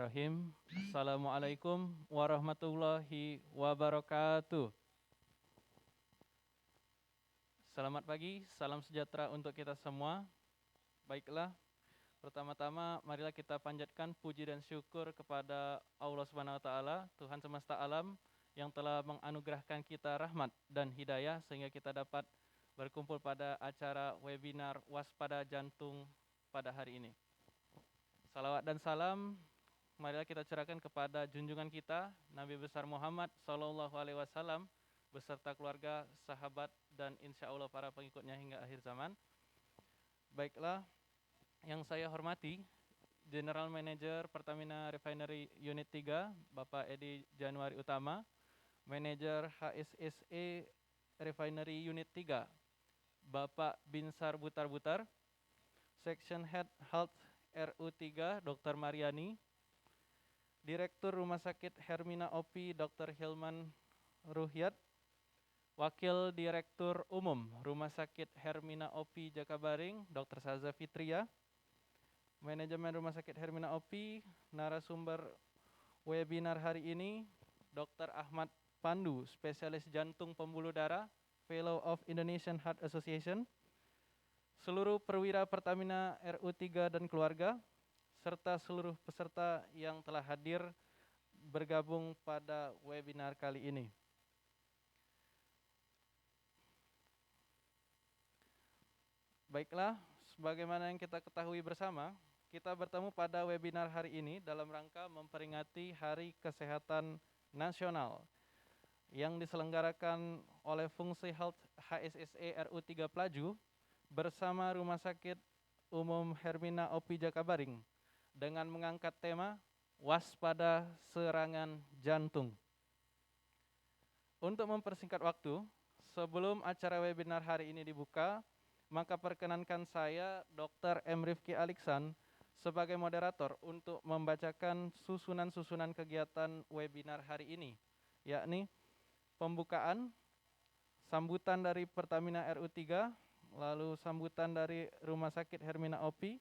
Bismillahirrahmanirrahim. Assalamualaikum warahmatullahi wabarakatuh. Selamat pagi, salam sejahtera untuk kita semua. Baiklah, pertama-tama marilah kita panjatkan puji dan syukur kepada Allah Subhanahu wa taala, Tuhan semesta alam yang telah menganugerahkan kita rahmat dan hidayah sehingga kita dapat berkumpul pada acara webinar Waspada Jantung pada hari ini. Salawat dan salam marilah kita curahkan kepada junjungan kita Nabi besar Muhammad Sallallahu Alaihi Wasallam beserta keluarga, sahabat, dan insya Allah para pengikutnya hingga akhir zaman. Baiklah, yang saya hormati General Manager Pertamina Refinery Unit 3 Bapak Edi Januari Utama, Manager HSSE Refinery Unit 3 Bapak Binsar Butar-Butar, Section Head Health RU3 Dr. Mariani, Direktur Rumah Sakit Hermina OPI Dr. Hilman Ruhyat, Wakil Direktur Umum Rumah Sakit Hermina OPI Jakabaring Dr. Saza Fitria, Manajemen Rumah Sakit Hermina OPI, narasumber webinar hari ini Dr. Ahmad Pandu, Spesialis Jantung Pembuluh Darah, Fellow of Indonesian Heart Association, seluruh perwira Pertamina RU3 dan keluarga, serta seluruh peserta yang telah hadir bergabung pada webinar kali ini. Baiklah, sebagaimana yang kita ketahui bersama, kita bertemu pada webinar hari ini dalam rangka memperingati Hari Kesehatan Nasional yang diselenggarakan oleh Fungsi Health HSSE RU3 Pelaju bersama Rumah Sakit Umum Hermina OPI Jakabaring dengan mengangkat tema Waspada Serangan Jantung. Untuk mempersingkat waktu, sebelum acara webinar hari ini dibuka, maka perkenankan saya Dr. M. Rifki Aliksan sebagai moderator untuk membacakan susunan-susunan kegiatan webinar hari ini, yakni pembukaan, sambutan dari Pertamina RU3, lalu sambutan dari Rumah Sakit Hermina OPI,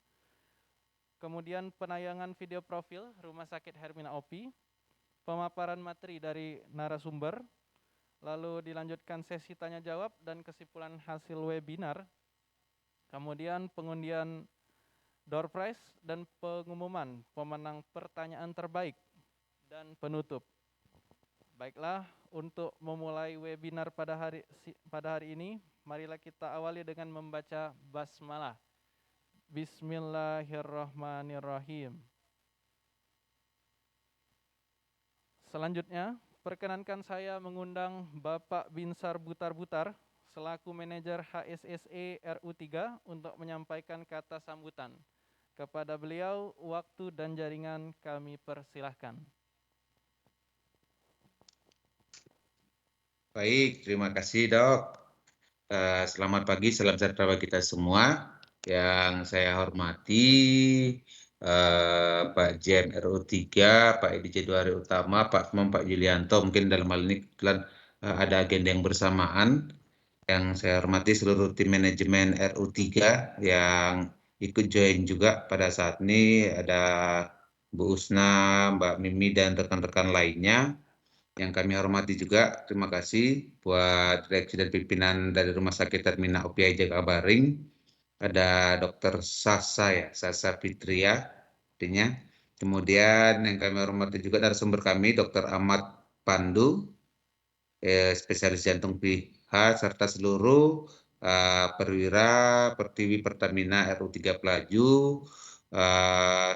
kemudian penayangan video profil Rumah Sakit Hermina OPI, pemaparan materi dari narasumber, lalu dilanjutkan sesi tanya jawab dan kesimpulan hasil webinar, kemudian pengundian door prize dan pengumuman pemenang pertanyaan terbaik dan penutup. Baiklah, untuk memulai webinar pada hari ini, marilah kita awali dengan membaca basmalah. Bismillahirrahmanirrahim. Selanjutnya, perkenankan saya mengundang Bapak Binsar Butar-Butar selaku manajer HSSE RU3 untuk menyampaikan kata sambutan. Kepada beliau, waktu dan jaringan kami persilahkan. Baik, terima kasih Dok. Selamat pagi, salam sejahtera bagi kita semua. Yang saya hormati Pak Jen RU3, Pak Edi Januari Utama, Pak Imam, Pak Yulianto. Mungkin dalam hal ini kebetulan ada agenda yang bersamaan. Yang saya hormati seluruh tim manajemen RU3 yang ikut join juga pada saat ini. Ada Bu Usna, Mbak Mimi, dan rekan-rekan lainnya. Yang kami hormati juga, terima kasih buat direksi dan pimpinan dari Rumah Sakit Hermina OPI Jakabaring. Ada Dr. Sasa Fitria, artinya. Kemudian yang kami hormati juga narasumber kami, Dr. Ahmad Pandu, spesialis jantung PH, serta seluruh perwira Pertiwi Pertamina RU3 Pelaju.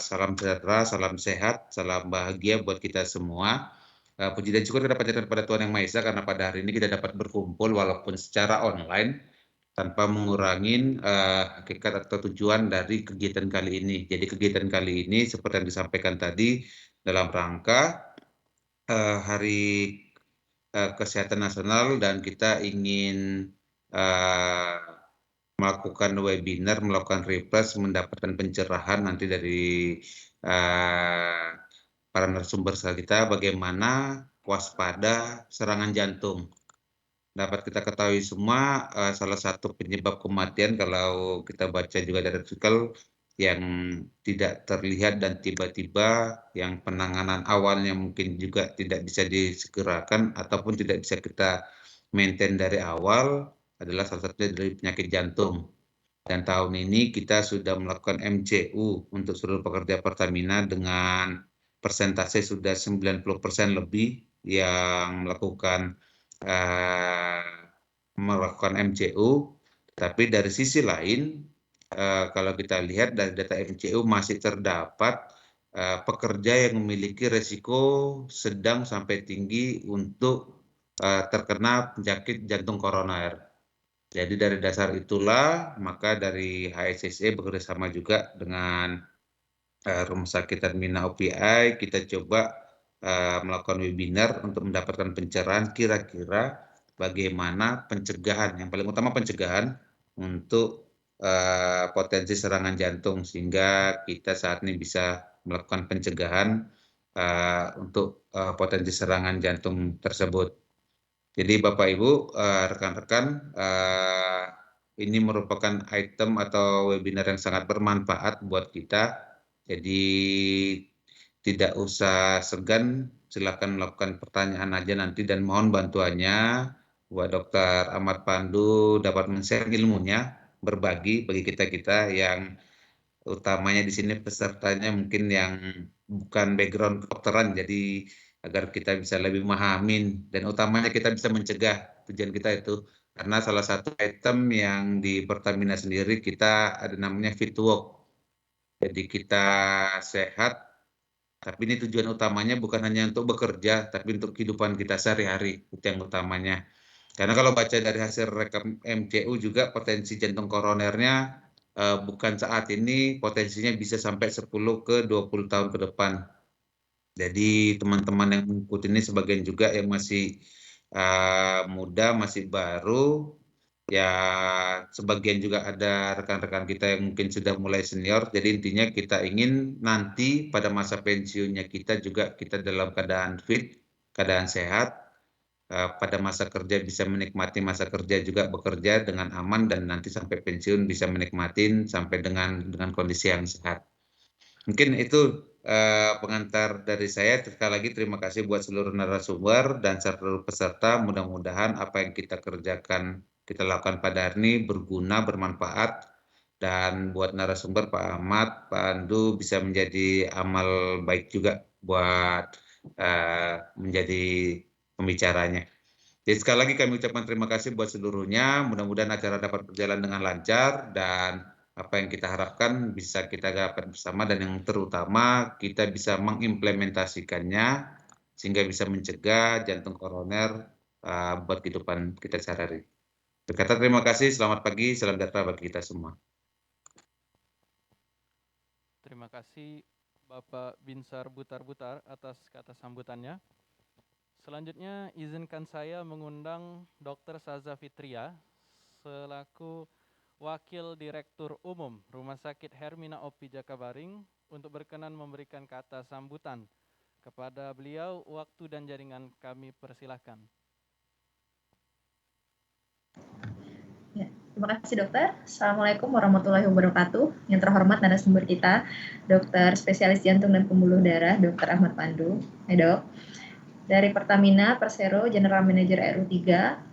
Salam sejahtera, salam sehat, salam bahagia buat kita semua. Puji dan syukur kita panjatkan kepada Tuhan Yang Maha Esa karena pada hari ini kita dapat berkumpul walaupun secara online tanpa mengurangi hakikat atau tujuan dari kegiatan kali ini. Jadi kegiatan kali ini seperti yang disampaikan tadi dalam rangka Hari Kesehatan Nasional dan kita ingin melakukan webinar, melakukan refresh, mendapatkan pencerahan nanti dari para narasumber kita bagaimana waspada serangan jantung. Dapat kita ketahui semua salah satu penyebab kematian kalau kita baca juga dari artikel yang tidak terlihat dan tiba-tiba yang penanganan awalnya mungkin juga tidak bisa disegerakan ataupun tidak bisa kita maintain dari awal adalah salah satunya dari penyakit jantung. Dan tahun ini kita sudah melakukan MCU untuk seluruh pekerja Pertamina dengan persentase sudah 90% lebih yang melakukan MCU. Tapi dari sisi lain, kalau kita lihat dari data MCU masih terdapat pekerja yang memiliki resiko sedang sampai tinggi untuk terkena penyakit jantung koroner. Jadi dari dasar itulah, maka dari HSSE bekerjasama juga dengan Rumah Sakit Termina OPI, kita coba melakukan webinar untuk mendapatkan pencerahan kira-kira bagaimana pencegahan, yang paling utama pencegahan untuk potensi serangan jantung, sehingga kita saat ini bisa melakukan pencegahan untuk potensi serangan jantung tersebut. Jadi Bapak Ibu, rekan-rekan, ini merupakan item atau webinar yang sangat bermanfaat buat kita. Jadi tidak usah segan, silakan melakukan pertanyaan aja nanti dan mohon bantuannya buat Dr. Ahmad Pandu dapat men-share ilmunya, berbagi bagi kita-kita yang utamanya di sini pesertanya mungkin yang bukan background kedokteran, jadi agar kita bisa lebih memahamin dan utamanya kita bisa mencegah, tujuan kita itu. Karena salah satu item yang di Pertamina sendiri kita ada namanya Fit to Work. Jadi kita sehat, tapi ini tujuan utamanya bukan hanya untuk bekerja, tapi untuk kehidupan kita sehari-hari, itu yang utamanya. Karena kalau baca dari hasil rekam MCU juga potensi jantung koronernya bukan saat ini, potensinya bisa sampai 10 ke 20 tahun ke depan. Jadi teman-teman yang mengikuti ini sebagian juga yang masih muda, masih baru, ya sebagian juga ada rekan-rekan kita yang mungkin sudah mulai senior. Jadi intinya kita ingin nanti pada masa pensiunnya kita juga kita dalam keadaan fit, keadaan sehat, pada masa kerja bisa menikmati masa kerja juga bekerja dengan aman dan nanti sampai pensiun bisa menikmatin sampai dengan kondisi yang sehat. Mungkin itu pengantar dari saya. Sekali lagi terima kasih buat seluruh narasumber dan seluruh peserta. Mudah-mudahan apa yang kita kerjakan, kita lakukan pada hari ini berguna, bermanfaat. Dan buat narasumber Pak Ahmad, Pak Andu bisa menjadi amal baik juga buat menjadi pembicaranya. Jadi sekali lagi kami ucapkan terima kasih buat seluruhnya. Mudah-mudahan acara dapat berjalan dengan lancar dan apa yang kita harapkan bisa kita dapat bersama dan yang terutama kita bisa mengimplementasikannya sehingga bisa mencegah jantung koroner buat kehidupan kita sehari-hari. Berkata terima kasih, selamat pagi, salam sejahtera bagi kita semua. Terima kasih Bapak Binsar Butar-Butar atas kata sambutannya. Selanjutnya izinkan saya mengundang Dr. Saza Fitria selaku Wakil Direktur Umum Rumah Sakit Hermina OPI Jakabaring untuk berkenan memberikan kata sambutan. Kepada beliau, waktu dan jaringan kami persilahkan. Ya, terima kasih dokter. Assalamualaikum warahmatullahi wabarakatuh. Yang terhormat narasumber kita, dokter spesialis jantung dan pembuluh darah, Dr. Ahmad Pandu. Hai dok. Dari Pertamina, Persero, General Manager RU3,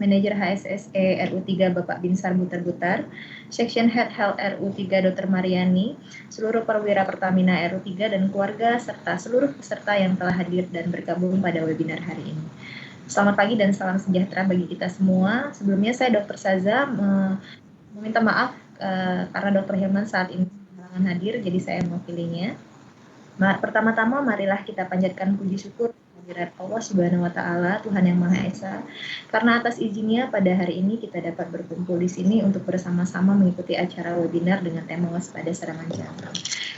Manager HSSE RU3 Bapak Binsar Butar-Butar, Section Head Health RU3 Dr. Mariani, seluruh perwira Pertamina RU3 dan keluarga serta seluruh peserta yang telah hadir dan bergabung pada webinar hari ini. Selamat pagi dan salam sejahtera bagi kita semua. Sebelumnya saya Dr. Saza meminta maaf karena Dr. Hilman saat ini halangan hadir, jadi saya mewakilinya. Pertama-tama marilah kita panjatkan puji syukur kehadirat Allah Subhanahu wa taala, Tuhan yang Maha Esa. Karena atas izinnya pada hari ini kita dapat berkumpul di sini untuk bersama-sama mengikuti acara webinar dengan tema waspada serangan jantung.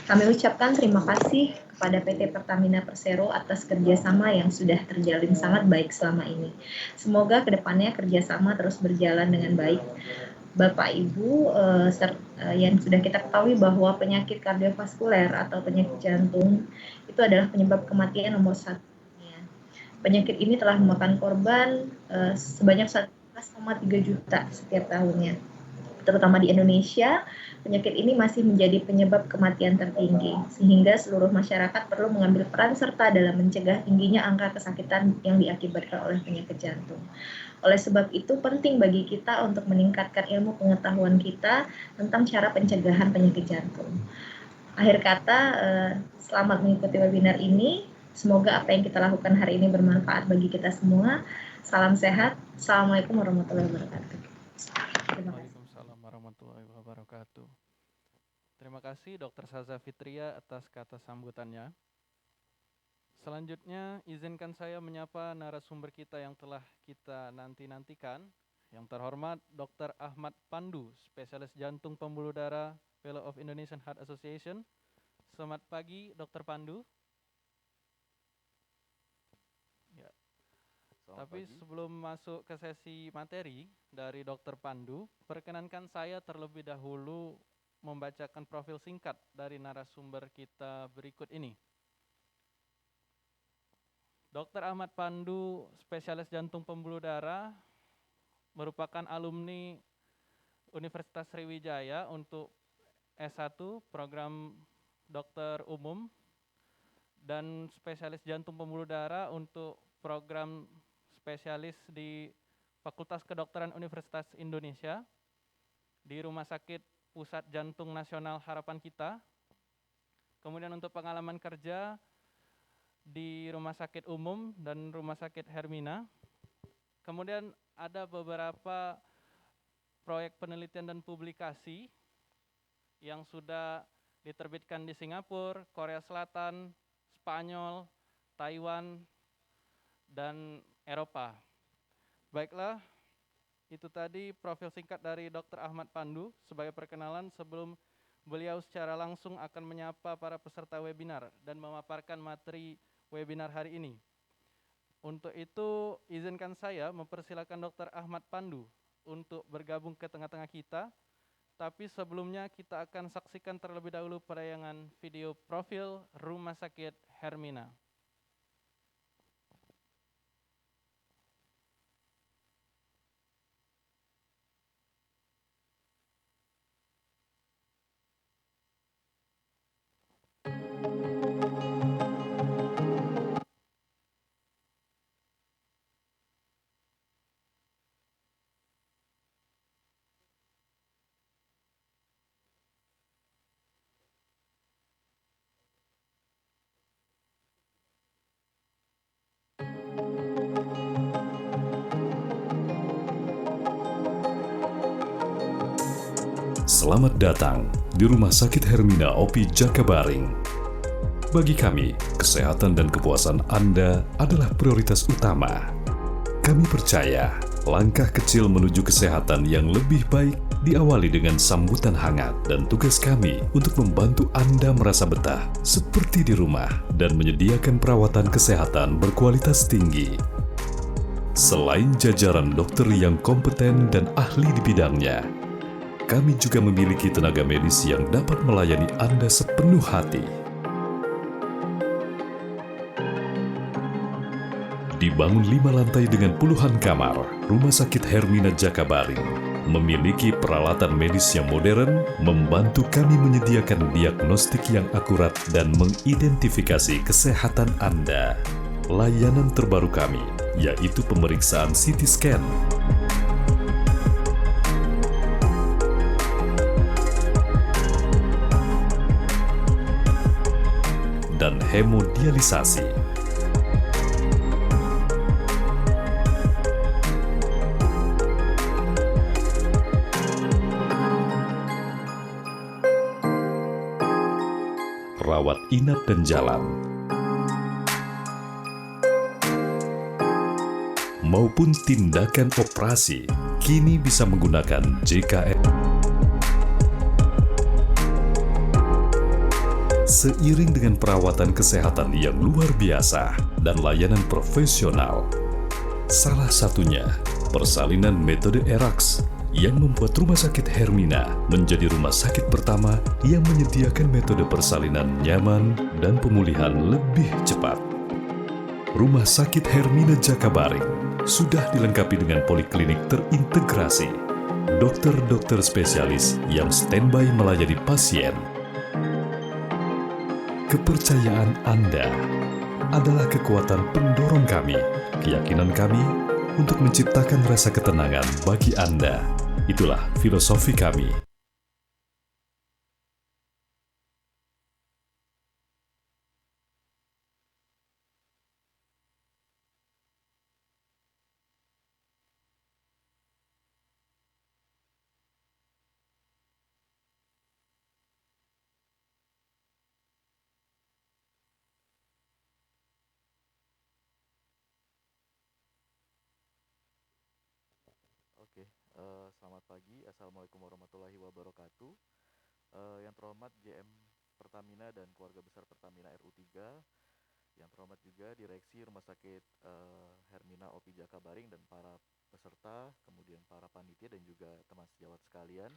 Kami ucapkan terima kasih kepada PT Pertamina Persero atas kerjasama yang sudah terjalin sangat baik selama ini. Semoga kedepannya kerjasama terus berjalan dengan baik. Bapak Ibu yang sudah kita ketahui bahwa penyakit kardiovaskuler atau penyakit jantung itu adalah penyebab kematian nomor 1. Penyakit ini telah memakan korban sebanyak 11,3 juta setiap tahunnya. terutama di Indonesia, penyakit ini masih menjadi penyebab kematian tertinggi, sehingga seluruh masyarakat perlu mengambil peran serta dalam mencegah tingginya angka kesakitan yang diakibatkan oleh penyakit jantung. Oleh sebab itu, penting bagi kita untuk meningkatkan ilmu pengetahuan kita tentang cara pencegahan penyakit jantung. Akhir kata, selamat mengikuti webinar ini. Semoga apa yang kita lakukan hari ini bermanfaat bagi kita semua. Salam sehat. Assalamualaikum warahmatullahi wabarakatuh. Terima kasih. Waalaikumsalam warahmatullahi wabarakatuh. Terima kasih Dr. Saza Fitria atas kata sambutannya. Selanjutnya, izinkan saya menyapa narasumber kita yang telah kita nanti-nantikan. Yang terhormat Dr. Ahmad Pandu, spesialis jantung pembuluh darah, Fellow of Indonesian Heart Association. Selamat pagi, Dr. Pandu. Ya. Tapi sebelum masuk ke sesi materi dari Dr. Pandu, perkenankan saya terlebih dahulu membacakan profil singkat dari narasumber kita berikut ini. Dr. Ahmad Pandu, spesialis jantung pembuluh darah, merupakan alumni Universitas Sriwijaya untuk S1 program dokter umum dan spesialis jantung pembuluh darah untuk program spesialis di Fakultas Kedokteran Universitas Indonesia di Rumah Sakit Pusat Jantung Nasional Harapan Kita. Kemudian untuk pengalaman kerja di Rumah Sakit Umum dan Rumah Sakit Hermina. Kemudian ada beberapa proyek penelitian dan publikasi yang sudah diterbitkan di Singapura, Korea Selatan, Spanyol, Taiwan, dan Eropa. Baiklah, itu tadi profil singkat dari Dr. Ahmad Pandu sebagai perkenalan sebelum beliau secara langsung akan menyapa para peserta webinar dan memaparkan materi webinar hari ini. Untuk itu, izinkan saya mempersilakan Dr. Ahmad Pandu untuk bergabung ke tengah-tengah kita. Tapi sebelumnya kita akan saksikan terlebih dahulu penayangan video profil Rumah Sakit Hermina. Selamat datang di Rumah Sakit Hermina OP Jakabaring. Bagi kami, kesehatan dan kepuasan Anda adalah prioritas utama. Kami percaya langkah kecil menuju kesehatan yang lebih baik diawali dengan sambutan hangat, dan tugas kami untuk membantu Anda merasa betah seperti di rumah dan menyediakan perawatan kesehatan berkualitas tinggi. Selain jajaran dokter yang kompeten dan ahli di bidangnya, kami juga memiliki tenaga medis yang dapat melayani Anda sepenuh hati. Dibangun 5 lantai dengan puluhan kamar, Rumah Sakit Hermina Jakabaring memiliki peralatan medis yang modern, membantu kami menyediakan diagnostik yang akurat dan mengidentifikasi kesehatan Anda. Layanan terbaru kami, yaitu pemeriksaan CT scan, dan hemodialisasi. Rawat inap dan jalan, maupun tindakan operasi, kini bisa menggunakan JKN. Seiring dengan perawatan kesehatan yang luar biasa dan layanan profesional, salah satunya persalinan metode ERAX yang membuat Rumah Sakit Hermina menjadi rumah sakit pertama yang menyediakan metode persalinan nyaman dan pemulihan lebih cepat. Rumah Sakit Hermina Jakabaring sudah dilengkapi dengan poliklinik terintegrasi, dokter-dokter spesialis yang standby melayani pasien. Kepercayaan Anda adalah kekuatan pendorong kami, keyakinan kami untuk menciptakan rasa ketenangan bagi Anda. Itulah filosofi kami. Oke, selamat pagi. Assalamualaikum warahmatullahi wabarakatuh. Yang terhormat GM Pertamina dan keluarga besar Pertamina RU3, yang terhormat juga Direksi Rumah Sakit Hermina OP Jakabaring dan para peserta, kemudian para panitia dan juga teman sejawat sekalian.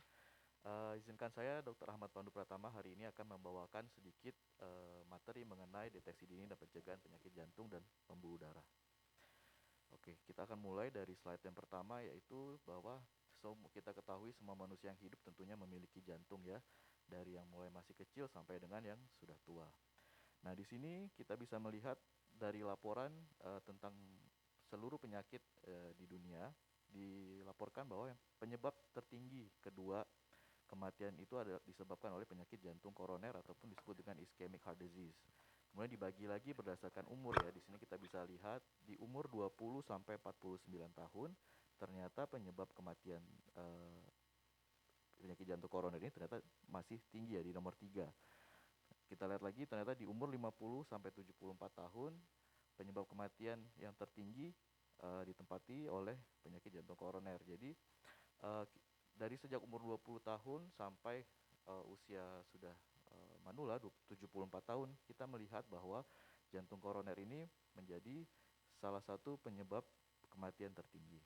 Izinkan saya, Dr. Ahmad Pandu Pratama, hari ini akan membawakan sedikit materi mengenai deteksi dini dan pencegahan penyakit jantung dan pembuluh darah. Oke, kita akan mulai dari slide yang pertama, yaitu bahwa kita ketahui semua manusia yang hidup tentunya memiliki jantung ya, dari yang mulai masih kecil sampai dengan yang sudah tua. Nah, di sini kita bisa melihat dari laporan tentang seluruh penyakit di dunia, dilaporkan bahwa yang penyebab tertinggi kedua kematian itu adalah disebabkan oleh penyakit jantung koroner ataupun disebut dengan ischemic heart disease. Kemudian dibagi lagi berdasarkan umur ya. Di sini kita bisa lihat di umur 20 sampai 49 tahun ternyata penyebab kematian penyakit jantung koroner ini ternyata masih tinggi ya, di nomor 3. Kita lihat lagi ternyata di umur 50 sampai 74 tahun penyebab kematian yang tertinggi ditempati oleh penyakit jantung koroner. Jadi dari sejak umur 20 tahun sampai usia sudah manula 74 tahun, kita melihat bahwa jantung koroner ini menjadi salah satu penyebab kematian tertinggi.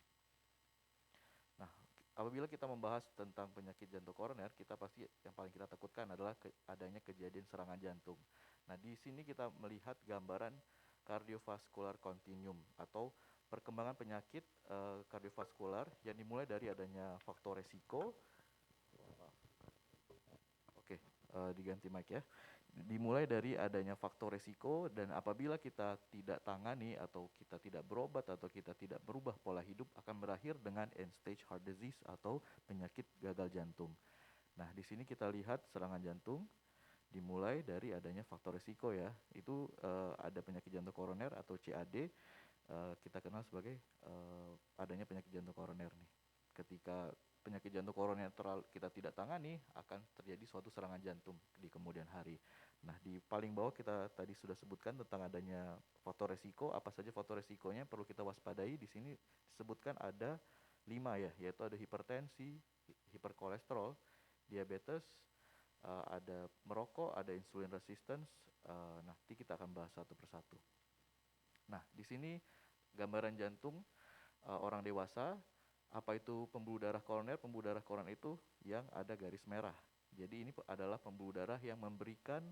Nah, apabila kita membahas tentang penyakit jantung koroner, kita pasti yang paling kita takutkan adalah adanya kejadian serangan jantung. Nah, di sini kita melihat gambaran cardiovascular continuum atau perkembangan penyakit kardiovaskular yang dimulai dari adanya faktor resiko. Oke, diganti mic ya. Dimulai dari adanya faktor resiko, dan apabila kita tidak tangani atau kita tidak berobat atau kita tidak berubah pola hidup akan berakhir dengan end stage heart disease atau penyakit gagal jantung. Nah, di sini kita lihat serangan jantung dimulai dari adanya faktor resiko ya. Itu ada penyakit jantung koroner atau CAD, kita kenal sebagai adanya penyakit jantung koroner nih. Ketika penyakit jantung koroner kita tidak tangani, akan terjadi suatu serangan jantung di kemudian hari. Nah, di paling bawah kita tadi sudah sebutkan tentang adanya faktor resiko. Apa saja faktor resikonya perlu kita waspadai? Di sini disebutkan ada 5 ya, yaitu ada hipertensi, hiperkolesterol, diabetes, ada merokok, ada insulin resistance. Nanti kita akan bahas satu persatu. Nah, di sini gambaran jantung orang dewasa. Apa itu pembuluh darah koroner? Pembuluh darah koroner itu yang ada garis merah. Jadi ini adalah pembuluh darah yang memberikan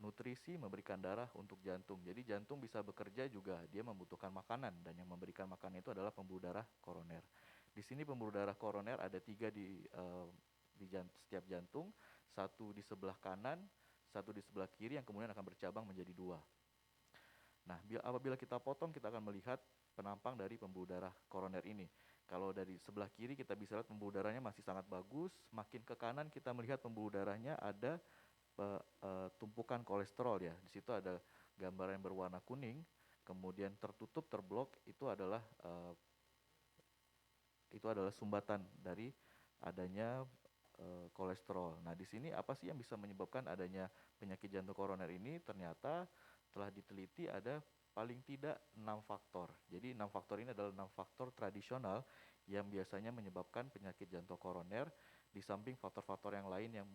nutrisi, memberikan darah untuk jantung. Jadi jantung bisa bekerja juga, dia membutuhkan makanan, dan yang memberikan makanan itu adalah pembuluh darah koroner. Di sini pembuluh darah koroner ada 3 di setiap jantung, 1 di sebelah kanan, 1 di sebelah kiri, yang kemudian akan bercabang menjadi 2. Nah, apabila kita potong, kita akan melihat penampang dari pembuluh darah koroner ini. Kalau dari sebelah kiri kita bisa lihat pembuluh darahnya masih sangat bagus. Makin ke kanan kita melihat pembuluh darahnya ada tumpukan kolesterol ya. Di situ ada gambar yang berwarna kuning, kemudian tertutup, terblok, itu adalah sumbatan dari adanya kolesterol. Nah, di sini apa sih yang bisa menyebabkan adanya penyakit jantung koroner ini? Ternyata telah diteliti ada paling tidak 6 faktor. Jadi 6 faktor ini adalah 6 faktor tradisional yang biasanya menyebabkan penyakit jantung koroner, di samping faktor-faktor yang lain yang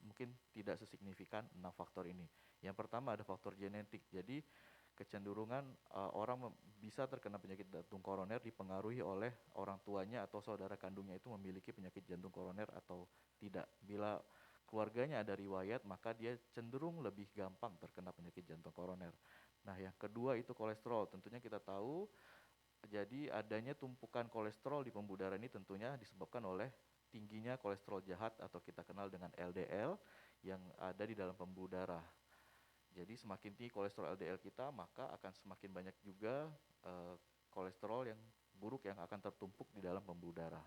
mungkin tidak sesignifikan 6 faktor ini. Yang pertama ada faktor genetik. Jadi kecenderungan orang bisa terkena penyakit jantung koroner dipengaruhi oleh orang tuanya atau saudara kandungnya itu memiliki penyakit jantung koroner atau tidak. Bila keluarganya ada riwayat, maka dia cenderung lebih gampang terkena penyakit jantung koroner. Nah, yang kedua itu kolesterol. Tentunya kita tahu, jadi adanya tumpukan kolesterol di pembuluh darah ini tentunya disebabkan oleh tingginya kolesterol jahat atau kita kenal dengan LDL yang ada di dalam pembuluh darah. Jadi semakin tinggi kolesterol LDL kita, maka akan semakin banyak juga kolesterol yang buruk yang akan tertumpuk di dalam pembuluh darah.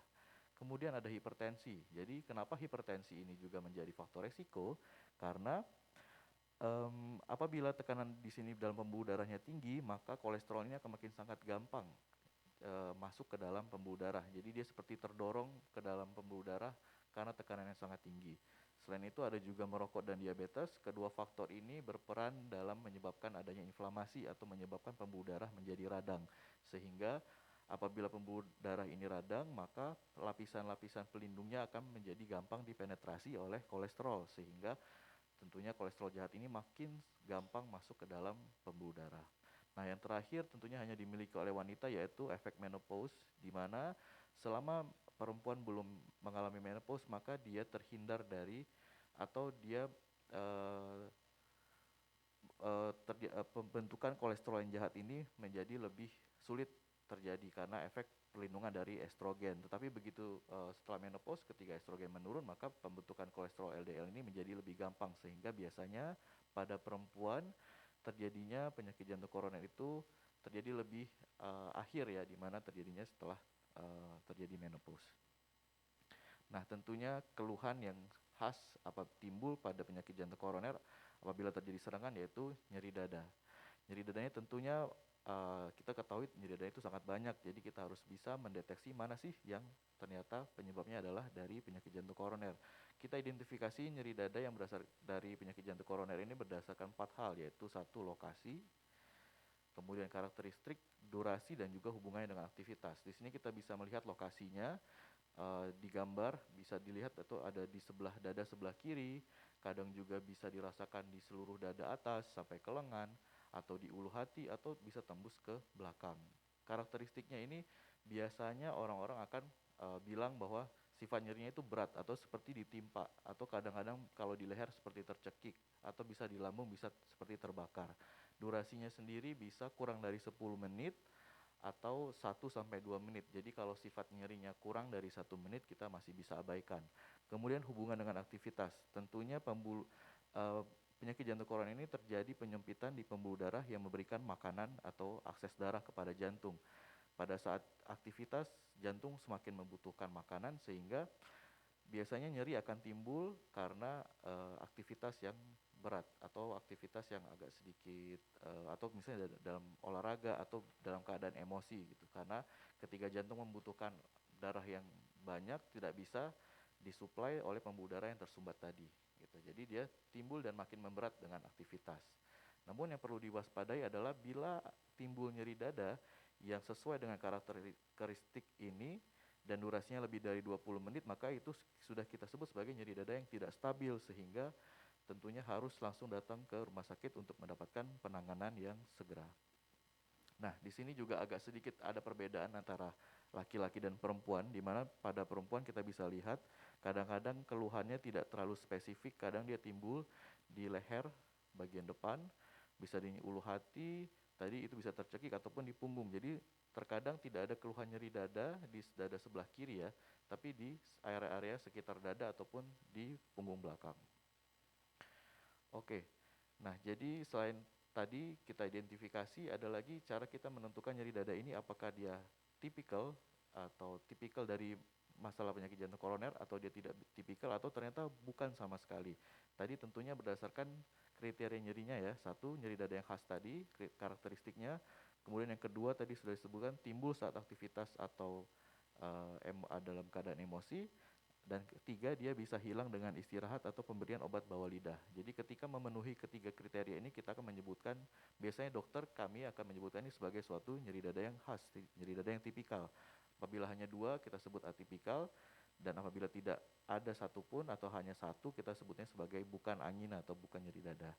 Kemudian ada hipertensi. Jadi kenapa hipertensi ini juga menjadi faktor resiko? Karena apabila tekanan di sini dalam pembuluh darahnya tinggi, maka kolesterol ini akan makin sangat gampang masuk ke dalam pembuluh darah. Jadi dia seperti terdorong ke dalam pembuluh darah karena tekanan yang sangat tinggi. Selain itu ada juga merokok dan diabetes. Kedua faktor ini berperan dalam menyebabkan adanya inflamasi atau menyebabkan pembuluh darah menjadi radang. Sehingga apabila pembuluh darah ini radang, maka lapisan-lapisan pelindungnya akan menjadi gampang dipenetrasi oleh kolesterol. Sehingga tentunya kolesterol jahat ini makin gampang masuk ke dalam pembuluh darah. Nah, yang terakhir tentunya hanya dimiliki oleh wanita, yaitu efek menopause, di mana selama perempuan belum mengalami menopause, maka dia terhindar dari atau dia pembentukan kolesterol yang jahat ini menjadi lebih sulit terjadi karena efek perlindungan dari estrogen. Tetapi begitu setelah menopause, ketika estrogen menurun, maka pembentukan kolesterol LDL ini menjadi lebih gampang, sehingga biasanya pada perempuan terjadinya penyakit jantung koroner itu terjadi lebih akhir ya, di mana terjadinya setelah terjadi menopause. Nah, tentunya keluhan yang khas timbul pada penyakit jantung koroner apabila terjadi serangan, yaitu nyeri dada. Nyeri dadanya tentunya kita ketahui nyeri dada itu sangat banyak, jadi kita harus bisa mendeteksi mana sih yang ternyata penyebabnya adalah dari penyakit jantung koroner. Kita identifikasi nyeri dada yang berasal dari penyakit jantung koroner ini berdasarkan 4 hal, yaitu 1, lokasi, kemudian karakteristik, durasi, dan juga hubungannya dengan aktivitas. Di sini kita bisa melihat lokasinya di gambar, bisa dilihat itu ada di sebelah dada sebelah kiri, kadang juga bisa dirasakan di seluruh dada atas sampai ke lengan, atau di ulu hati, atau bisa tembus ke belakang. Karakteristiknya ini biasanya orang-orang akan bilang bahwa sifat nyerinya itu berat atau seperti ditimpa, atau kadang-kadang kalau di leher seperti tercekik, atau bisa di lambung bisa seperti terbakar. Durasinya sendiri bisa kurang dari 10 menit atau 1-2 menit. Jadi kalau sifat nyerinya kurang dari 1 menit, kita masih bisa abaikan. Kemudian hubungan dengan aktivitas. Tentunya penyakit jantung koroner ini terjadi penyempitan di pembuluh darah yang memberikan makanan atau akses darah kepada jantung. Pada saat aktivitas, jantung semakin membutuhkan makanan, sehingga biasanya nyeri akan timbul karena aktivitas yang berat atau aktivitas yang agak sedikit atau misalnya dalam olahraga atau dalam keadaan emosi gitu. Karena ketika jantung membutuhkan darah yang banyak, tidak bisa disuplai oleh pembuluh darah yang tersumbat tadi gitu. Jadi dia timbul dan makin memberat dengan aktivitas. Namun yang perlu diwaspadai adalah bila timbul nyeri dada yang sesuai dengan karakteristik ini dan durasinya lebih dari 20 menit, maka itu sudah kita sebut sebagai nyeri dada yang tidak stabil, sehingga tentunya harus langsung datang ke rumah sakit untuk mendapatkan penanganan yang segera. Nah, di sini juga agak sedikit ada perbedaan antara laki-laki dan perempuan, di mana pada perempuan kita bisa lihat kadang-kadang keluhannya tidak terlalu spesifik, kadang dia timbul di leher bagian depan, bisa di ulu hati, tadi itu bisa tercekik, ataupun di punggung. Jadi terkadang tidak ada keluhan nyeri dada di dada sebelah kiri ya, tapi di area-area sekitar dada ataupun di punggung belakang. Oke, nah jadi selain tadi kita identifikasi, ada lagi cara kita menentukan nyeri dada ini apakah dia tipikal dari masalah penyakit jantung koroner, atau dia tidak tipikal, atau ternyata bukan sama sekali. Tadi tentunya berdasarkan kriteria nyerinya ya. 1, nyeri dada yang khas tadi, karakteristiknya. Kemudian yang kedua tadi sudah disebutkan, timbul saat aktivitas atau dalam keadaan emosi. Dan ketiga, dia bisa hilang dengan istirahat atau pemberian obat bawah lidah. Jadi ketika memenuhi ketiga kriteria ini, kita akan menyebutkan, biasanya dokter kami akan menyebutkan ini sebagai suatu nyeri dada yang khas, nyeri dada yang tipikal. Apabila hanya 2, kita sebut atipikal, dan apabila tidak ada satupun atau hanya 1, kita sebutnya sebagai bukan angina atau bukan nyeri dada.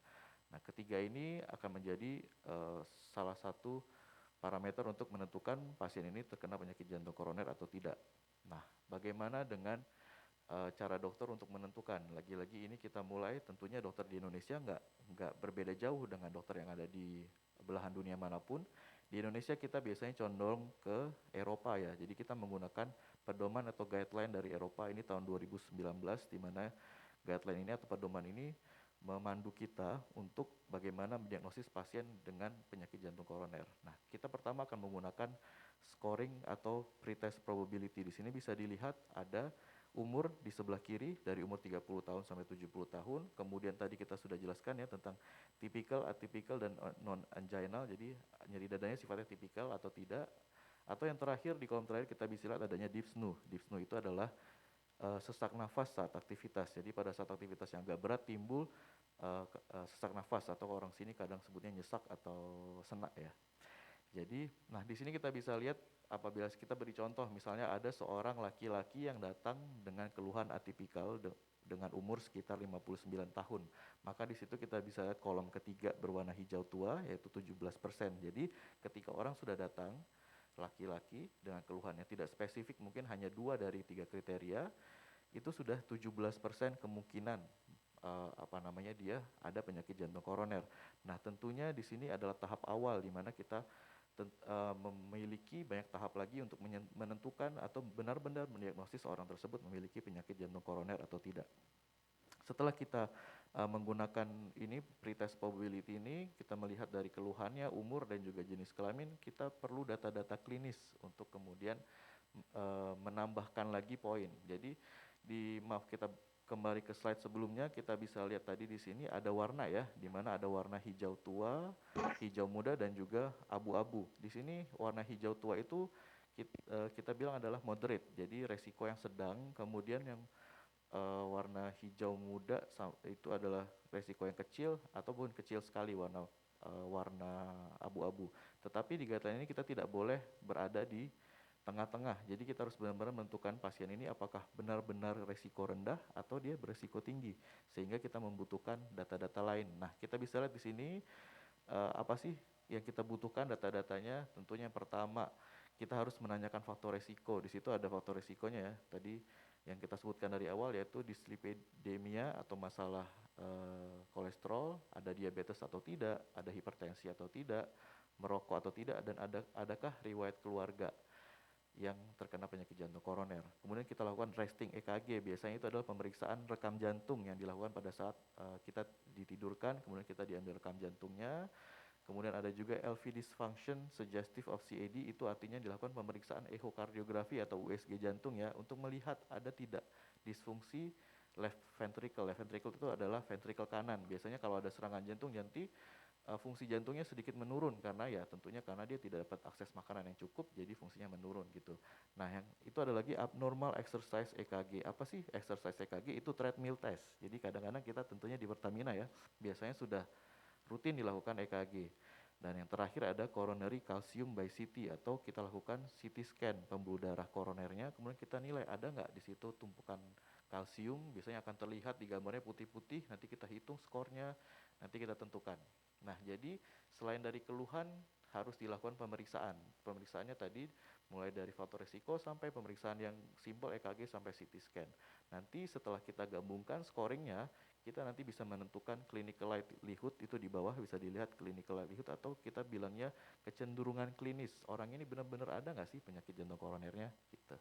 Nah, ketiga ini akan menjadi salah satu parameter untuk menentukan pasien ini terkena penyakit jantung koroner atau tidak. Nah, bagaimana dengan cara dokter untuk menentukan? Lagi-lagi ini kita mulai, tentunya dokter di Indonesia nggak berbeda jauh dengan dokter yang ada di belahan dunia manapun, Di Indonesia kita biasanya condong ke Eropa ya, jadi kita menggunakan pedoman atau guideline dari Eropa ini tahun 2019, di mana guideline ini atau pedoman ini memandu kita untuk bagaimana mendiagnosis pasien dengan penyakit jantung koroner. Nah, kita pertama akan menggunakan scoring atau pretest probability. Di sini bisa dilihat ada umur di sebelah kiri dari umur 30 tahun sampai 70 tahun. Kemudian tadi kita sudah jelaskan ya tentang typical, atypical, dan non-anginal. Jadi nyeri dadanya sifatnya tipikal atau tidak. Atau yang terakhir di kolom terakhir kita bisa lihat adanya dyspnea. Dyspnea itu adalah sesak nafas saat aktivitas. Jadi pada saat aktivitas yang agak berat timbul sesak nafas, atau orang sini kadang sebutnya nyesak atau senak ya. Jadi, nah di sini kita bisa lihat apabila kita beri contoh, misalnya ada seorang laki-laki yang datang dengan keluhan atipikal dengan umur sekitar 59 tahun. Maka di situ kita bisa lihat kolom ketiga berwarna hijau tua yaitu 17%. Jadi ketika orang sudah datang laki-laki dengan keluhan yang tidak spesifik, mungkin hanya 2 dari 3 kriteria, itu sudah 17% kemungkinan dia ada penyakit jantung koroner. Nah, tentunya di sini adalah tahap awal di mana kita memiliki banyak tahap lagi untuk menentukan atau benar-benar mendiagnosis orang tersebut memiliki penyakit jantung koroner atau tidak. Setelah kita menggunakan ini pretest probability ini, kita melihat dari keluhannya, umur, dan juga jenis kelamin, kita perlu data-data klinis untuk kemudian menambahkan lagi poin. Jadi kita kembali ke slide sebelumnya, kita bisa lihat tadi di sini ada warna ya, di mana ada warna hijau tua, hijau muda, dan juga abu-abu. Di sini warna hijau tua itu kita bilang adalah moderate, jadi resiko yang sedang. Kemudian yang warna hijau muda itu adalah resiko yang kecil ataupun kecil sekali, warna abu-abu. Tetapi di guideline ini kita tidak boleh berada di tengah-tengah. Jadi kita harus benar-benar menentukan pasien ini apakah benar-benar resiko rendah atau dia beresiko tinggi, sehingga kita membutuhkan data-data lain. Nah, kita bisa lihat di sini apa sih yang kita butuhkan data-datanya. Tentunya yang pertama kita harus menanyakan faktor resiko. Di situ ada faktor resikonya ya. Tadi yang kita sebutkan dari awal yaitu dislipidemia atau masalah kolesterol, ada diabetes atau tidak, ada hipertensi atau tidak, merokok atau tidak, dan adakah riwayat keluarga yang terkena penyakit jantung koroner. Kemudian kita lakukan resting EKG. Biasanya itu adalah pemeriksaan rekam jantung yang dilakukan pada saat kita ditidurkan, kemudian kita diambil rekam jantungnya. Kemudian ada juga LV dysfunction suggestive of CAD, itu artinya dilakukan pemeriksaan ehokardiografi atau USG jantung ya, untuk melihat ada tidak disfungsi left ventricle. Left ventricle itu adalah ventricle kanan. Biasanya kalau ada serangan jantung, nanti fungsi jantungnya sedikit menurun karena ya tentunya karena dia tidak dapat akses makanan yang cukup, jadi fungsinya menurun gitu. Nah, yang itu ada lagi abnormal exercise EKG. Apa sih exercise EKG? Itu treadmill test. Jadi kadang-kadang kita tentunya di Pertamina ya, biasanya sudah rutin dilakukan EKG. Dan yang terakhir ada coronary calcium by CT, atau kita lakukan CT scan pembuluh darah koronernya, kemudian kita nilai ada nggak di situ tumpukan kalsium. Biasanya akan terlihat di gambarnya putih-putih, nanti kita hitung skornya, nanti kita tentukan. Nah, jadi selain dari keluhan harus dilakukan pemeriksaan. Pemeriksaannya tadi mulai dari faktor risiko sampai pemeriksaan yang simpel EKG sampai CT scan. Nanti setelah kita gabungkan scoringnya, kita nanti bisa menentukan clinical likelihood, itu di bawah bisa dilihat clinical likelihood, atau kita bilangnya kecenderungan klinis. Orang ini benar-benar ada nggak sih penyakit jantung koronernya gitu.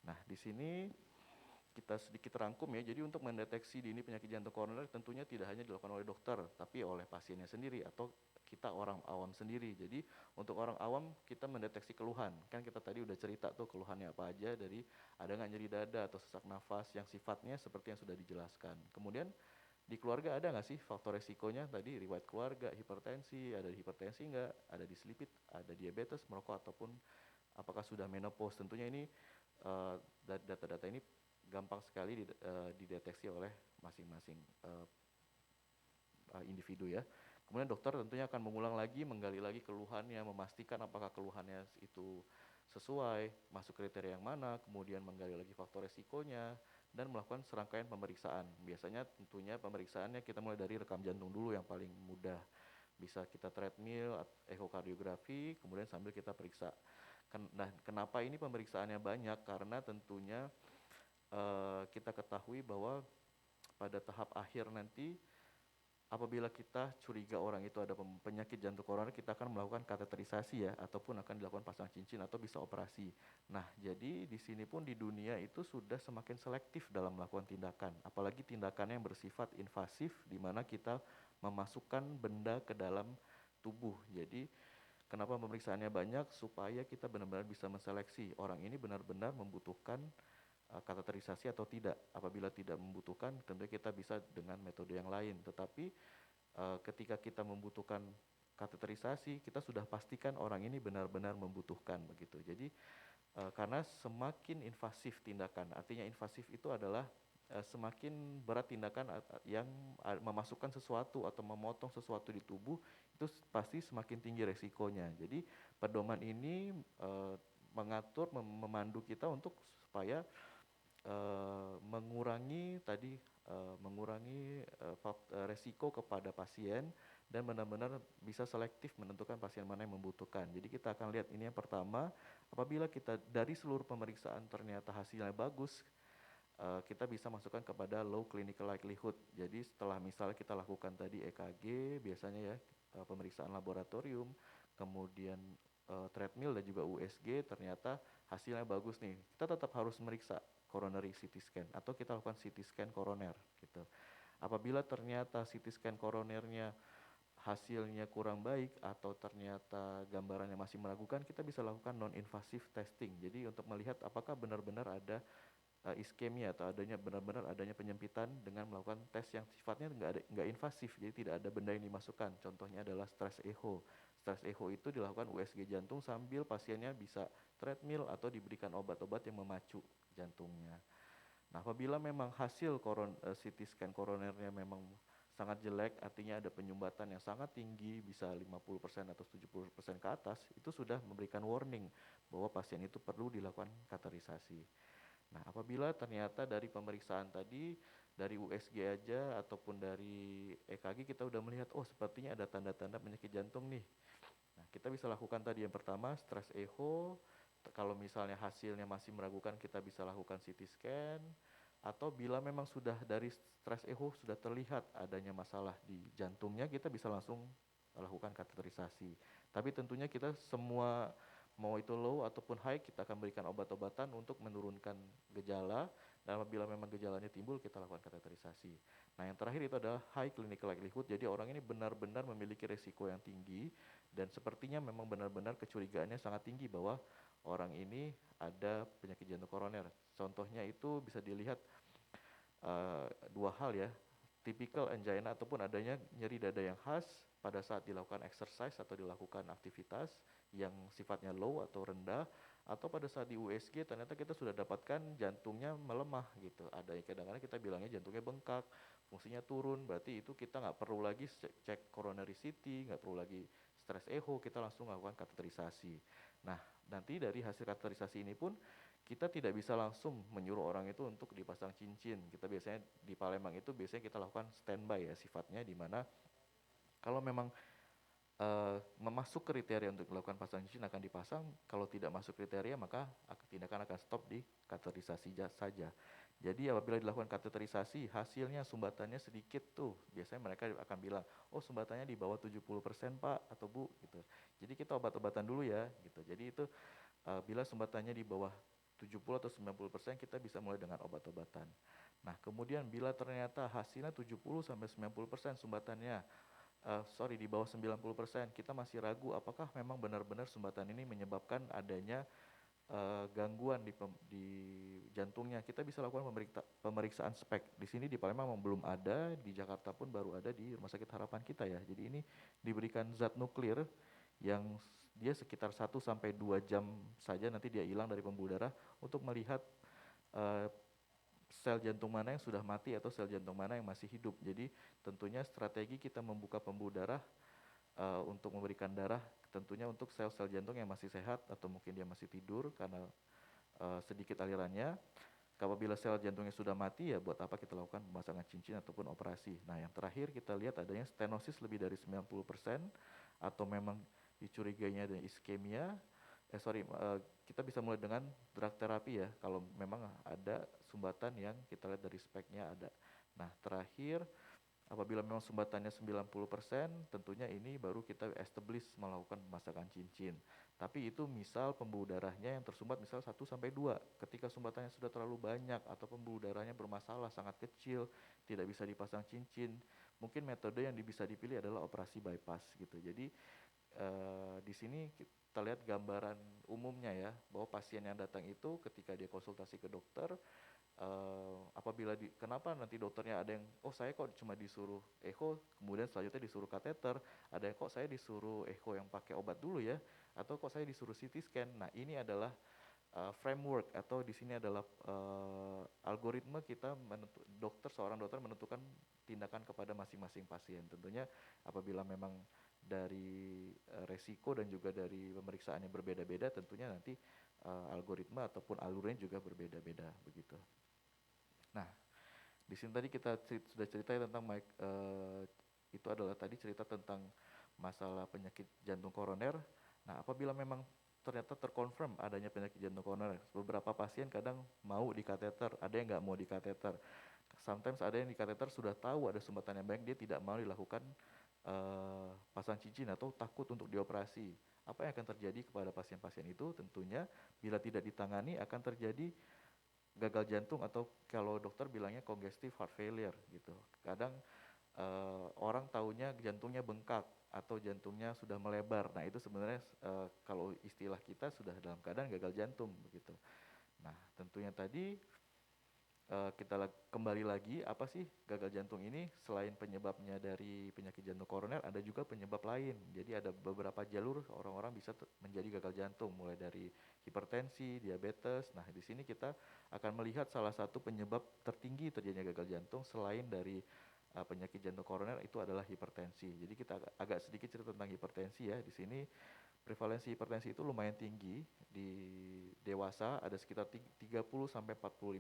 Nah, di sini kita sedikit rangkum ya. Jadi untuk mendeteksi dini penyakit jantung koroner tentunya tidak hanya dilakukan oleh dokter, tapi oleh pasiennya sendiri atau kita orang awam sendiri. Jadi untuk orang awam kita mendeteksi keluhan. Kan kita tadi udah cerita tuh keluhannya apa aja, dari ada nggak nyeri dada atau sesak nafas yang sifatnya seperti yang sudah dijelaskan. Kemudian di keluarga ada nggak sih faktor resikonya, tadi riwayat keluarga, hipertensi, ada hipertensi nggak, ada dislipid, ada diabetes, merokok, ataupun apakah sudah menopause. Tentunya ini data-data ini gampang sekali dideteksi oleh masing-masing individu ya. Kemudian dokter tentunya akan mengulang lagi, menggali lagi keluhannya, memastikan apakah keluhannya itu sesuai, masuk kriteria yang mana, kemudian menggali lagi faktor resikonya, dan melakukan serangkaian pemeriksaan. Biasanya tentunya pemeriksaannya kita mulai dari rekam jantung dulu yang paling mudah. Bisa kita treadmill, ehokardiografi, kemudian sambil kita periksa. Nah, kenapa ini pemeriksaannya banyak? Karena tentunya kita ketahui bahwa pada tahap akhir nanti apabila kita curiga orang itu ada penyakit jantung koroner, kita akan melakukan kateterisasi ya, ataupun akan dilakukan pasang cincin atau bisa operasi. Nah, jadi di sini pun di dunia itu sudah semakin selektif dalam melakukan tindakan, apalagi tindakan yang bersifat invasif, di mana kita memasukkan benda ke dalam tubuh. Jadi kenapa pemeriksaannya banyak? Supaya kita benar-benar bisa menseleksi orang ini benar-benar membutuhkan kateterisasi atau tidak. Apabila tidak membutuhkan, tentunya kita bisa dengan metode yang lain. Tetapi ketika kita membutuhkan kateterisasi, kita sudah pastikan orang ini benar-benar membutuhkan begitu. Jadi karena semakin invasif tindakan, artinya invasif itu adalah semakin berat tindakan yang memasukkan sesuatu atau memotong sesuatu di tubuh, itu pasti semakin tinggi resikonya. Jadi pedoman ini mengatur, memandu kita untuk supaya mengurangi resiko kepada pasien dan benar-benar bisa selektif menentukan pasien mana yang membutuhkan. Jadi kita akan lihat ini yang pertama, apabila kita dari seluruh pemeriksaan ternyata hasilnya bagus, kita bisa masukkan kepada low clinical likelihood. Jadi setelah misalnya kita lakukan tadi EKG, biasanya ya pemeriksaan laboratorium, kemudian treadmill dan juga USG, ternyata hasilnya bagus nih. Kita tetap harus meriksa coronary CT scan atau kita lakukan CT scan koroner gitu. Apabila ternyata CT scan koronernya hasilnya kurang baik atau ternyata gambarannya masih meragukan, kita bisa lakukan non-invasive testing. Jadi untuk melihat apakah benar-benar ada iskemia atau benar-benar adanya penyempitan dengan melakukan tes yang sifatnya nggak invasif, jadi tidak ada benda yang dimasukkan. Contohnya adalah stress echo. Stress echo itu dilakukan USG jantung sambil pasiennya bisa treadmill atau diberikan obat-obat yang memacu jantungnya. Nah, apabila memang hasil CT scan koronernya memang sangat jelek, artinya ada penyumbatan yang sangat tinggi, bisa 50% atau 70% ke atas, itu sudah memberikan warning bahwa pasien itu perlu dilakukan kateterisasi. Nah, apabila ternyata dari pemeriksaan tadi, dari USG aja ataupun dari EKG kita udah melihat, oh sepertinya ada tanda-tanda penyakit jantung nih. Nah, kita bisa lakukan tadi yang pertama, stress echo. Kalau misalnya hasilnya masih meragukan, kita bisa lakukan CT scan. Atau bila memang sudah dari stress echo sudah terlihat adanya masalah di jantungnya, kita bisa langsung lakukan kateterisasi. Tapi tentunya kita semua, mau itu low ataupun high, kita akan berikan obat-obatan untuk menurunkan gejala, dan apabila memang gejalanya timbul, kita lakukan kateterisasi. Nah, yang terakhir itu adalah high clinical likelihood, jadi orang ini benar-benar memiliki resiko yang tinggi, dan sepertinya memang benar-benar kecurigaannya sangat tinggi bahwa orang ini ada penyakit jantung koroner. Contohnya itu bisa dilihat dua hal ya, typical angina ataupun adanya nyeri dada yang khas pada saat dilakukan exercise atau dilakukan aktivitas yang sifatnya low atau rendah, atau pada saat di USG ternyata kita sudah dapatkan jantungnya melemah gitu. Ada yang kadang-kadang kita bilangnya jantungnya bengkak, fungsinya turun, berarti itu kita nggak perlu lagi cek coronary CT, nggak perlu lagi stress echo, kita langsung melakukan kateterisasi. Nah, nanti dari hasil kateterisasi ini pun kita tidak bisa langsung menyuruh orang itu untuk dipasang cincin. Kita biasanya di Palembang itu biasanya kita lakukan standby ya sifatnya, di mana kalau memang memasuk kriteria untuk melakukan pasang cincin akan dipasang, kalau tidak masuk kriteria maka tindakan akan stop di kateterisasi saja. Jadi apabila dilakukan kateterisasi hasilnya sumbatannya sedikit tuh, biasanya mereka akan bilang, oh sumbatannya di bawah 70% Pak atau Bu gitu. Jadi kita obat-obatan dulu ya gitu. Jadi itu bila sumbatannya di bawah 70 atau 90%, kita bisa mulai dengan obat-obatan. Nah, kemudian bila ternyata hasilnya 70-90% sumbatannya, di bawah 90%, kita masih ragu apakah memang benar-benar sumbatan ini menyebabkan adanya gangguan di jantungnya, kita bisa lakukan pemeriksaan SPECT. Di sini di Palembang memang belum ada, di Jakarta pun baru ada di Rumah Sakit Harapan kita ya. Jadi ini diberikan zat nuklir yang dia sekitar 1-2 jam saja nanti dia hilang dari pembuluh darah untuk melihat sel jantung mana yang sudah mati atau sel jantung mana yang masih hidup. Jadi tentunya strategi kita membuka pembuluh darah untuk memberikan darah tentunya untuk sel-sel jantung yang masih sehat atau mungkin dia masih tidur karena sedikit alirannya. Apabila sel jantungnya sudah mati, ya buat apa kita lakukan pemasangan cincin ataupun operasi. Nah, yang terakhir kita lihat adanya stenosis lebih dari 90% atau memang dicurigainya ada iskemia. Kita bisa mulai dengan drug terapi ya, kalau memang ada sumbatan yang kita lihat dari speknya ada. Nah, terakhir Apabila memang sumbatannya 90%, tentunya ini baru kita establish melakukan pemasangan cincin. Tapi itu misal pembuluh darahnya yang tersumbat misal 1-2. Ketika sumbatannya sudah terlalu banyak atau pembuluh darahnya bermasalah sangat kecil, tidak bisa dipasang cincin, mungkin metode yang bisa dipilih adalah operasi bypass gitu. Jadi di sini kita lihat gambaran umumnya ya, bahwa pasien yang datang itu ketika dia konsultasi ke dokter, apabila kenapa nanti dokternya ada yang saya kok cuma disuruh echo, kemudian selanjutnya disuruh kateter, ada yang kok saya disuruh echo yang pakai obat dulu ya, atau kok saya disuruh CT scan. Nah ini adalah framework atau di sini adalah algoritma kita seorang dokter menentukan tindakan kepada masing-masing pasien. Tentunya apabila memang dari resiko dan juga dari pemeriksaan yang berbeda-beda, tentunya nanti algoritma ataupun alurnya juga berbeda-beda begitu. Nah, di sini tadi kita sudah cerita tentang itu adalah tadi cerita tentang masalah penyakit jantung koroner. Nah, apabila memang ternyata terkonfirm adanya penyakit jantung koroner, beberapa pasien kadang mau dikateter, ada yang nggak mau dikateter. Sometimes ada yang dikateter sudah tahu ada sumbatan yang banyak, dia tidak mau dilakukan pasang cincin atau takut untuk dioperasi. Apa yang akan terjadi kepada pasien-pasien itu? Tentunya bila tidak ditangani akan terjadi gagal jantung atau kalau dokter bilangnya congestive heart failure gitu. Kadang orang taunya jantungnya bengkak atau jantungnya sudah melebar. Nah itu sebenarnya kalau istilah kita sudah dalam keadaan gagal jantung begitu. Nah tentunya tadi kita kembali lagi, apa sih gagal jantung ini? Selain penyebabnya dari penyakit jantung koroner, ada juga penyebab lain. Jadi ada beberapa jalur orang-orang bisa menjadi gagal jantung, mulai dari hipertensi, diabetes. Nah di sini kita akan melihat salah satu penyebab tertinggi terjadinya gagal jantung selain dari penyakit jantung koroner itu adalah hipertensi. Jadi kita agak sedikit cerita tentang hipertensi ya. Di sini prevalensi hipertensi itu lumayan tinggi. Di dewasa ada sekitar 30-45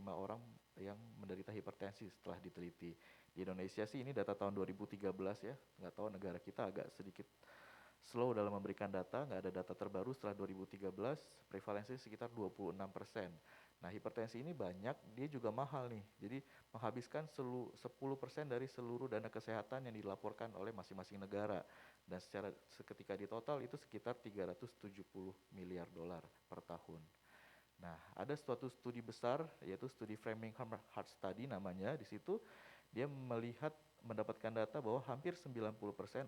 orang yang menderita hipertensi setelah diteliti. Di Indonesia sih ini data tahun 2013 ya. Nggak tahu negara kita agak sedikit slow dalam memberikan data, nggak ada data terbaru setelah 2013, prevalensi sekitar 26%. Nah hipertensi ini banyak, dia juga mahal nih, jadi menghabiskan 10% dari seluruh dana kesehatan yang dilaporkan oleh masing-masing negara. Dan secara seketika di total itu sekitar 370 miliar dolar per tahun. Nah ada suatu studi besar, yaitu studi Framingham Heart Study namanya, di situ dia mendapatkan data bahwa hampir 90%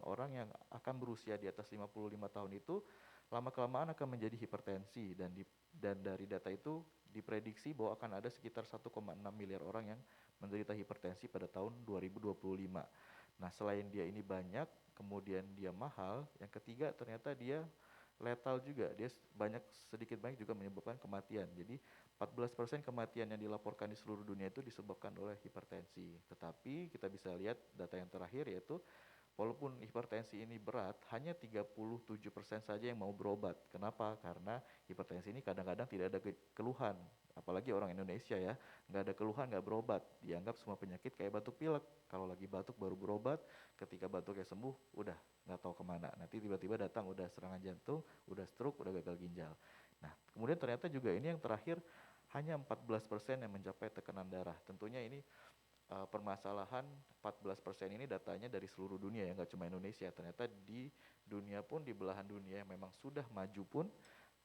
orang yang akan berusia di atas 55 tahun itu lama-kelamaan akan menjadi hipertensi dan dari data itu diprediksi bahwa akan ada sekitar 1,6 miliar orang yang menderita hipertensi pada tahun 2025. Nah selain dia ini banyak, kemudian dia mahal, yang ketiga ternyata dia letal juga, dia sedikit banyak juga menyebabkan kematian. Jadi 14% kematian yang dilaporkan di seluruh dunia itu disebabkan oleh hipertensi. Tetapi kita bisa lihat data yang terakhir yaitu walaupun hipertensi ini berat, hanya 37% saja yang mau berobat. Kenapa? Karena hipertensi ini kadang-kadang tidak ada keluhan. Apalagi orang Indonesia ya, nggak ada keluhan, nggak berobat. Dianggap semua penyakit kayak batuk pilek. Kalau lagi batuk baru berobat, ketika batuknya sembuh, udah nggak tahu kemana. Nanti tiba-tiba datang udah serangan jantung, udah stroke, udah gagal ginjal. Nah, kemudian ternyata juga ini yang terakhir, hanya 14% yang mencapai tekanan darah. Tentunya ini permasalahan 14% ini datanya dari seluruh dunia ya, nggak cuma Indonesia. Ternyata di dunia pun, di belahan dunia yang memang sudah maju pun,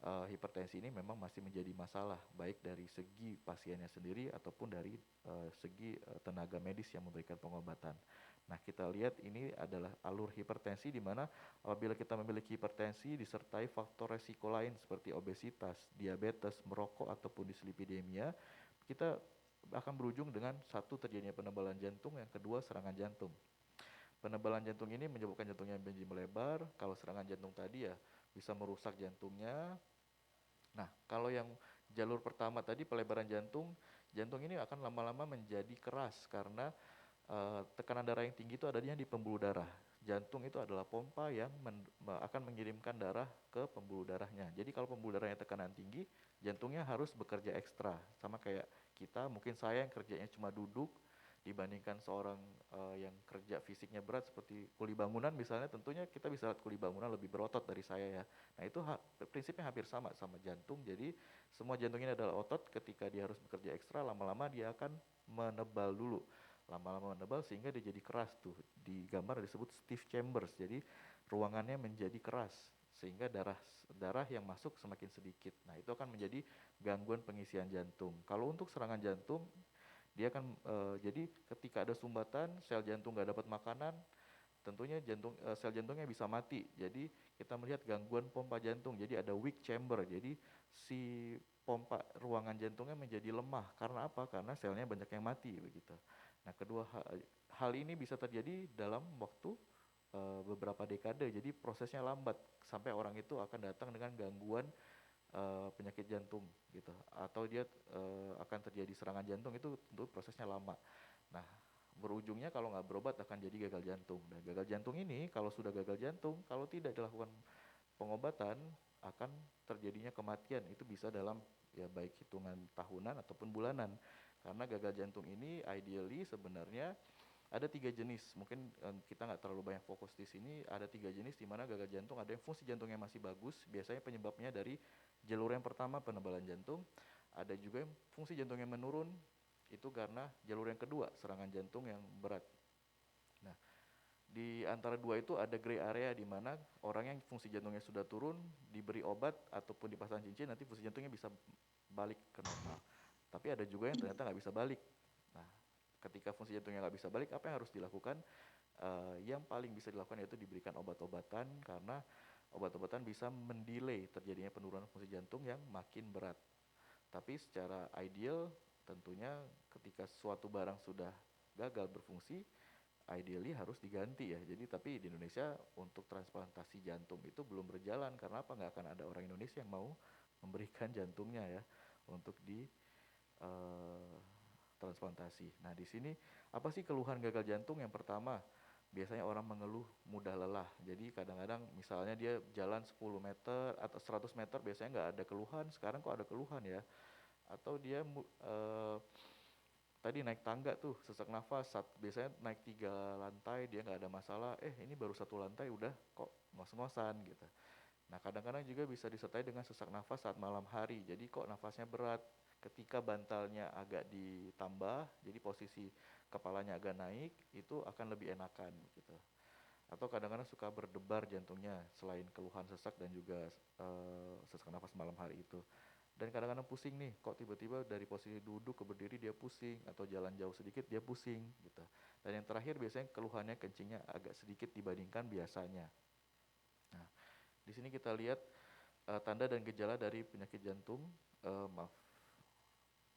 hipertensi ini memang masih menjadi masalah, baik dari segi pasiennya sendiri ataupun dari segi tenaga medis yang memberikan pengobatan. Nah kita lihat ini adalah alur hipertensi di mana apabila kita memiliki hipertensi disertai faktor resiko lain seperti obesitas, diabetes, merokok ataupun dislipidemia, kita akan berujung dengan satu terjadinya penebalan jantung, yang kedua serangan jantung. Penebalan jantung ini menyebabkan jantungnya menjadi melebar. Kalau serangan jantung tadi ya bisa merusak jantungnya. Nah kalau yang jalur pertama tadi pelebaran jantung ini akan lama-lama menjadi keras karena tekanan darah yang tinggi itu adanya di pembuluh darah. Jantung itu adalah pompa yang akan mengirimkan darah ke pembuluh darahnya. Jadi kalau pembuluh darahnya tekanan tinggi, jantungnya harus bekerja ekstra. Sama kayak kita, mungkin saya yang kerjanya cuma duduk, dibandingkan seorang yang kerja fisiknya berat seperti kuli bangunan misalnya, tentunya kita bisa lihat kuli bangunan lebih berotot dari saya ya. Nah itu prinsipnya hampir sama jantung. Jadi semua jantung ini adalah otot, ketika dia harus bekerja ekstra, lama-lama dia akan menebal dulu lama-lama menebal sehingga dia jadi keras tuh. Di gambar disebut stiff chambers, jadi ruangannya menjadi keras sehingga darah yang masuk semakin sedikit. Nah, itu akan menjadi gangguan pengisian jantung. Kalau untuk serangan jantung, dia akan jadi ketika ada sumbatan, sel jantung nggak dapat makanan, tentunya sel jantungnya bisa mati. Jadi kita melihat gangguan pompa jantung. Jadi ada weak chamber. Jadi si pompa ruangan jantungnya menjadi lemah. Karena apa? Karena selnya banyak yang mati begitu. Nah, kedua hal ini bisa terjadi dalam waktu beberapa dekade. Jadi prosesnya lambat sampai orang itu akan datang dengan gangguan penyakit jantung gitu. Atau dia akan terjadi serangan jantung, itu tentu prosesnya lama. Nah, berujungnya kalau nggak berobat akan jadi gagal jantung. Dan gagal jantung ini kalau sudah gagal jantung, kalau tidak dilakukan pengobatan akan terjadinya kematian. Itu bisa dalam ya baik hitungan tahunan ataupun bulanan. Karena gagal jantung ini ideally sebenarnya ada 3 jenis. Mungkin kita nggak terlalu banyak fokus di sini. Ada 3 jenis di mana gagal jantung. Ada yang fungsi jantungnya masih bagus. Biasanya penyebabnya dari jalur yang pertama, penebalan jantung. Ada juga yang fungsi jantungnya menurun. Itu karena jalur yang kedua, serangan jantung yang berat. Nah, di antara dua itu ada gray area di mana orang yang fungsi jantungnya sudah turun, diberi obat ataupun dipasang cincin, nanti fungsi jantungnya bisa balik ke normal. Tapi ada juga yang ternyata nggak bisa balik. Nah, ketika fungsi jantungnya nggak bisa balik, apa yang harus dilakukan? Yang paling bisa dilakukan yaitu diberikan obat-obatan, karena obat-obatan bisa mendelay terjadinya penurunan fungsi jantung yang makin berat. Tapi secara ideal tentunya ketika suatu barang sudah gagal berfungsi, ideally harus diganti ya. Jadi tapi di Indonesia untuk transplantasi jantung itu belum berjalan. Karena apa? Nggak akan ada orang Indonesia yang mau memberikan jantungnya ya untuk di transplantasi. Nah, di sini apa sih keluhan gagal jantung? Yang pertama, biasanya orang mengeluh mudah lelah. Jadi kadang-kadang misalnya dia jalan 10 meter atau 100 meter biasanya nggak ada keluhan, sekarang kok ada keluhan ya. Atau dia tadi naik tangga tuh sesak nafas, biasanya naik 3 lantai dia nggak ada masalah, ini baru 1 lantai udah kok ngos-ngosan gitu. Nah, kadang-kadang juga bisa disertai dengan sesak nafas saat malam hari, jadi kok nafasnya berat. Ketika bantalnya agak ditambah, jadi posisi kepalanya agak naik, itu akan lebih enakan gitu. Atau kadang-kadang suka berdebar jantungnya selain keluhan sesak dan juga sesak nafas malam hari itu. Dan kadang-kadang pusing nih, kok tiba-tiba dari posisi duduk ke berdiri dia pusing, atau jalan jauh sedikit dia pusing gitu. Dan yang terakhir biasanya keluhannya kencingnya agak sedikit dibandingkan biasanya. Nah, di sini kita lihat tanda dan gejala dari penyakit jantung,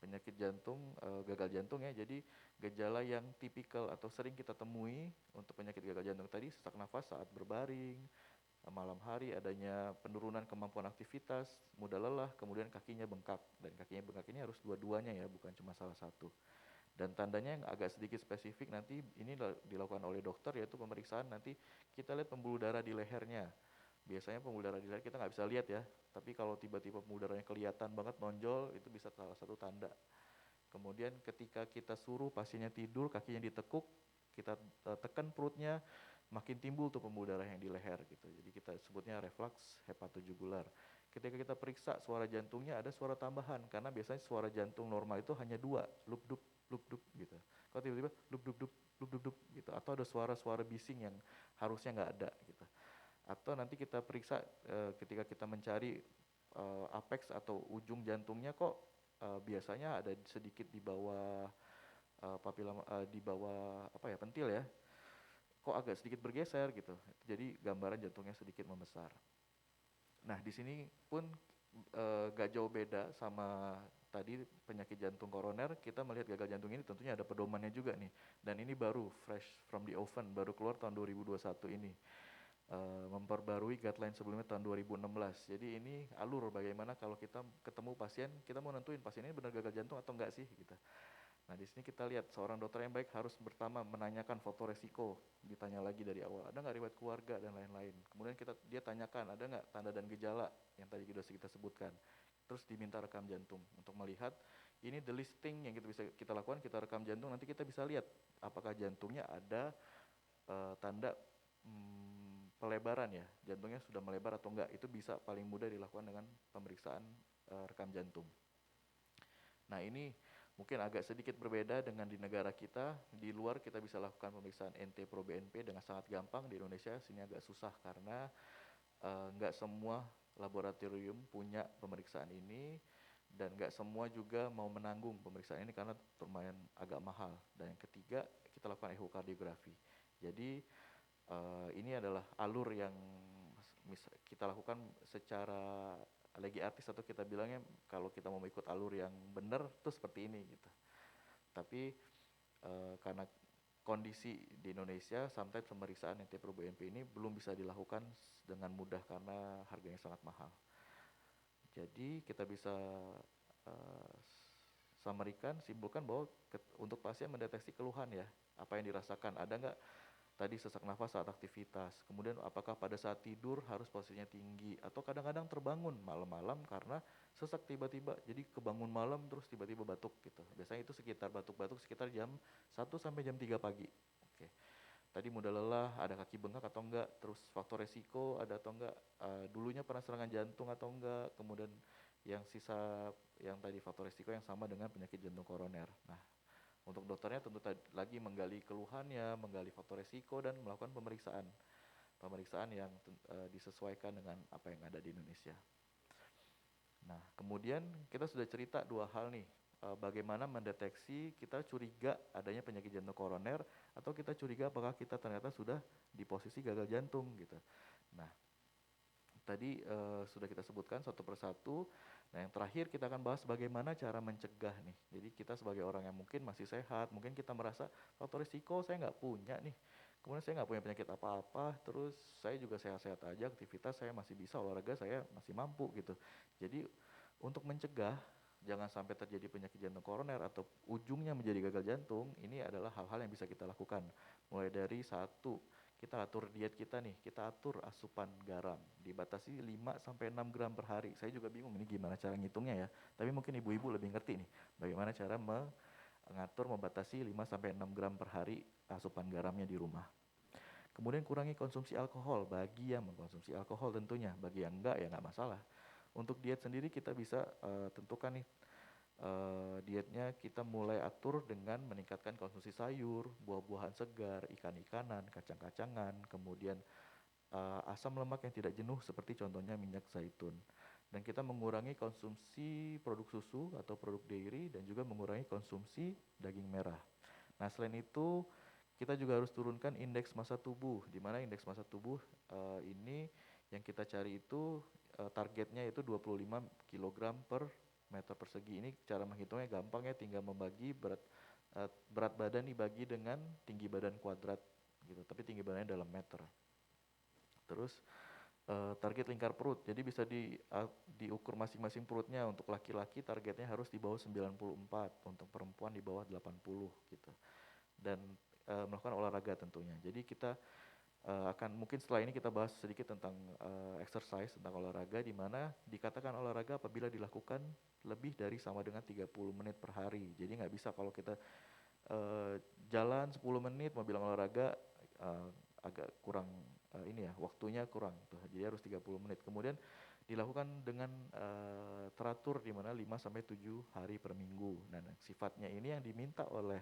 penyakit jantung, gagal jantung ya. Jadi gejala yang tipikal atau sering kita temui untuk penyakit gagal jantung tadi, sesak nafas saat berbaring, malam hari, adanya penurunan kemampuan aktivitas, mudah lelah, kemudian kakinya bengkak. Dan kakinya bengkak ini harus dua-duanya ya, bukan cuma salah satu. Dan tandanya yang agak sedikit spesifik nanti ini dilakukan oleh dokter, yaitu pemeriksaan. Nanti kita lihat pembuluh darah di lehernya. Biasanya pembuluh darah di leher kita nggak bisa lihat ya, tapi kalau tiba-tiba pembuluh darahnya kelihatan banget nonjol, itu bisa salah satu tanda. Kemudian ketika kita suruh pasiennya tidur, kakinya ditekuk, kita tekan perutnya, makin timbul tuh pembuluh darah yang di leher gitu. Jadi kita sebutnya reflux hepatojugular. Ketika kita periksa suara jantungnya, ada suara tambahan, karena biasanya suara jantung normal itu hanya 2, lup dup gitu. Kalau tiba-tiba lup dup dup gitu, atau ada suara-suara bising yang harusnya nggak ada gitu. Atau nanti kita periksa ketika kita mencari apex atau ujung jantungnya, kok biasanya ada sedikit di bawah papila, di bawah apa ya, pentil ya, kok agak sedikit bergeser gitu. Jadi gambaran jantungnya sedikit membesar. Nah, di sini pun gak jauh beda sama tadi penyakit jantung koroner. Kita melihat gagal jantung ini tentunya ada pedomannya juga nih. Dan ini baru fresh from the oven, baru keluar tahun 2021 ini. Memperbarui guideline sebelumnya tahun 2016. Jadi ini alur bagaimana kalau kita ketemu pasien, kita mau nentuin pasien ini benar gagal jantung atau enggak sih gitu. Nah, di sini kita lihat seorang dokter yang baik harus pertama menanyakan foto resiko, ditanya lagi dari awal, ada nggak riwayat keluarga dan lain-lain. Kemudian dia tanyakan ada nggak tanda dan gejala yang tadi sudah kita sebutkan. Terus diminta rekam jantung untuk melihat ini the listing yang kita bisa kita lakukan, kita rekam jantung, nanti kita bisa lihat apakah jantungnya ada tanda pelebaran ya, jantungnya sudah melebar atau enggak. Itu bisa paling mudah dilakukan dengan pemeriksaan rekam jantung. Nah, ini Mungkin agak sedikit berbeda dengan di negara kita. Di luar kita bisa lakukan pemeriksaan NT-proBNP dengan sangat gampang. Di Indonesia sini agak susah karena nggak semua laboratorium punya pemeriksaan ini, dan nggak semua juga mau menanggung pemeriksaan ini karena lumayan agak mahal. Dan yang ketiga, kita lakukan ehokardiografi. Jadi ini adalah alur yang kita lakukan secara legi artis, atau kita bilangnya kalau kita mau ikut alur yang benar tuh seperti ini gitu. Tapi karena kondisi di Indonesia, sometimes pemeriksaan NT-proBNP ini belum bisa dilakukan dengan mudah karena harganya sangat mahal. Jadi kita bisa simpulkan bahwa untuk pasien mendeteksi keluhan ya, apa yang dirasakan, ada nggak tadi sesak nafas saat aktivitas, kemudian apakah pada saat tidur harus posisinya tinggi, atau kadang-kadang terbangun malam-malam karena sesak tiba-tiba, jadi kebangun malam terus tiba-tiba batuk gitu. Biasanya itu sekitar batuk-batuk sekitar jam 1 sampai jam 3 pagi. Oke. Tadi mudah lelah, ada kaki bengkak atau enggak, terus faktor resiko ada atau enggak, dulunya pernah serangan jantung atau enggak, kemudian yang tadi faktor resiko yang sama dengan penyakit jantung koroner. Nah, untuk dokternya tentu lagi menggali keluhannya, menggali faktor resiko, dan melakukan pemeriksaan yang disesuaikan dengan apa yang ada di Indonesia. Nah, kemudian kita sudah cerita 2 hal nih, bagaimana mendeteksi kita curiga adanya penyakit jantung koroner, atau kita curiga apakah kita ternyata sudah di posisi gagal jantung gitu. Nah, tadi sudah kita sebutkan satu persatu. Nah, yang terakhir kita akan bahas bagaimana cara mencegah nih. Jadi kita sebagai orang yang mungkin masih sehat, mungkin kita merasa faktor risiko saya nggak punya nih, kemudian saya nggak punya penyakit apa-apa, terus saya juga sehat-sehat aja, aktivitas saya masih bisa, olahraga saya masih mampu gitu. Jadi untuk mencegah jangan sampai terjadi penyakit jantung koroner atau ujungnya menjadi gagal jantung, ini adalah hal-hal yang bisa kita lakukan. Mulai dari satu, kita atur diet kita nih, kita atur asupan garam, dibatasi 5 sampai 6 gram per hari. Saya juga bingung ini gimana cara ngitungnya ya, tapi mungkin ibu-ibu lebih ngerti nih, bagaimana cara membatasi 5 sampai 6 gram per hari asupan garamnya di rumah. Kemudian kurangi konsumsi alkohol, bagi yang mengkonsumsi alkohol tentunya, bagi yang enggak ya enggak masalah. Untuk diet sendiri kita bisa tentukan nih, dietnya kita mulai atur dengan meningkatkan konsumsi sayur, buah-buahan segar, ikan-ikanan, kacang-kacangan, kemudian asam lemak yang tidak jenuh seperti contohnya minyak zaitun. Dan kita mengurangi konsumsi produk susu atau produk dairy, dan juga mengurangi konsumsi daging merah. Nah, selain itu kita juga harus turunkan indeks massa tubuh, di mana indeks massa tubuh ini yang kita cari itu targetnya itu 25 kg per meter persegi. Ini cara menghitungnya gampang ya, tinggal membagi berat badan dibagi dengan tinggi badan kuadrat gitu, tapi tinggi badannya dalam meter. Terus target lingkar perut, jadi bisa diukur masing-masing perutnya. Untuk laki-laki targetnya harus di bawah 94, untuk perempuan di bawah 80 gitu. Dan melakukan olahraga tentunya. Jadi kita akan mungkin setelah ini kita bahas sedikit tentang exercise, tentang olahraga, di mana dikatakan olahraga apabila dilakukan lebih dari sama dengan 30 menit per hari. Jadi nggak bisa kalau kita jalan 10 menit mau bilang olahraga, agak kurang ini ya, waktunya kurang tuh. Jadi harus 30 menit. Kemudian dilakukan dengan teratur, di mana 5 sampai 7 hari per minggu. Nah, sifatnya ini yang diminta oleh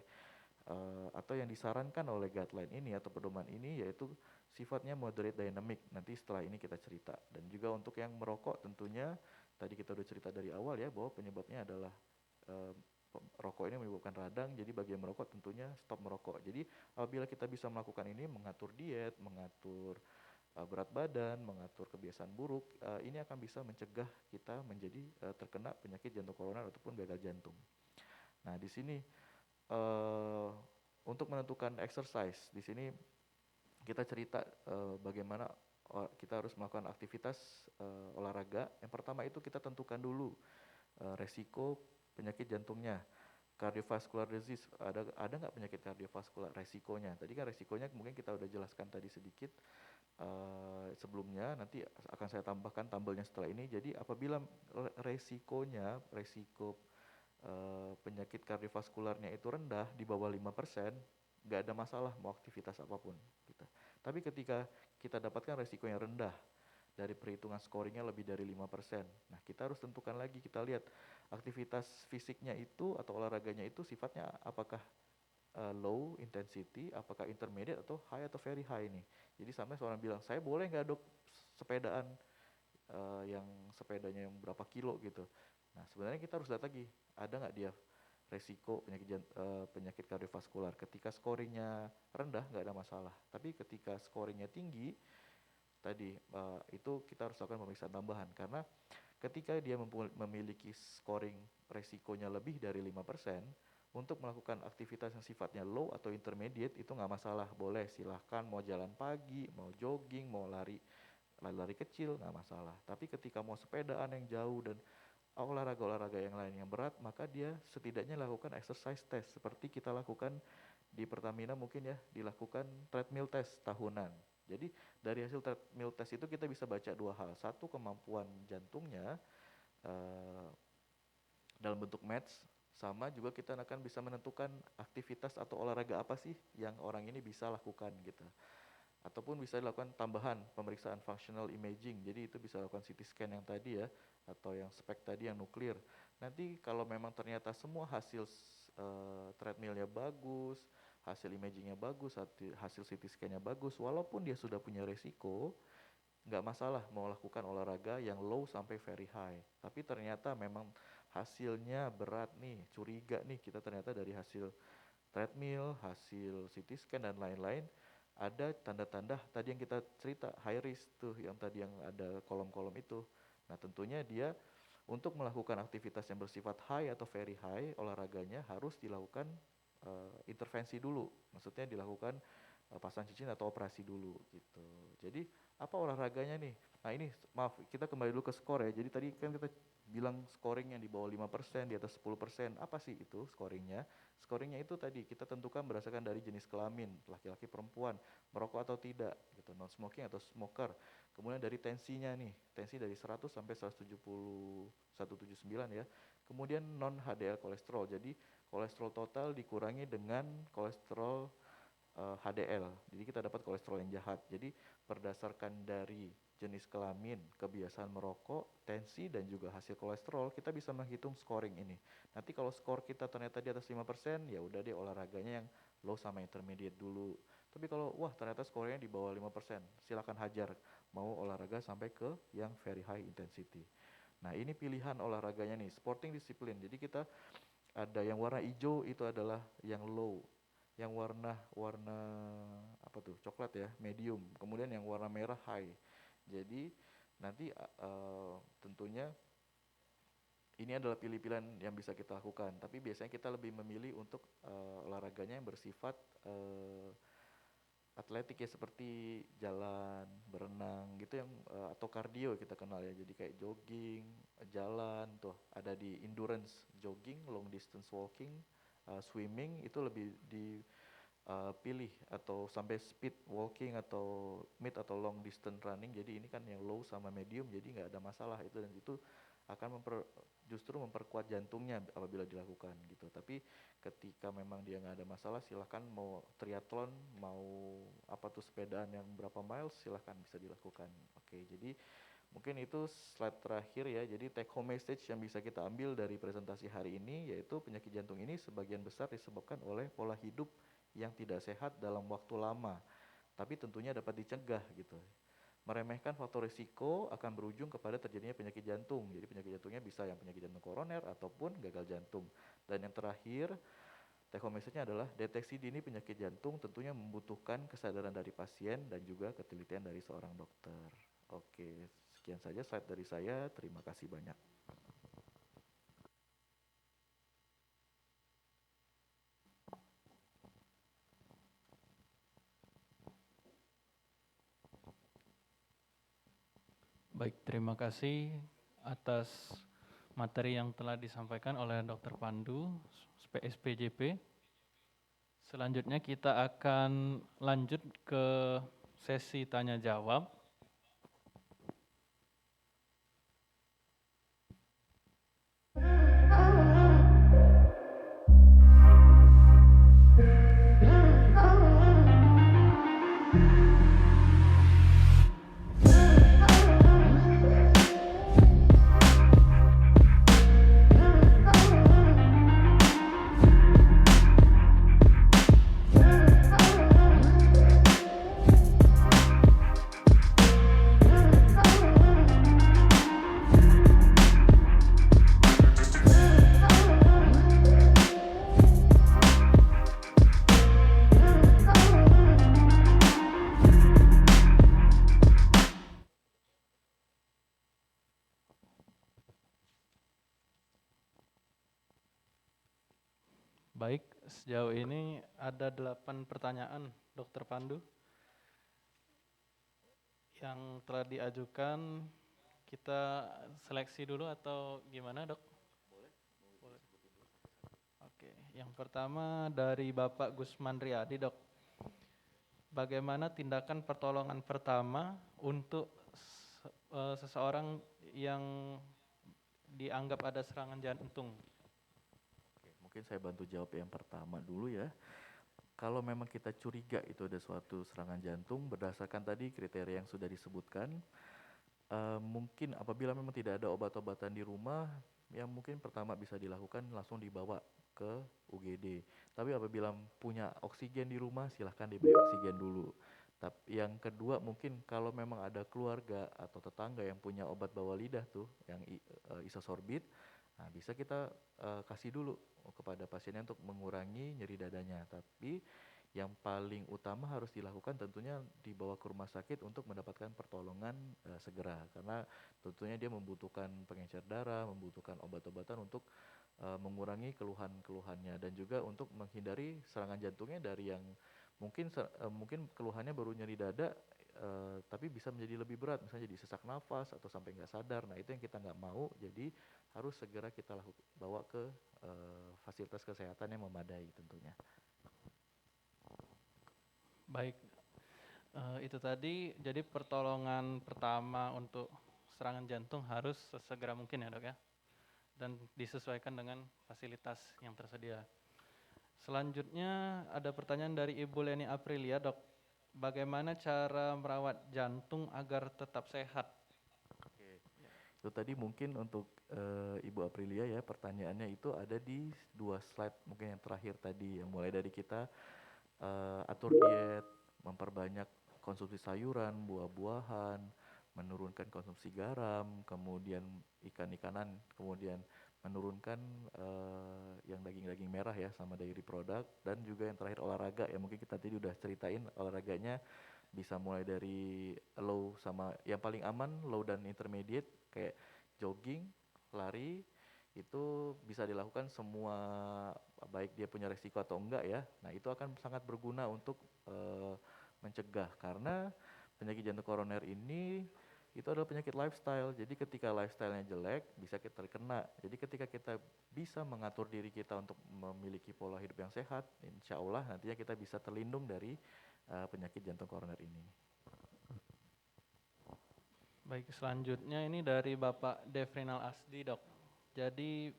atau yang disarankan oleh guideline ini atau pedoman ini, yaitu sifatnya moderate dynamic. Nanti setelah ini kita cerita. Dan juga untuk yang merokok tentunya tadi kita udah cerita dari awal ya, bahwa penyebabnya adalah rokok ini menyebabkan radang. Jadi bagi yang merokok tentunya stop merokok. Jadi apabila kita bisa melakukan ini, mengatur diet, mengatur berat badan, mengatur kebiasaan buruk, ini akan bisa mencegah kita menjadi terkena penyakit jantung koroner ataupun gagal jantung. Nah, di sini untuk menentukan exercise, di sini kita cerita bagaimana kita harus melakukan aktivitas olahraga. Yang pertama itu kita tentukan dulu resiko penyakit jantungnya. Cardiovascular disease, ada nggak penyakit kardiovaskular, resikonya. Tadi kan resikonya mungkin kita udah jelaskan tadi sedikit sebelumnya, nanti akan saya tambahkan tabelnya setelah ini. Jadi apabila resiko penyakit kardiovaskularnya itu rendah, di bawah 5%, nggak ada masalah mau aktivitas apapun gitu. Tapi ketika kita dapatkan resiko yang rendah, dari perhitungan scoringnya lebih dari 5%. Nah, kita harus tentukan lagi, kita lihat aktivitas fisiknya itu atau olahraganya itu sifatnya apakah low intensity, apakah intermediate atau high atau very high nih. Jadi sampai seorang bilang, saya boleh nggak dok sepedaan yang sepedanya yang berapa kilo gitu. Nah, sebenarnya kita harus lihat lagi, ada nggak dia resiko penyakit kardiovaskular. Ketika scoringnya rendah nggak ada masalah, tapi ketika scoringnya tinggi tadi itu kita harus lakukan pemeriksaan tambahan, karena ketika dia memiliki scoring resikonya lebih dari 5%, untuk melakukan aktivitas yang sifatnya low atau intermediate itu nggak masalah, boleh silahkan mau jalan pagi, mau jogging, mau lari kecil nggak masalah. Tapi ketika mau sepedaan yang jauh dan olahraga yang lain yang berat, maka dia setidaknya lakukan exercise test seperti kita lakukan di Pertamina, mungkin ya dilakukan treadmill test tahunan. Jadi dari hasil treadmill test itu kita bisa baca dua hal. Satu, kemampuan jantungnya dalam bentuk METS, sama juga kita akan bisa menentukan aktivitas atau olahraga apa sih yang orang ini bisa lakukan gitu. Ataupun bisa dilakukan tambahan pemeriksaan functional imaging, jadi itu bisa lakukan CT scan yang tadi ya, atau yang spek tadi yang nuklir. Nanti kalau memang ternyata semua hasil treadmillnya bagus, hasil imagingnya bagus, hasil CT scan-nya bagus, walaupun dia sudah punya resiko, nggak masalah mau lakukan olahraga yang low sampai very high. Tapi ternyata memang hasilnya berat nih, curiga nih kita ternyata dari hasil treadmill, hasil CT scan dan lain-lain, ada tanda-tanda tadi yang kita cerita high risk tuh, yang tadi yang ada kolom-kolom itu. Nah, tentunya dia untuk melakukan aktivitas yang bersifat high atau very high, olahraganya harus dilakukan intervensi dulu. Maksudnya dilakukan pasang cincin atau operasi dulu gitu. Jadi apa olahraganya nih? Nah, ini maaf, kita kembali dulu ke skor ya. Jadi tadi kan kita bilang scoring yang di bawah 5%, di atas 10%. Apa sih itu scoringnya? Scoringnya itu tadi kita tentukan berdasarkan dari jenis kelamin, laki-laki perempuan, merokok atau tidak, gitu, non smoking atau smoker. Kemudian dari tensinya nih, tensi dari 100 sampai 179 ya. Kemudian non HDL kolesterol. Jadi kolesterol total dikurangi dengan kolesterol HDL. Jadi kita dapat kolesterol yang jahat. Jadi berdasarkan dari jenis kelamin, kebiasaan merokok, tensi, dan juga hasil kolesterol, kita bisa menghitung scoring ini. Nanti kalau skor kita ternyata di atas 5%, ya udah deh olahraganya yang low sama intermediate dulu. Tapi kalau wah ternyata skornya di bawah 5%, silakan hajar mau olahraga sampai ke yang very high intensity. Nah, ini pilihan olahraganya nih, sporting discipline. Jadi kita ada yang warna hijau itu adalah yang low, yang warna apa tuh, coklat ya, medium, kemudian yang warna merah high. Jadi nanti tentunya ini adalah pilih-pilihan yang bisa kita lakukan, tapi biasanya kita lebih memilih untuk olahraganya yang bersifat atletik ya, seperti jalan, berenang gitu, yang atau kardio kita kenal ya. Jadi kayak jogging, jalan tuh ada di endurance jogging, long distance walking, swimming itu lebih dipilih, atau sampai speed walking atau mid atau long distance running. Jadi ini kan yang low sama medium, jadi nggak ada masalah itu, dan itu akan justru memperkuat jantungnya apabila dilakukan gitu. Tapi ketika memang dia nggak ada masalah, silahkan mau triathlon, mau apa tuh sepedaan yang berapa miles, silahkan bisa dilakukan. Oke, jadi mungkin itu slide terakhir ya. Jadi take home message yang bisa kita ambil dari presentasi hari ini, yaitu penyakit jantung ini sebagian besar disebabkan oleh pola hidup yang tidak sehat dalam waktu lama, tapi tentunya dapat dicegah gitu. Meremehkan faktor risiko akan berujung kepada terjadinya penyakit jantung. Jadi penyakit jantungnya bisa yang penyakit jantung koroner ataupun gagal jantung. Dan yang terakhir, take home message-nya adalah deteksi dini penyakit jantung tentunya membutuhkan kesadaran dari pasien dan juga ketelitian dari seorang dokter. Oke, sekian saja slide dari saya. Terima kasih banyak. Baik, terima kasih atas materi yang telah disampaikan oleh Dr. Pandu, SPJP. Selanjutnya kita akan lanjut ke sesi tanya jawab. Baik, sejauh ini ada 8 pertanyaan, Dr. Pandu, yang telah diajukan. Kita seleksi dulu atau gimana, Dok? Boleh. Oke, yang pertama dari Bapak Gusman Riyadi, Dok. Bagaimana tindakan pertolongan pertama untuk seseorang yang dianggap ada serangan jantung? Oke, mungkin saya bantu jawab yang pertama dulu ya. Kalau memang kita curiga itu ada suatu serangan jantung berdasarkan tadi kriteria yang sudah disebutkan, mungkin apabila memang tidak ada obat-obatan di rumah, yang mungkin pertama bisa dilakukan langsung dibawa ke UGD. Tapi apabila punya oksigen di rumah, silahkan diberi oksigen dulu. Tapi yang kedua mungkin kalau memang ada keluarga atau tetangga yang punya obat bawah lidah tuh, yang isosorbit, nah bisa kita kasih dulu kepada pasiennya untuk mengurangi nyeri dadanya. Tapi yang paling utama harus dilakukan tentunya dibawa ke rumah sakit untuk mendapatkan pertolongan segera, karena tentunya dia membutuhkan pengencer darah, membutuhkan obat-obatan untuk mengurangi keluhan-keluhannya, dan juga untuk menghindari serangan jantungnya dari yang mungkin keluhannya baru nyeri dada tapi bisa menjadi lebih berat, misalnya jadi sesak nafas atau sampai nggak sadar. Nah itu yang kita nggak mau, jadi harus segera kita bawa ke fasilitas kesehatan yang memadai tentunya. Baik, itu tadi jadi pertolongan pertama untuk serangan jantung harus sesegera mungkin ya, Dok ya, dan disesuaikan dengan fasilitas yang tersedia. Selanjutnya ada pertanyaan dari Ibu Leni Aprilia, Dok. Bagaimana cara merawat jantung agar tetap sehat? Oke, itu tadi mungkin untuk Ibu Aprilia ya, pertanyaannya itu ada di 2 slide mungkin yang terakhir tadi, yang mulai dari kita atur diet, memperbanyak konsumsi sayuran, buah-buahan, menurunkan konsumsi garam, kemudian ikan-ikanan, kemudian menurunkan yang daging-daging merah ya, sama dairy product, dan juga yang terakhir olahraga ya, mungkin kita tadi udah ceritain olahraganya bisa mulai dari low sama yang paling aman, low dan intermediate, kayak jogging, lari, itu bisa dilakukan semua, baik dia punya resiko atau enggak ya. Nah itu akan sangat berguna untuk mencegah, karena penyakit jantung koroner ini itu adalah penyakit lifestyle. Jadi ketika lifestyle-nya jelek bisa kita terkena. Jadi ketika kita bisa mengatur diri kita untuk memiliki pola hidup yang sehat, insya Allah nantinya kita bisa terlindung dari penyakit jantung koroner ini. Baik, selanjutnya ini dari Bapak Devrinal Asdi, Dok. Jadi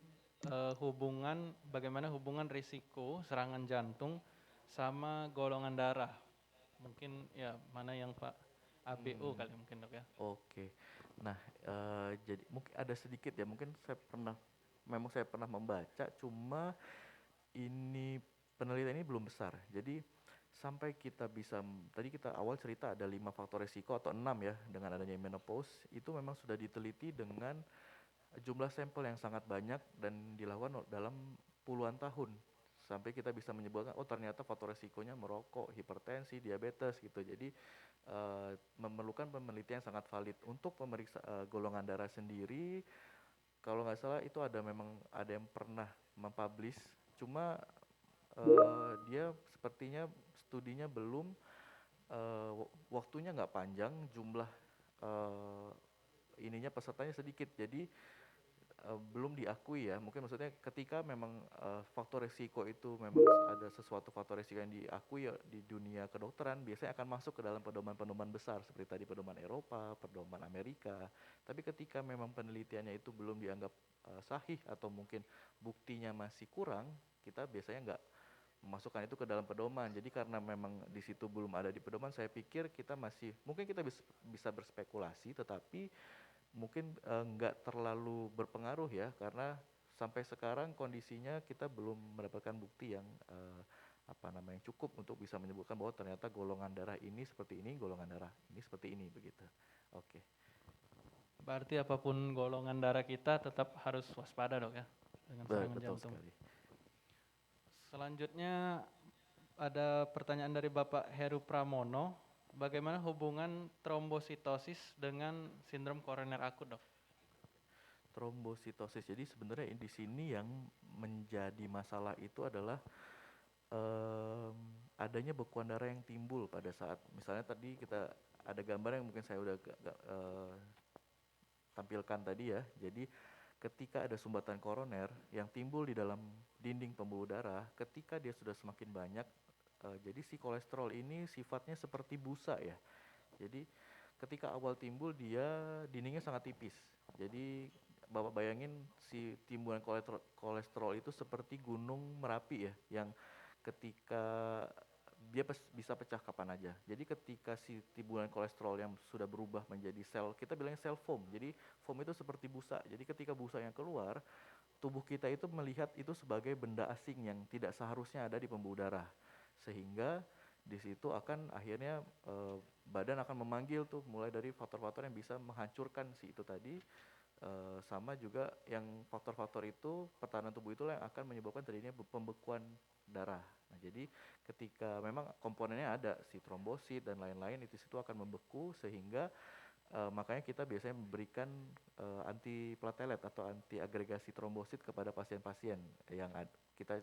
bagaimana hubungan risiko serangan jantung sama golongan darah? Mungkin ya mana yang Pak ABO kali mungkin, Dok ya. Oke. Nah, jadi mungkin ada sedikit ya, mungkin saya pernah membaca, cuma ini penelitian ini belum besar. Jadi sampai kita bisa, tadi kita awal cerita ada 5 faktor resiko atau 6 ya dengan adanya menopause, itu memang sudah diteliti dengan jumlah sampel yang sangat banyak dan dilakukan dalam puluhan tahun, sampai kita bisa menyebutkan oh ternyata faktor resikonya merokok, hipertensi, diabetes gitu. Jadi memerlukan penelitian yang sangat valid. Untuk pemeriksa golongan darah sendiri, kalau nggak salah itu memang ada yang pernah mempublish, cuma dia sepertinya studinya belum, waktunya nggak panjang, jumlah ininya pesertanya sedikit, jadi belum diakui ya. Mungkin maksudnya ketika memang faktor resiko itu memang ada sesuatu faktor resiko yang diakui ya, di dunia kedokteran biasanya akan masuk ke dalam pedoman-pedoman besar seperti tadi pedoman Eropa, pedoman Amerika. Tapi ketika memang penelitiannya itu belum dianggap sahih atau mungkin buktinya masih kurang, kita biasanya nggak memasukkan itu ke dalam pedoman. Jadi karena memang di situ belum ada di pedoman, saya pikir kita masih, mungkin kita bisa berspekulasi, tetapi mungkin nggak terlalu berpengaruh ya, karena sampai sekarang kondisinya kita belum mendapatkan bukti yang yang cukup untuk bisa menyebutkan bahwa ternyata golongan darah ini seperti ini, golongan darah ini seperti ini, begitu. Oke. Berarti apapun golongan darah kita tetap harus waspada, Dok ya, dengan serangan Betul jantung. sekali. Selanjutnya ada pertanyaan dari Bapak Heru Pramono. Bagaimana hubungan trombositosis dengan sindrom koroner akut, Dok? trombositosis. Jadi sebenarnya di sini yang menjadi masalah itu adalah adanya bekuan darah yang timbul pada saat, misalnya tadi kita ada gambar yang mungkin saya udah tampilkan tadi ya. Jadi ketika ada sumbatan koroner yang timbul di dalam dinding pembuluh darah, ketika dia sudah semakin banyak, jadi si kolesterol ini sifatnya seperti busa ya. Jadi ketika awal timbul dia dindingnya sangat tipis. Jadi Bapak bayangin si timbulan kolesterol itu seperti gunung Merapi ya, yang ketika dia bisa pecah kapan aja. Jadi ketika si timbulan kolesterol yang sudah berubah menjadi sel, kita bilangnya sel foam. Jadi foam itu seperti busa. Jadi ketika busa yang keluar, tubuh kita itu melihat itu sebagai benda asing yang tidak seharusnya ada di pembuluh darah. Sehingga di situ akan akhirnya badan akan memanggil tuh, mulai dari faktor-faktor yang bisa menghancurkan si itu tadi, sama juga yang faktor-faktor itu, pertahanan tubuh itulah yang akan menyebabkan terjadinya pembekuan darah. Nah, jadi ketika memang komponennya ada si trombosit dan lain-lain, itu situ akan membeku, sehingga makanya kita biasanya memberikan antiplatelet atau anti agregasi trombosit kepada pasien-pasien yang kita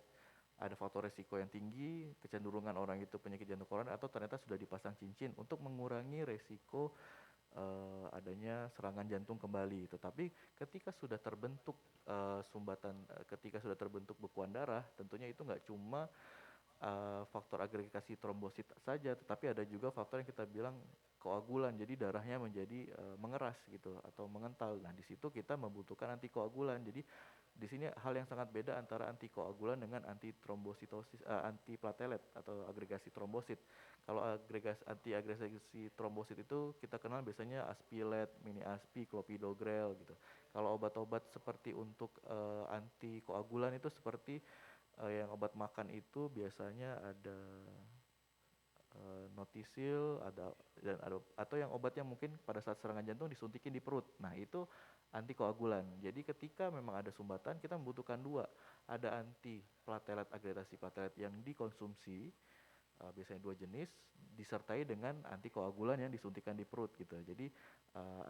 ada faktor resiko yang tinggi, kecenderungan orang itu penyakit jantung koroner, atau ternyata sudah dipasang cincin untuk mengurangi resiko adanya serangan jantung kembali. Tetapi ketika sudah terbentuk ketika sudah terbentuk bekuan darah, tentunya itu nggak cuma faktor agregasi trombosit saja, tetapi ada juga faktor yang kita bilang koagulan. Jadi darahnya menjadi mengeras gitu atau mengental. Nah, di situ kita membutuhkan antikoagulan. Jadi di sini hal yang sangat beda antara antikoagulan dengan antitrombositosis, antiplatelet atau agregasi trombosit. Kalau anti agregasi trombosit itu kita kenal biasanya Aspilet, Mini Aspi, Clopidogrel gitu. Kalau obat-obat seperti untuk antikoagulan itu seperti yang obat makan itu biasanya ada Notisil, atau yang obat yang mungkin pada saat serangan jantung disuntikin di perut. Nah, itu antikoagulan. Jadi ketika memang ada sumbatan, kita membutuhkan dua. Ada antiplatelet, agregasi platelet yang dikonsumsi, biasanya 2 jenis, disertai dengan antikoagulan yang disuntikan di perut gitu. Jadi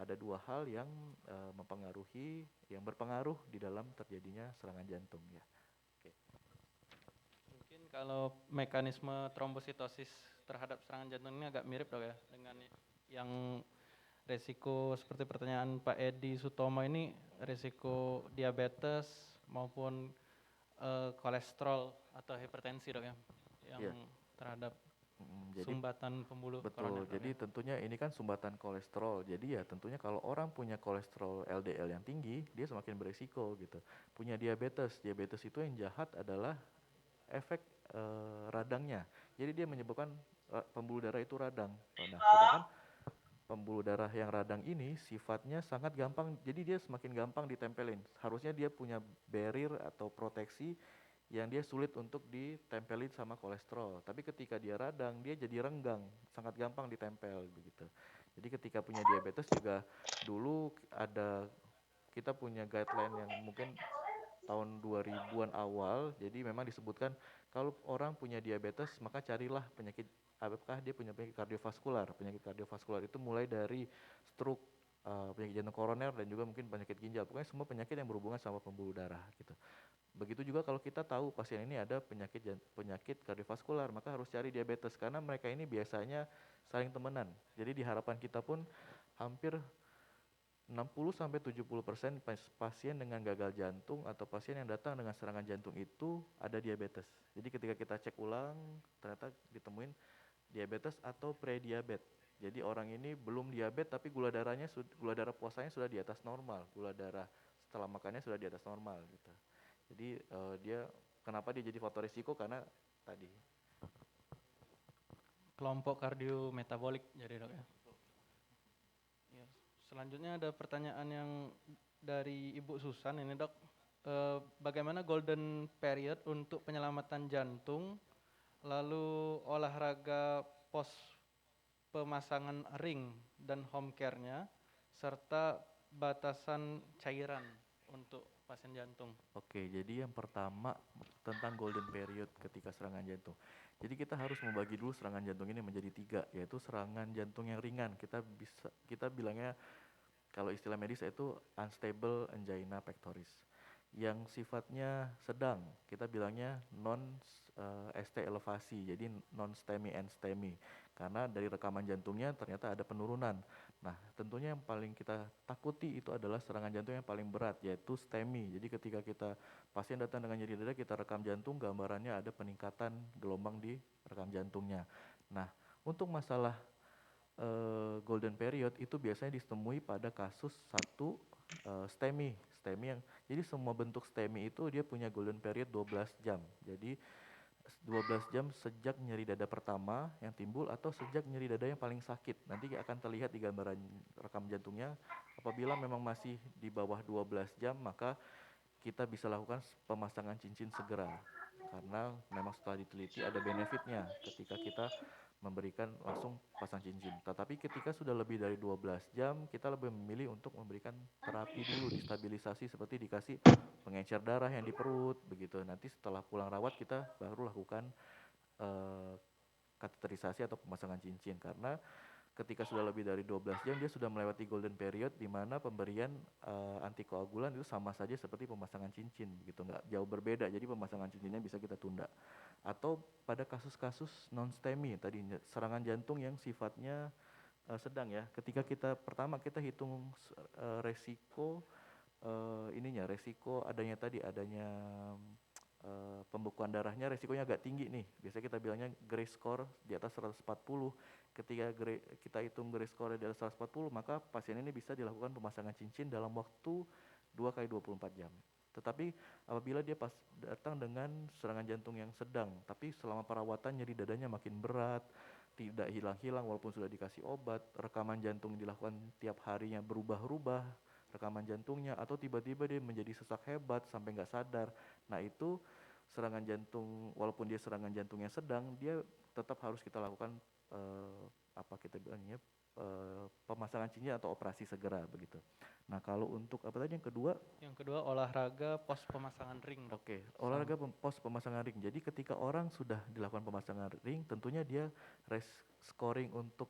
ada dua hal yang berpengaruh di dalam terjadinya serangan jantung ya. Mungkin kalau mekanisme trombositosis terhadap serangan jantung ini agak mirip dok ya dengan yang resiko seperti pertanyaan Pak Edi Sutomo ini, resiko diabetes maupun kolesterol atau hipertensi dok ya, yang terhadap Jadi sumbatan pembuluh betul. koroner. Jadi tentunya ini kan sumbatan kolesterol. Jadi ya tentunya kalau orang punya kolesterol LDL yang tinggi, dia semakin beresiko gitu. Punya diabetes itu yang jahat adalah efek radangnya. Jadi dia menyebabkan pembuluh darah itu radang. Nah, sedangkan pembuluh darah yang radang ini sifatnya sangat gampang, jadi dia semakin gampang ditempelin. Harusnya dia punya barrier atau proteksi yang dia sulit untuk ditempelin sama kolesterol. Tapi ketika dia radang, dia jadi renggang, sangat gampang ditempel begitu. Jadi ketika punya diabetes juga dulu kita punya guideline yang mungkin tahun 2000-an awal, jadi memang disebutkan kalau orang punya diabetes maka carilah penyakit, apakah dia punya penyakit kardiovaskular. Penyakit kardiovaskular itu mulai dari stroke, penyakit jantung koroner, dan juga mungkin penyakit ginjal. Pokoknya semua penyakit yang berhubungan sama pembuluh darah gitu. Begitu juga kalau kita tahu pasien ini ada penyakit kardiovaskular, maka harus cari diabetes karena mereka ini biasanya saling temenan. Jadi di harapan kita pun hampir 60-70% pasien dengan gagal jantung atau pasien yang datang dengan serangan jantung itu ada diabetes. Jadi ketika kita cek ulang, ternyata ditemuin diabetes atau prediabetes. Jadi orang ini belum diabetes tapi gula darah puasanya sudah di atas normal, gula darah setelah makannya sudah di atas normal gitu. Jadi kenapa dia jadi faktor risiko, karena tadi Kelompok kardiometabolik jadi dok ya. Selanjutnya ada pertanyaan yang dari Ibu Susan ini dok. Bagaimana golden period untuk penyelamatan jantung, lalu olahraga pos pemasangan ring dan home care-nya, serta batasan cairan untuk pasien jantung. Oke, jadi yang pertama tentang golden period ketika serangan jantung. Jadi kita harus membagi dulu serangan jantung ini menjadi 3, yaitu serangan jantung yang ringan. Kita bilangnya Kalau istilah medis itu unstable angina pectoris. Yang sifatnya sedang, kita bilangnya non ST elevasi, jadi non STEMI and STEMI. Karena dari rekaman jantungnya ternyata ada penurunan. Nah, tentunya yang paling kita takuti itu adalah serangan jantung yang paling berat, yaitu STEMI. Jadi ketika pasien datang dengan nyeri dada, kita rekam jantung, gambarannya ada peningkatan gelombang di rekam jantungnya. Nah, untuk masalah golden period itu biasanya ditemui pada kasus satu STEMI. STEMI yang jadi semua bentuk STEMI itu dia punya golden period 12 jam. Jadi 12 jam sejak nyeri dada pertama yang timbul atau sejak nyeri dada yang paling sakit. Nanti akan terlihat di gambaran rekam jantungnya. Apabila memang masih di bawah 12 jam, maka kita bisa lakukan pemasangan cincin segera. Karena memang setelah diteliti ada benefitnya ketika kita memberikan langsung pasang cincin. Tetapi ketika sudah lebih dari 12 jam, kita lebih memilih untuk memberikan terapi dulu, distabilisasi seperti dikasih pengencer darah yang di perut, begitu. Nanti setelah pulang rawat kita baru lakukan kateterisasi atau pemasangan cincin. Karena ketika sudah lebih dari 12 jam dia sudah melewati golden period di mana pemberian antikoagulan itu sama saja seperti pemasangan cincin gitu, nggak jauh berbeda, jadi pemasangan cincinnya bisa kita tunda. Atau pada kasus-kasus non STEMI tadi serangan jantung yang sifatnya sedang ya, ketika pertama kita hitung resiko resiko adanya pembekuan darahnya, resikonya agak tinggi nih. Biasanya kita bilangnya Gray score di atas 140. Ketika kita hitung Gray score di atas 140, maka pasien ini bisa dilakukan pemasangan cincin dalam waktu 2 kali 24 jam. Tetapi apabila dia pas datang dengan serangan jantung yang sedang, tapi selama perawatan nyeri dadanya makin berat, tidak hilang-hilang walaupun sudah dikasih obat, rekaman jantung dilakukan tiap harinya berubah-ubah, rekaman jantungnya, atau tiba-tiba dia menjadi sesak hebat sampai nggak sadar. Nah itu serangan jantung, walaupun dia serangan jantung yang sedang, dia tetap harus kita lakukan pemasangan cincin atau operasi segera begitu. Nah kalau untuk apa tadi yang kedua? Yang kedua olahraga pos pemasangan ring, Dok. Oke, olahraga pos pemasangan ring. Jadi ketika orang sudah dilakukan pemasangan ring, tentunya dia scoring untuk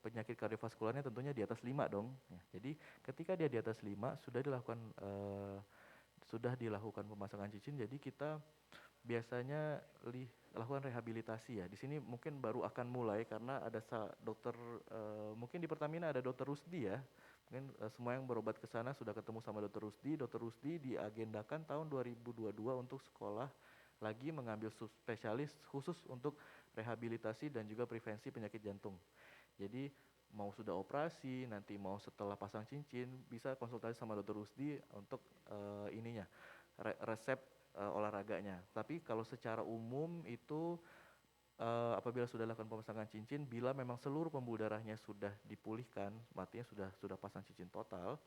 penyakit kardiovaskularnya tentunya di atas 5 dong. Ya, jadi ketika dia di atas 5 sudah dilakukan pemasangan cincin, jadi kita biasanya lakukan rehabilitasi ya. Di sini mungkin baru akan mulai karena ada dokter, mungkin di Pertamina ada Dokter Rusdi ya. Mungkin semua yang berobat ke sana sudah ketemu sama Dokter Rusdi. Dokter Rusdi diagendakan tahun 2022 untuk sekolah lagi mengambil spesialis khusus untuk rehabilitasi dan juga prevensi penyakit jantung. Jadi mau sudah operasi, nanti mau setelah pasang cincin, bisa konsultasi sama Dokter Rusdi untuk resep olahraganya. Tapi kalau secara umum itu apabila sudah dilakukan pemasangan cincin, bila memang seluruh pembuluh darahnya sudah dipulihkan, artinya sudah pasang cincin total,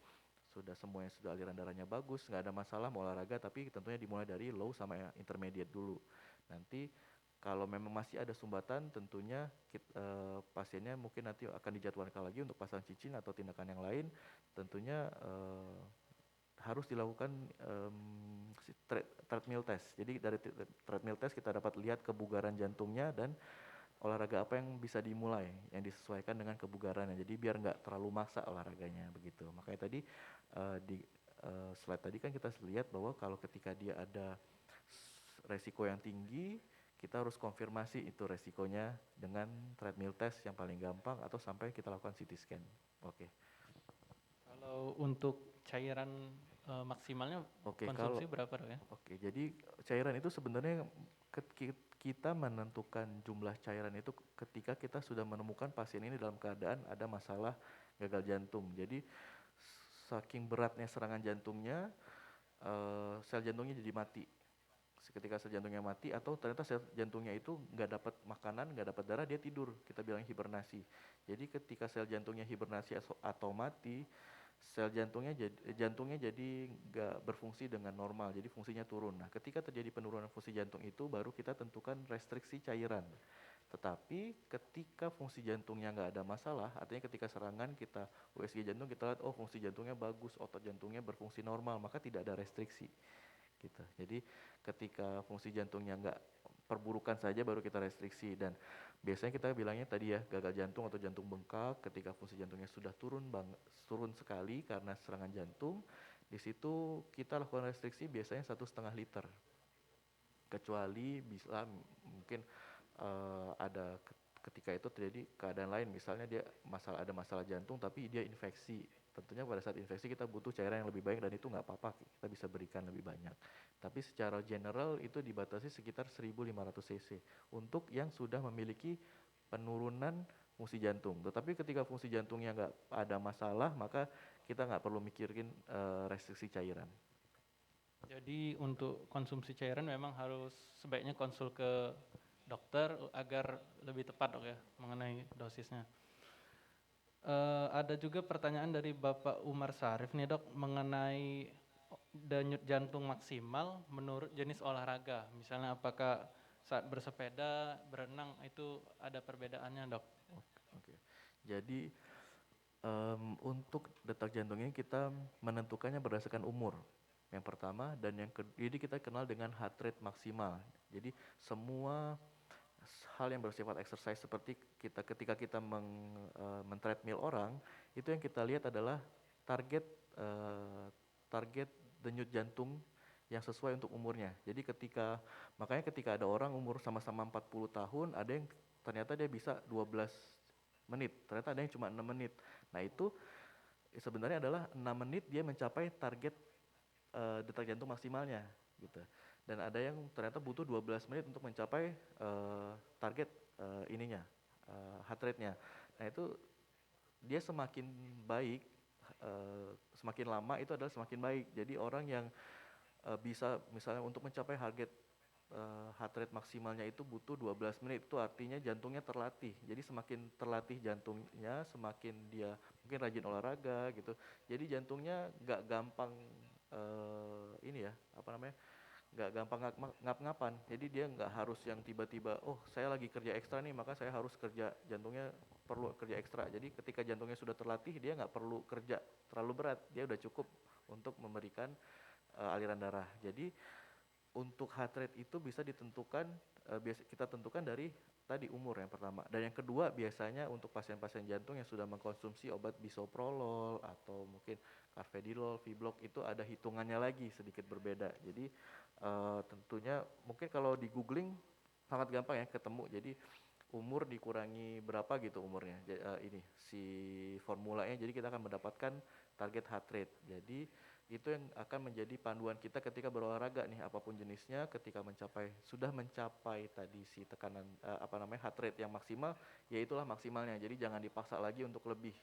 semuanya sudah aliran darahnya bagus, nggak ada masalah mau olahraga, tapi tentunya dimulai dari low sama intermediate dulu. Nanti kalau memang masih ada sumbatan, tentunya pasiennya mungkin nanti akan dijadwalkan lagi untuk pasang cincin atau tindakan yang lain. Tentunya harus dilakukan treadmill test. Jadi dari treadmill test kita dapat lihat kebugaran jantungnya dan olahraga apa yang bisa dimulai, yang disesuaikan dengan kebugarannya. Jadi biar nggak terlalu maksa olahraganya begitu. Makanya tadi di slide tadi kan kita lihat bahwa kalau ketika dia ada resiko yang tinggi, kita harus konfirmasi itu resikonya dengan treadmill test yang paling gampang atau sampai kita lakukan CT scan. Oke. Kalau untuk cairan maksimalnya konsumsi berapa, Dok ya? Oke, jadi cairan itu sebenarnya kita menentukan jumlah cairan itu ketika kita sudah menemukan pasien ini dalam keadaan ada masalah gagal jantung. Jadi saking beratnya serangan jantungnya, sel jantungnya jadi mati. Ketika sel jantungnya mati atau ternyata sel jantungnya itu nggak dapat makanan, nggak dapat darah, dia tidur, kita bilang hibernasi. Jadi ketika sel jantungnya hibernasi atau mati, sel jantungnya jadi nggak berfungsi dengan normal, jadi fungsinya turun. Nah ketika terjadi penurunan fungsi jantung itu baru kita tentukan restriksi cairan. Tetapi ketika fungsi jantungnya nggak ada masalah, artinya ketika serangan kita USG jantung kita lihat fungsi jantungnya bagus, otot jantungnya berfungsi normal, maka tidak ada restriksi gitu. Jadi ketika fungsi jantungnya nggak perburukan saja baru kita restriksi. Dan biasanya kita bilangnya tadi ya, gagal jantung atau jantung bengkak ketika fungsi jantungnya sudah turun sekali karena serangan jantung. Di situ kita lakukan restriksi biasanya 1,5 liter, kecuali bisa mungkin ada ketika itu terjadi keadaan lain, misalnya dia ada masalah jantung tapi dia infeksi. Tentunya pada saat infeksi kita butuh cairan yang lebih baik, dan itu nggak apa-apa, kita bisa berikan lebih banyak. Tapi secara general itu dibatasi sekitar 1.500 cc untuk yang sudah memiliki penurunan fungsi jantung. Tetapi ketika fungsi jantungnya nggak ada masalah, maka kita nggak perlu mikirin restriksi cairan. Jadi untuk konsumsi cairan memang harus sebaiknya konsul ke dokter agar lebih tepat, Dok, ya, mengenai dosisnya. Ada juga pertanyaan dari Bapak Umar Sarif nih, Dok, mengenai denyut jantung maksimal menurut jenis olahraga. Misalnya apakah saat bersepeda, berenang itu ada perbedaannya, Dok? Oke. Jadi untuk detak jantung ini kita menentukannya berdasarkan umur yang pertama, dan jadi kita kenal dengan heart rate maksimal. Jadi semua hal yang bersifat exercise seperti ketika kita men-treadmill orang, itu yang kita lihat adalah target denyut jantung yang sesuai untuk umurnya. Jadi makanya ketika ada orang umur sama-sama 40 tahun, ada yang ternyata dia bisa 12 menit, ternyata ada yang cuma 6 menit. Nah itu sebenarnya adalah 6 menit dia mencapai target detak jantung maksimalnya gitu. Dan ada yang ternyata butuh 12 menit untuk mencapai target heart rate-nya. Nah itu dia semakin baik, semakin lama itu adalah semakin baik. Jadi orang yang bisa misalnya untuk mencapai target heart rate maksimalnya itu butuh 12 menit, itu artinya jantungnya terlatih. Jadi semakin terlatih jantungnya, semakin dia mungkin rajin olahraga gitu. Jadi jantungnya nggak gampang nggak gampang ngap-ngapan. Jadi dia nggak harus yang tiba-tiba, oh saya lagi kerja ekstra nih, maka saya harus kerja, jantungnya perlu kerja ekstra. Jadi ketika jantungnya sudah terlatih, dia nggak perlu kerja terlalu berat, dia udah cukup untuk memberikan aliran darah. Jadi untuk heart rate itu bisa ditentukan, kita tentukan dari tadi umur yang pertama. Dan yang kedua, biasanya untuk pasien-pasien jantung yang sudah mengkonsumsi obat bisoprolol atau mungkin carvedilol, Vblock, itu ada hitungannya lagi sedikit berbeda. Jadi tentunya mungkin kalau di googling sangat gampang ya ketemu. Jadi umur dikurangi berapa gitu umurnya, ini si formulanya. Jadi kita akan mendapatkan target heart rate. Jadi itu yang akan menjadi panduan kita ketika berolahraga nih, apapun jenisnya. Ketika sudah mencapai tadi si tekanan heart rate yang maksimal, ya itulah maksimalnya. Jadi jangan dipaksa lagi untuk lebih.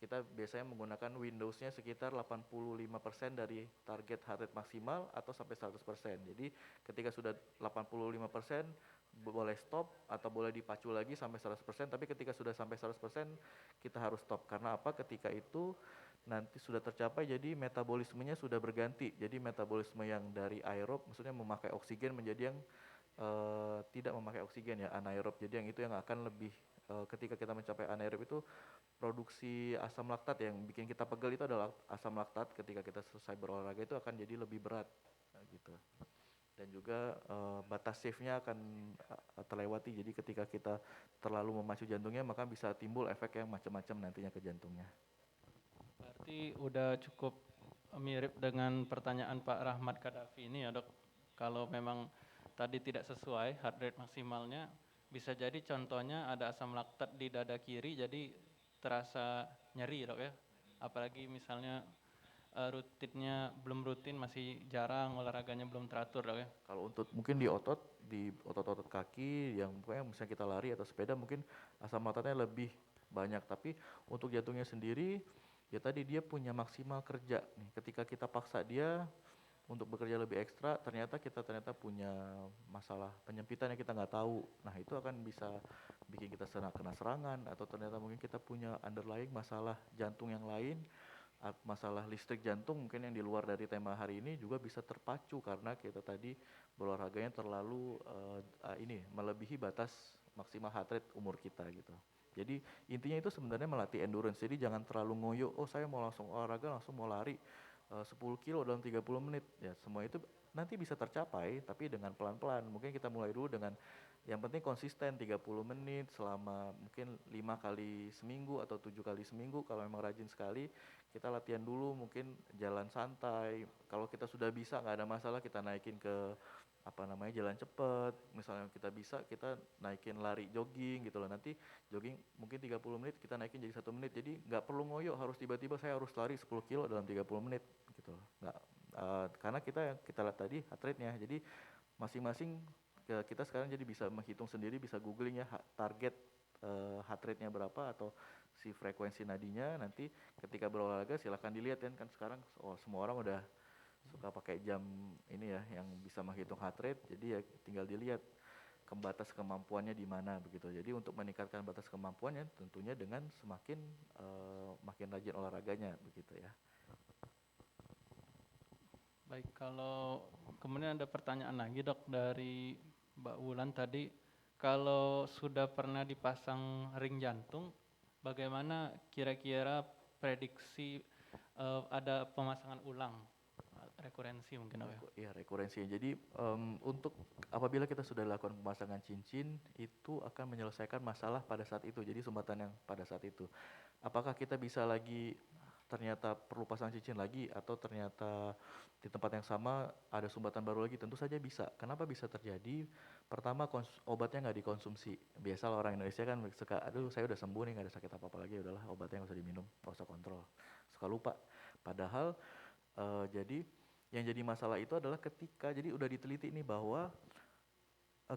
Kita biasanya menggunakan Windows-nya sekitar 85% dari target heart rate maksimal atau sampai 100%. Jadi ketika sudah 85% boleh stop atau boleh dipacu lagi sampai 100%, tapi ketika sudah sampai 100% kita harus stop. Karena apa? Ketika itu nanti sudah tercapai, jadi metabolismenya sudah berganti. Jadi metabolisme yang dari aerob, maksudnya memakai oksigen, menjadi yang tidak memakai oksigen ya, anaerob. Jadi yang itu yang akan lebih, ketika kita mencapai anaerob itu produksi asam laktat yang bikin kita pegel, itu adalah asam laktat. Ketika kita selesai berolahraga itu akan jadi lebih berat gitu. Dan juga batas safe-nya akan terlewati. Jadi ketika kita terlalu memacu jantungnya, maka bisa timbul efek yang macam-macam nantinya ke jantungnya. Berarti udah cukup mirip dengan pertanyaan Pak Rahmat Kadafi ini ya, Dok. Kalau memang tadi tidak sesuai heart rate maksimalnya, bisa jadi contohnya ada asam laktat di dada kiri, jadi terasa nyeri, Dok, ya. Apalagi misalnya rutinnya belum rutin, masih jarang, olahraganya belum teratur, Dok, ya. Kalau untuk mungkin di otot-otot kaki yang pokoknya misalnya kita lari atau sepeda, mungkin asam laktatnya lebih banyak. Tapi untuk jantungnya sendiri, ya tadi dia punya maksimal kerja nih. Ketika kita paksa dia untuk bekerja lebih ekstra, ternyata punya masalah penyempitan yang kita nggak tahu. Nah itu akan bisa bikin kita kena serangan, atau ternyata mungkin kita punya underlying masalah jantung yang lain, masalah listrik jantung mungkin yang di luar dari tema hari ini juga bisa terpacu karena kita tadi berolahraganya terlalu melebihi batas maksimal heart rate umur kita gitu. Jadi intinya itu sebenarnya melatih endurance. Jadi jangan terlalu ngoyo, oh saya mau langsung olahraga, langsung mau lari, 10 kilo dalam 30 menit. Ya, semua itu nanti bisa tercapai, tapi dengan pelan-pelan. Mungkin kita mulai dulu dengan yang penting konsisten 30 menit selama mungkin 5 kali seminggu atau 7 kali seminggu. Kalau memang rajin sekali, kita latihan dulu mungkin jalan santai. Kalau kita sudah bisa, nggak ada masalah, kita naikin ke jalan cepat. Misalnya kita bisa, kita naikin lari jogging gitu loh. Nanti jogging mungkin 30 menit, kita naikin jadi 1 menit. Jadi nggak perlu ngoyo harus tiba-tiba saya harus lari 10 kilo dalam 30 menit gitu loh. Nggak, karena kita lihat tadi heart rate-nya. Jadi masing-masing kita sekarang jadi bisa menghitung sendiri, bisa googling ya target heart rate-nya berapa atau si frekuensi nadinya. Nanti ketika berolahraga silahkan dilihat kan sekarang semua orang udah suka pakai jam ini ya yang bisa menghitung heart rate, jadi ya tinggal dilihat batas kemampuannya di mana begitu. Jadi untuk meningkatkan batas kemampuannya tentunya dengan semakin makin rajin olahraganya begitu ya. Baik, kalau kemudian ada pertanyaan lagi dok dari Mbak Wulan tadi, kalau sudah pernah dipasang ring jantung, bagaimana kira-kira prediksi ada pemasangan ulang, rekurensi mungkin dok ya? Iya, rekurensi. Jadi untuk apabila kita sudah lakukan pemasangan cincin itu akan menyelesaikan masalah pada saat itu. Jadi sumbatan yang pada saat itu. Apakah kita bisa lagi ternyata perlu pasang cincin lagi atau ternyata di tempat yang sama ada sumbatan baru lagi? Tentu saja bisa. Kenapa bisa terjadi? Pertama obatnya nggak dikonsumsi. Biasa orang Indonesia kan suka, aduh saya udah sembuh nih nggak ada sakit apa-apa lagi, udahlah obatnya nggak usah diminum, nggak usah kontrol. Suka lupa. Padahal jadi yang jadi masalah itu adalah ketika jadi udah diteliti nih bahwa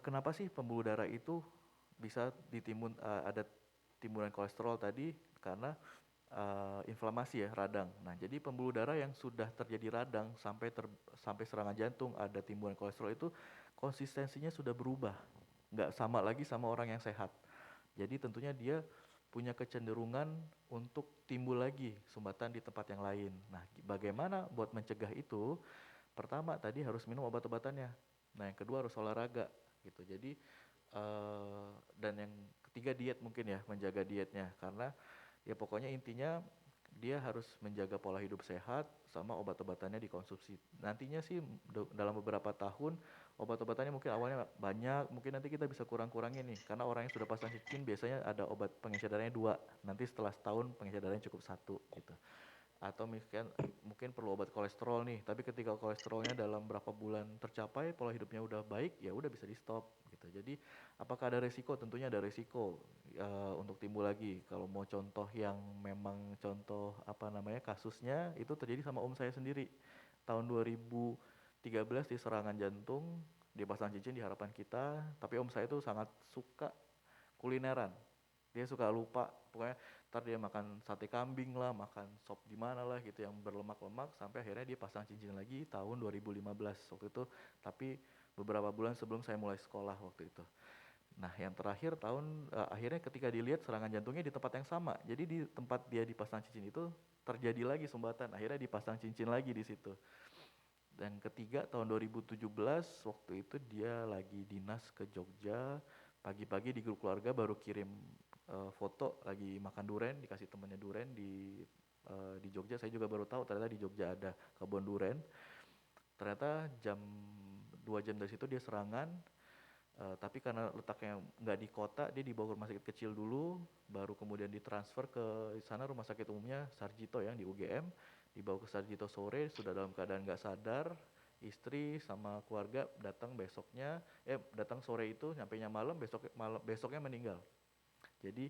kenapa sih pembuluh darah itu bisa ada timbunan kolesterol tadi karena inflamasi ya, radang. Nah, jadi pembuluh darah yang sudah terjadi radang sampai serangan jantung ada timbunan kolesterol itu konsistensinya sudah berubah. Nggak sama lagi sama orang yang sehat. Jadi tentunya dia punya kecenderungan untuk timbul lagi sumbatan di tempat yang lain. Nah, bagaimana buat mencegah itu? Pertama tadi harus minum obat-obatannya. Nah, yang kedua harus olahraga gitu. Jadi dan yang ketiga diet mungkin ya, menjaga dietnya karena ya pokoknya intinya dia harus menjaga pola hidup sehat sama obat-obatannya dikonsumsi. Nantinya sih dalam beberapa tahun obat-obatannya mungkin awalnya banyak, mungkin nanti kita bisa kurang-kurangin nih karena orang yang sudah pasang cincin biasanya ada obat pengisi darahnya 2, nanti setelah setahun pengisi darahnya cukup 1 gitu. Atau mungkin perlu obat kolesterol nih, tapi ketika kolesterolnya dalam berapa bulan tercapai, pola hidupnya udah baik, ya udah bisa di stop gitu. Jadi apakah ada resiko? Tentunya ada resiko untuk timbul lagi. Kalau mau contoh yang memang contoh kasusnya itu terjadi sama om saya sendiri tahun 2013 di serangan jantung, dia pasang cincin di harapan kita, tapi om saya itu sangat suka kulineran. Dia suka lupa, pokoknya ntar dia makan sate kambing lah, makan sop di mana lah gitu yang berlemak-lemak, sampai akhirnya dia pasang cincin lagi tahun 2015 waktu itu, tapi beberapa bulan sebelum saya mulai sekolah waktu itu. Nah, yang terakhir akhirnya ketika dilihat serangan jantungnya di tempat yang sama, jadi di tempat dia dipasang cincin itu terjadi lagi sumbatan, akhirnya dipasang cincin lagi di situ. Dan ketiga tahun 2017 waktu itu dia lagi dinas ke Jogja, pagi-pagi di grup keluarga baru kirim foto lagi makan duren, dikasih temennya duren di Jogja. Saya juga baru tahu ternyata di Jogja ada kebun duren. Ternyata 2 jam dari situ dia serangan, tapi karena letaknya nggak di kota, dia dibawa ke rumah sakit kecil dulu, baru kemudian ditransfer ke sana rumah sakit umumnya Sarjito yang di UGM. Dibawa ke Sarjito sore, sudah dalam keadaan nggak sadar. Istri sama keluarga datang datang sore itu, nyampainya malam, besoknya meninggal. Jadi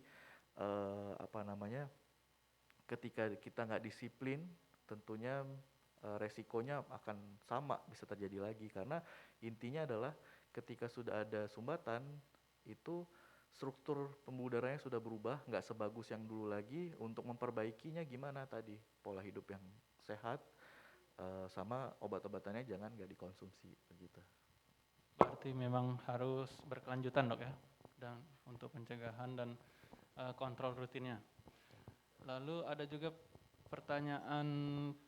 ketika kita nggak disiplin, tentunya resikonya akan sama bisa terjadi lagi, karena intinya adalah ketika sudah ada sumbatan itu struktur pembuluh darahnya sudah berubah, nggak sebagus yang dulu lagi. Untuk memperbaikinya gimana tadi? Pola hidup yang sehat sama obat-obatannya jangan nggak dikonsumsi begitu. Berarti memang harus berkelanjutan dok ya, dan untuk pencegahan dan kontrol rutinnya. Lalu ada juga pertanyaan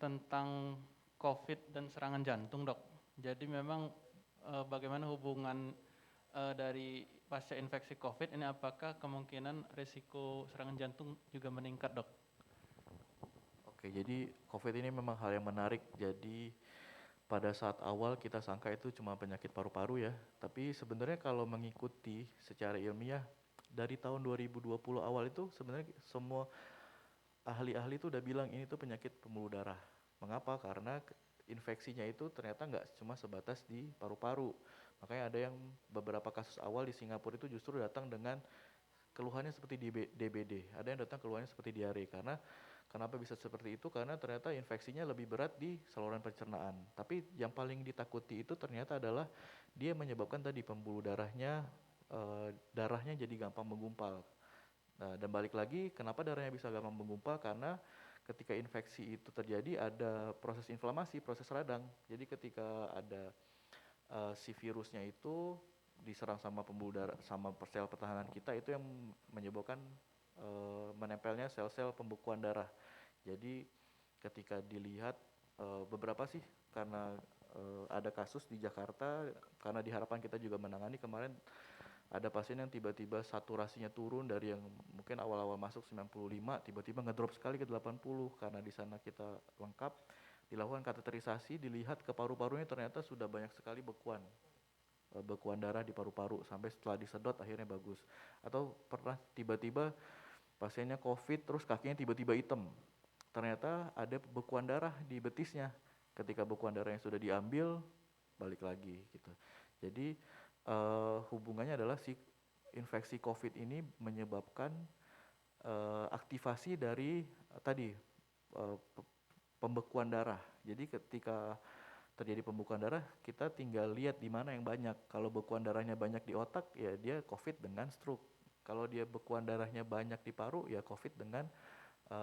tentang COVID dan serangan jantung dok. Jadi memang bagaimana hubungan dari pasca infeksi COVID ini, apakah kemungkinan risiko serangan jantung juga meningkat dok? Oke, jadi COVID ini memang hal yang menarik. Jadi pada saat awal kita sangka itu cuma penyakit paru-paru ya, tapi sebenarnya kalau mengikuti secara ilmiah dari tahun 2020 awal itu sebenarnya semua ahli-ahli itu udah bilang ini tuh penyakit pembuluh darah. Mengapa? Karena infeksinya itu ternyata nggak cuma sebatas di paru-paru. Makanya ada yang beberapa kasus awal di Singapura itu justru datang dengan keluhannya seperti DBD, ada yang datang keluhannya seperti diare. Karena kenapa bisa seperti itu? Karena ternyata infeksinya lebih berat di saluran pencernaan. Tapi yang paling ditakuti itu ternyata adalah dia menyebabkan tadi pembuluh darahnya jadi gampang menggumpal. Nah, dan balik lagi, kenapa darahnya bisa gampang menggumpal? Karena ketika infeksi itu terjadi ada proses inflamasi, proses radang. Jadi ketika ada si virusnya itu diserang sama pembuluh darah, sama sel pertahanan kita, itu yang menyebabkan menempelnya sel-sel pembekuan darah. Jadi ketika dilihat beberapa sih, karena ada kasus di Jakarta, karena di Harapan kita juga menangani kemarin, ada pasien yang tiba-tiba saturasinya turun dari yang mungkin awal-awal masuk 95, tiba-tiba ngedrop sekali ke 80, karena di sana kita lengkap, dilakukan kateterisasi, dilihat ke paru-parunya ternyata sudah banyak sekali bekuan darah di paru-paru, sampai setelah disedot akhirnya bagus. Atau pernah tiba-tiba pasiennya COVID terus kakinya tiba-tiba hitam, ternyata ada bekuan darah di betisnya. Ketika bekuan darahnya sudah diambil, balik lagi gitu. Jadi hubungannya adalah si infeksi COVID ini menyebabkan aktivasi dari tadi pembekuan darah. Jadi ketika terjadi pembekuan darah, kita tinggal lihat di mana yang banyak. Kalau bekuan darahnya banyak di otak, ya dia COVID dengan stroke. Kalau dia bekuan darahnya banyak di paru, ya COVID dengan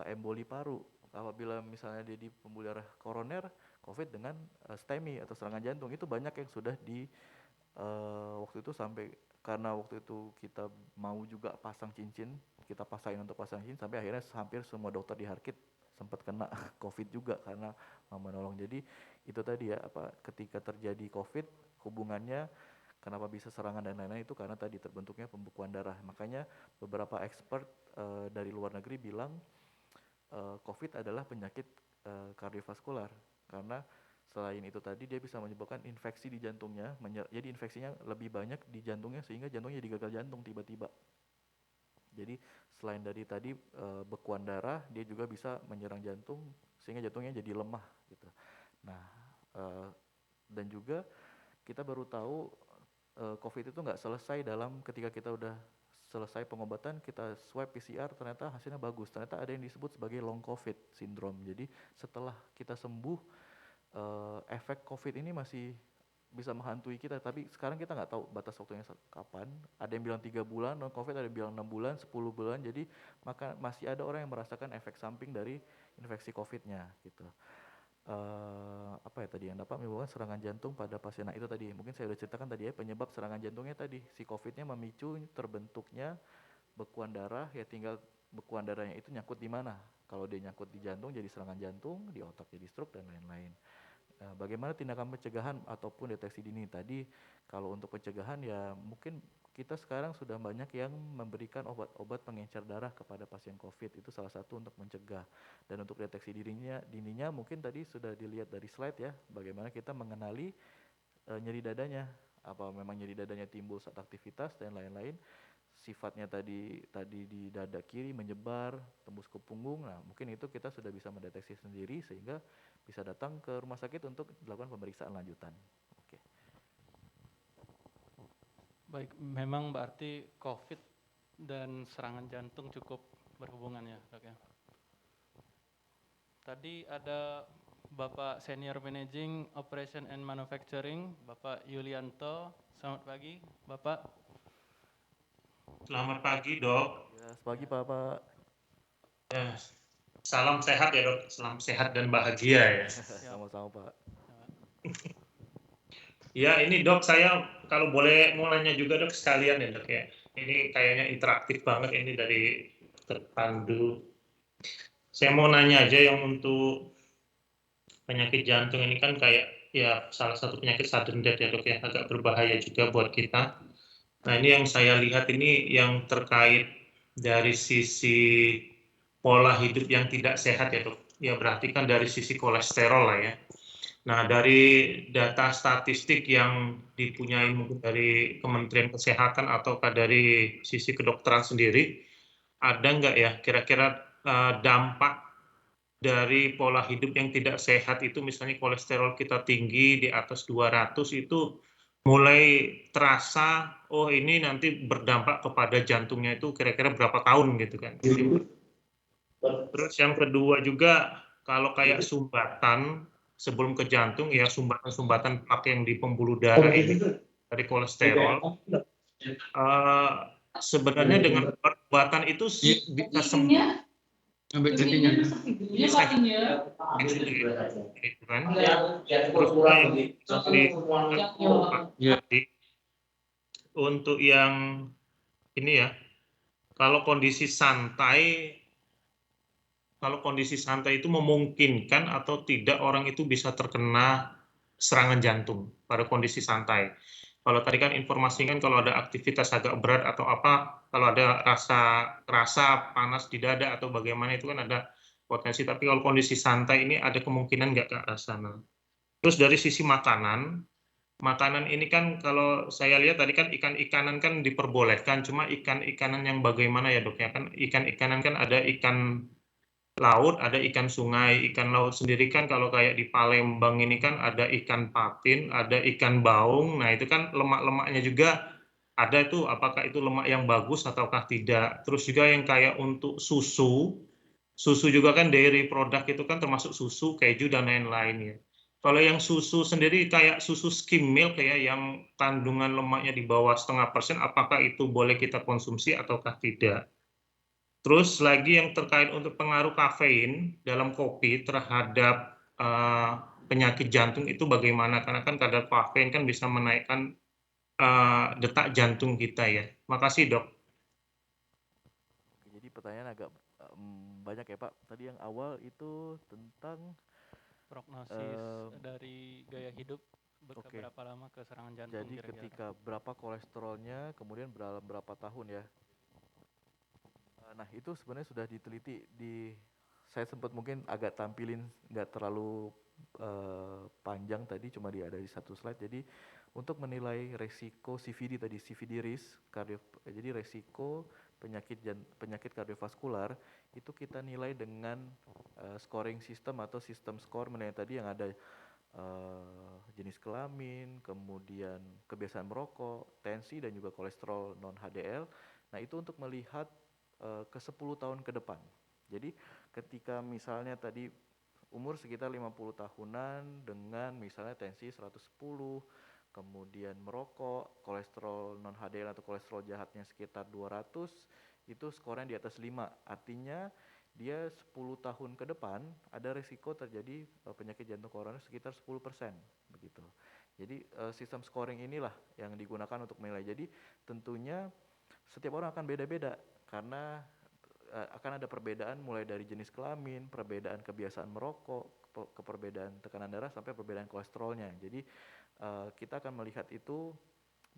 emboli paru. Apabila misalnya dia di pembuluh darah koroner, COVID dengan STEMI atau serangan jantung. Itu banyak yang sudah di waktu itu sampai, karena waktu itu kita mau juga pasang cincin, kita paksain untuk pasang cincin, sampai akhirnya hampir semua dokter di Harkit sempat kena COVID juga karena menolong. Jadi itu tadi ya, ketika terjadi COVID, hubungannya kenapa bisa serangan dan lain-lain itu karena tadi terbentuknya pembekuan darah. Makanya beberapa expert dari luar negeri bilang COVID adalah penyakit kardiovaskular, karena selain itu tadi dia bisa menyebabkan infeksi di jantungnya, jadi infeksinya lebih banyak di jantungnya sehingga jantungnya jadi gagal jantung tiba-tiba. Jadi selain dari tadi bekuan darah, dia juga bisa menyerang jantung sehingga jantungnya jadi lemah gitu. Nah, dan juga kita baru tahu COVID itu nggak selesai dalam ketika kita udah selesai pengobatan, kita swab PCR, ternyata hasilnya bagus. Ternyata ada yang disebut sebagai long COVID syndrome. Jadi setelah kita sembuh, efek COVID ini masih bisa menghantui kita, tapi sekarang kita nggak tahu batas waktunya kapan. Ada yang bilang 3 bulan long COVID, ada yang bilang 6 bulan, 10 bulan. Jadi maka masih ada orang yang merasakan efek samping dari infeksi COVID-nya gitu. Apa ya tadi yang dapat menyebabkan serangan jantung pada pasien. Nah itu tadi mungkin saya sudah ceritakan tadi ya, penyebab serangan jantungnya tadi si COVID-nya memicu terbentuknya bekuan darah, ya tinggal bekuan darahnya itu nyangkut di mana. Kalau dia nyangkut di jantung jadi serangan jantung, di otak jadi stroke dan lain-lain. Bagaimana tindakan pencegahan ataupun deteksi dini tadi? Kalau untuk pencegahan ya mungkin kita sekarang sudah banyak yang memberikan obat-obat pengencer darah kepada pasien COVID, itu salah satu untuk mencegah. Dan untuk deteksi dininya mungkin tadi sudah dilihat dari slide ya, bagaimana kita mengenali nyeri dadanya, apa memang nyeri dadanya timbul saat aktivitas dan lain-lain. Sifatnya tadi di dada kiri menyebar tembus ke punggung. Nah mungkin itu kita sudah bisa mendeteksi sendiri sehingga bisa datang ke rumah sakit untuk dilakukan pemeriksaan lanjutan. Oke. Baik, memang berarti COVID dan serangan jantung cukup berhubungan ya dok ya. Tadi ada Bapak Senior Managing Operation and Manufacturing, Bapak Yulianto. Selamat pagi Bapak. Selamat pagi dok. Ya, selamat pagi Pak. Ya, salam sehat ya dok, salam sehat dan bahagia ya. Sama-sama Pak. Ya ini dok, saya kalau boleh mau nanya juga dok sekalian ya dok ya. Ini kayaknya interaktif banget ini dari Dr. Pandu. Saya mau nanya aja yang untuk penyakit jantung ini kan kayak ya salah satu penyakit sudden death ya dok ya, agak berbahaya juga buat kita. Nah ini yang saya lihat ini yang terkait dari sisi pola hidup yang tidak sehat ya dok. ya berarti kan dari sisi kolesterol lah ya. Nah, dari data statistik yang dipunyai mungkin dari Kementerian Kesehatan ataukah dari sisi kedokteran sendiri, ada nggak ya kira-kira dampak dari pola hidup yang tidak sehat itu, misalnya kolesterol kita tinggi di atas 200 itu mulai terasa, oh ini nanti berdampak kepada jantungnya itu kira-kira berapa tahun gitu kan. Terus yang kedua juga, kalau kayak sumbatan sebelum ke jantung ya, sumbatan plak yang di pembuluh darah ini dari kolesterol, sebenarnya dengan obat-obatan itu bisa sembuh. Bisa gitu kan. Terus juga yang untuk yang ini ya, kalau kondisi santai itu memungkinkan atau tidak orang itu bisa terkena serangan jantung pada kondisi santai. Kalau tadi kan informasinya kan kalau ada aktivitas agak berat atau apa, kalau ada rasa panas di dada atau bagaimana itu kan ada potensi. Tapi kalau kondisi santai ini ada kemungkinan nggak ke arah sana. Terus dari sisi makanan ini kan kalau saya lihat tadi kan ikan-ikanan kan diperbolehkan, cuma ikan-ikanan yang bagaimana ya dok ya, kan ikan-ikanan kan ada ikan laut, ada ikan sungai. Ikan laut sendiri kan kalau kayak di Palembang ini kan ada ikan patin, ada ikan baung. Nah itu kan lemak-lemaknya juga ada itu, apakah itu lemak yang bagus ataukah tidak. Terus juga yang kayak untuk susu juga kan dairy product itu kan termasuk susu, keju dan lain-lain ya. Kalau yang susu sendiri kayak susu skim milk ya, yang kandungan lemaknya di bawah 0,5%, apakah itu boleh kita konsumsi ataukah tidak? Terus lagi yang terkait untuk pengaruh kafein dalam kopi terhadap penyakit jantung itu bagaimana? Karena kan kadar kafein kan bisa menaikkan detak jantung kita ya. Makasih dok. Jadi pertanyaan agak banyak ya Pak. Tadi yang awal itu tentang Prognosis dari gaya hidup Oke. berapa lama ke serangan jantung Jadi kira-kira. ketika berapa kolesterolnya, kemudian dalam berapa tahun ya. Nah itu sebenarnya sudah diteliti saya sempat mungkin agak tampilin nggak terlalu panjang tadi, cuma ada di satu slide. Jadi untuk menilai resiko CVD tadi, CVD risk, jadi resiko penyakit kardiovaskular itu kita nilai dengan scoring system atau sistem skor menilai tadi yang ada jenis kelamin, kemudian kebiasaan merokok, tensi dan juga kolesterol non HDL. Nah itu untuk melihat ke 10 tahun ke depan. Jadi ketika misalnya tadi umur sekitar 50 tahunan dengan misalnya tensi 110, kemudian merokok, kolesterol non HDL atau kolesterol jahatnya sekitar 200, itu skornya di atas 5. Artinya dia 10 tahun ke depan ada risiko terjadi penyakit jantung koroner sekitar 10%, begitu. Jadi sistem scoring inilah yang digunakan untuk menilai. Jadi tentunya setiap orang akan beda-beda karena akan ada perbedaan mulai dari jenis kelamin, perbedaan kebiasaan merokok, perbedaan tekanan darah sampai perbedaan kolesterolnya. Jadi kita akan melihat itu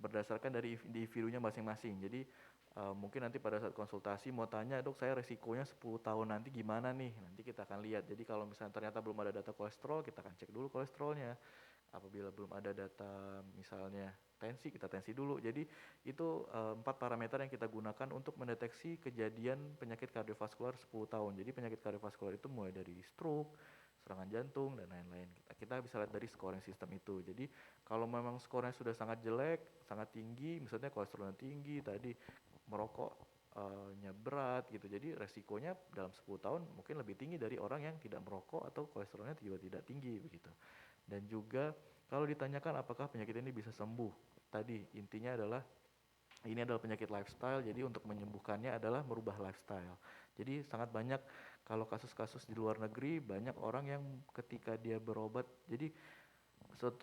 berdasarkan dari individunya masing-masing. Jadi mungkin nanti pada saat konsultasi mau tanya, dok saya resikonya 10 tahun nanti gimana nih? Nanti kita akan lihat. Jadi kalau misalnya ternyata belum ada data kolesterol, kita akan cek dulu kolesterolnya. Apabila belum ada data misalnya tensi, kita tensi dulu. Jadi itu 4 parameter yang kita gunakan untuk mendeteksi kejadian penyakit kardiovaskular 10 tahun. Jadi penyakit kardiovaskular itu mulai dari stroke, serangan jantung, dan lain-lain. Kita bisa lihat dari scoring system itu. Jadi kalau memang skornya sudah sangat jelek, sangat tinggi, misalnya kolesterolnya tinggi, tadi merokoknya berat gitu. Jadi resikonya dalam 10 tahun mungkin lebih tinggi dari orang yang tidak merokok atau kolesterolnya juga tidak tinggi begitu. Dan juga kalau ditanyakan apakah penyakit ini bisa sembuh, tadi intinya adalah ini adalah penyakit lifestyle, jadi untuk menyembuhkannya adalah merubah lifestyle. Jadi sangat banyak kalau kasus-kasus di luar negeri, banyak orang yang ketika dia berobat, jadi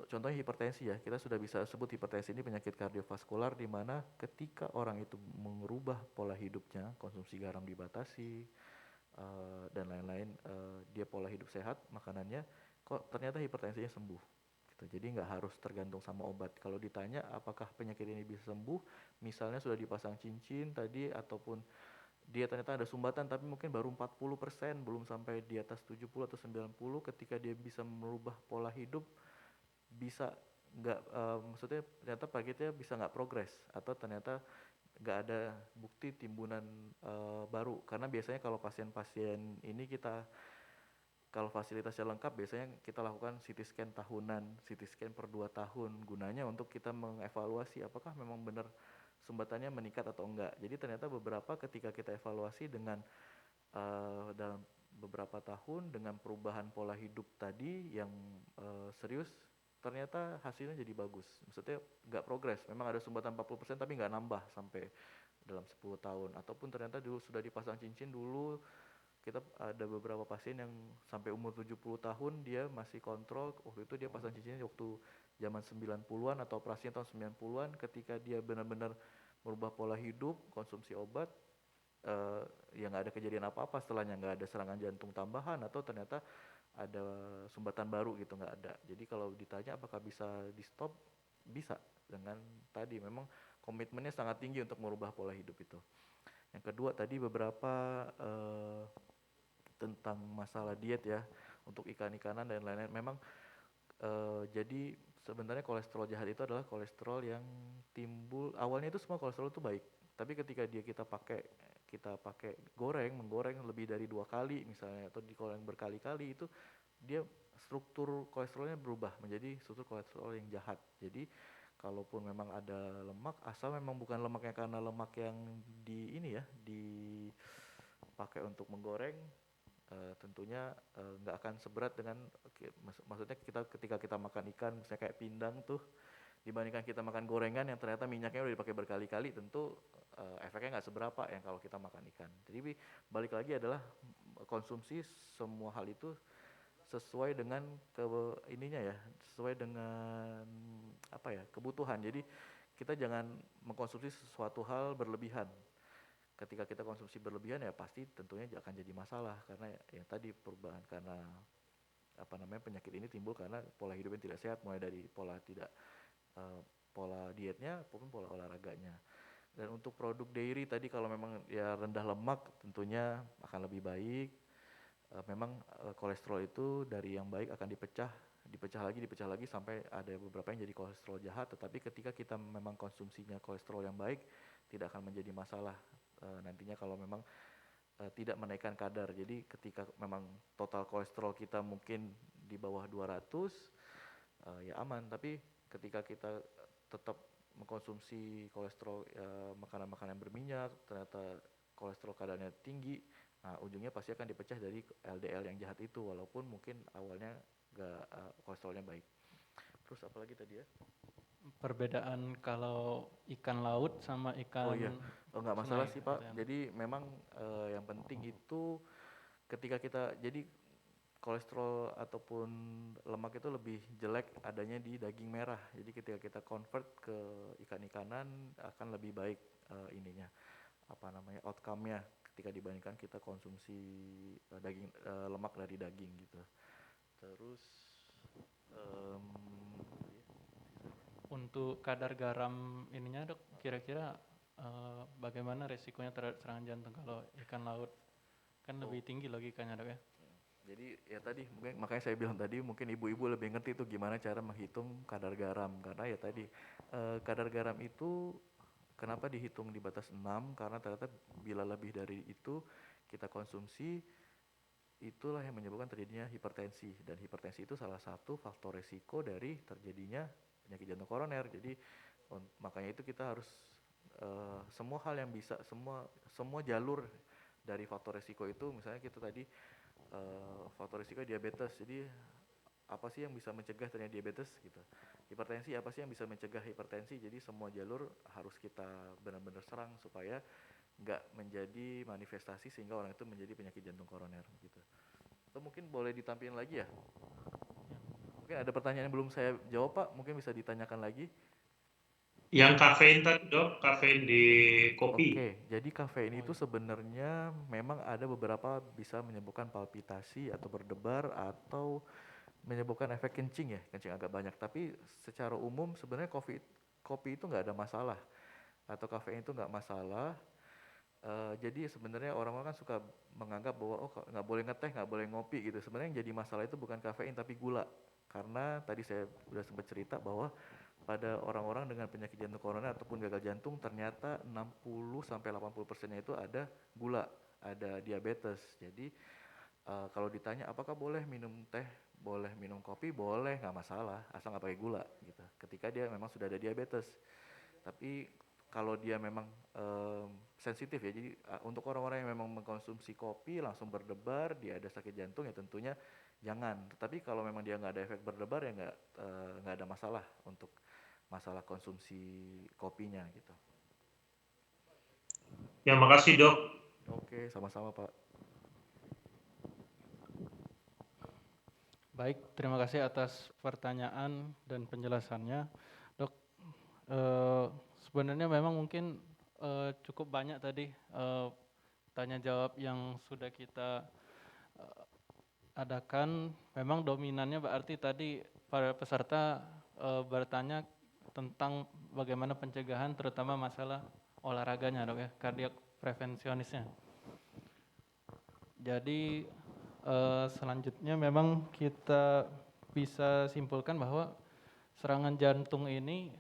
contohnya hipertensi ya, kita sudah bisa sebut hipertensi ini penyakit kardiovaskular di mana ketika orang itu merubah pola hidupnya, konsumsi garam dibatasi, dan lain-lain, dia pola hidup sehat, makanannya, kok ternyata hipertensinya sembuh gitu. Jadi nggak harus tergantung sama obat. Kalau ditanya apakah penyakit ini bisa sembuh, misalnya sudah dipasang cincin tadi ataupun dia ternyata ada sumbatan tapi mungkin baru 40%, belum sampai di atas 70 atau 90, ketika dia bisa merubah pola hidup, bisa nggak, maksudnya ternyata paketnya bisa nggak progres, atau ternyata nggak ada bukti timbunan baru. Karena biasanya kalau pasien-pasien ini kalau fasilitasnya lengkap, biasanya kita lakukan CT scan tahunan, CT scan per 2 tahun, gunanya untuk kita mengevaluasi apakah memang benar sumbatannya meningkat atau enggak. Jadi ternyata beberapa ketika kita evaluasi dengan dalam beberapa tahun dengan perubahan pola hidup tadi yang serius, ternyata hasilnya jadi bagus. Maksudnya nggak progres, memang ada sumbatan 40% tapi nggak nambah sampai dalam 10 tahun. Ataupun ternyata dulu sudah dipasang cincin dulu, kita ada beberapa pasien yang sampai umur 70 tahun dia masih kontrol. Waktu itu dia pasang cincinnya waktu zaman 90-an atau operasinya tahun 90-an, ketika dia benar-benar merubah pola hidup, konsumsi obat, ya nggak ada kejadian apa-apa setelahnya, nggak ada serangan jantung tambahan atau ternyata ada sumbatan baru gitu, nggak ada. Jadi kalau ditanya apakah bisa di stop, bisa, dengan tadi memang komitmennya sangat tinggi untuk merubah pola hidup itu. Yang kedua tadi beberapa tentang masalah diet ya, untuk ikan-ikanan dan lain-lain. Memang jadi sebenarnya kolesterol jahat itu adalah kolesterol yang timbul, awalnya itu semua kolesterol itu baik, tapi ketika kita pakai menggoreng lebih dari 2 kali misalnya, atau digoreng berkali-kali, itu dia struktur kolesterolnya berubah menjadi struktur kolesterol yang jahat. Jadi kalaupun memang ada lemak, asal memang bukan lemaknya karena lemak yang dipakai untuk menggoreng, tentunya nggak akan seberat dengan, maksudnya ketika kita makan ikan misalnya kayak pindang tuh, dibandingkan kita makan gorengan yang ternyata minyaknya udah dipakai berkali-kali, tentu efeknya nggak seberapa yang kalau kita makan ikan. Jadi balik lagi adalah konsumsi semua hal itu sesuai dengan sesuai dengan kebutuhan. Jadi kita jangan mengkonsumsi sesuatu hal berlebihan. Ketika kita konsumsi berlebihan ya pasti tentunya akan jadi masalah, karena yang tadi perubahan, karena penyakit ini timbul karena pola hidup yang tidak sehat, mulai dari pola dietnya maupun pola olahraganya. Dan untuk produk dairy tadi, kalau memang ya rendah lemak tentunya akan lebih baik. Memang kolesterol itu dari yang baik akan dipecah lagi sampai ada beberapa yang jadi kolesterol jahat. Tetapi ketika kita memang konsumsinya kolesterol yang baik, tidak akan menjadi masalah nantinya kalau memang tidak menaikkan kadar. Jadi ketika memang total kolesterol kita mungkin di bawah 200, ya aman. Tapi ketika kita tetap mengkonsumsi kolesterol, makanan-makanan berminyak, ternyata kolesterol kadarnya tinggi, nah ujungnya pasti akan dipecah dari LDL yang jahat itu, walaupun mungkin awalnya kolesterolnya baik. Terus apa lagi tadi ya? Perbedaan kalau ikan laut sama ikan nggak masalah sih Pak. gitu ya. Jadi memang yang penting itu ketika kita, jadi kolesterol ataupun lemak itu lebih jelek adanya di daging merah. Jadi ketika kita convert ke ikan-ikanan akan lebih baik outcome-nya ketika dibandingkan kita konsumsi lemak dari daging gitu. Terus untuk kadar garam ininya Dok, kira-kira bagaimana resikonya terhadap serangan jantung kalau ikan laut? Kan lebih tinggi logikanya Dok ya. Jadi ya tadi mungkin makanya saya bilang tadi, mungkin ibu-ibu lebih ngerti tuh gimana cara menghitung kadar garam. Karena ya tadi kadar garam itu kenapa dihitung di batas 6, karena ternyata bila lebih dari itu kita konsumsi, itulah yang menyebabkan terjadinya hipertensi. Dan hipertensi itu salah satu faktor resiko dari terjadinya penyakit jantung koroner. Jadi makanya itu kita harus semua hal yang bisa, semua jalur dari faktor resiko itu, misalnya kita tadi faktor risiko diabetes, jadi apa sih yang bisa mencegah terjadi diabetes gitu. Hipertensi, apa sih yang bisa mencegah hipertensi. Jadi semua jalur harus kita benar-benar serang supaya nggak menjadi manifestasi sehingga orang itu menjadi penyakit jantung koroner gitu. Atau mungkin boleh ditampilkan lagi ya. Mungkin ada pertanyaan yang belum saya jawab Pak, mungkin bisa ditanyakan lagi. Yang kafein tadi Dok, kafein di kopi. Oke, jadi kafein itu sebenarnya memang ada beberapa bisa menyebabkan palpitasi atau berdebar atau menyebabkan efek kencing agak banyak. Tapi secara umum sebenarnya kopi itu nggak ada masalah, atau kafein itu nggak masalah Jadi sebenarnya orang-orang kan suka menganggap bahwa oh nggak boleh ngeteh, nggak boleh ngopi gitu. Sebenarnya yang jadi masalah itu bukan kafein tapi gula. Karena tadi saya udah sempat cerita bahwa pada orang-orang dengan penyakit jantung koroner ataupun gagal jantung ternyata 60-80%-nya itu ada gula, ada diabetes. Jadi kalau ditanya apakah boleh minum teh, boleh minum kopi, boleh, nggak masalah, asal nggak pakai gula gitu. Ketika dia memang sudah ada diabetes. Tapi kalau dia memang sensitif ya, jadi untuk orang-orang yang memang mengkonsumsi kopi langsung berdebar, dia ada sakit jantung ya tentunya jangan. Tetapi kalau memang dia nggak ada efek berdebar ya nggak ada masalah untuk masalah konsumsi kopinya gitu. Ya, makasih Dok. Oke, sama-sama Pak. Baik, terima kasih atas pertanyaan dan penjelasannya, Dok. Sebenarnya memang mungkin cukup banyak tadi tanya jawab yang sudah kita adakan. Memang dominannya berarti tadi para peserta bertanya tentang bagaimana pencegahan, terutama masalah olahraganya, Dok ya, kardiak prevensionisnya. Jadi selanjutnya memang kita bisa simpulkan bahwa serangan jantung ini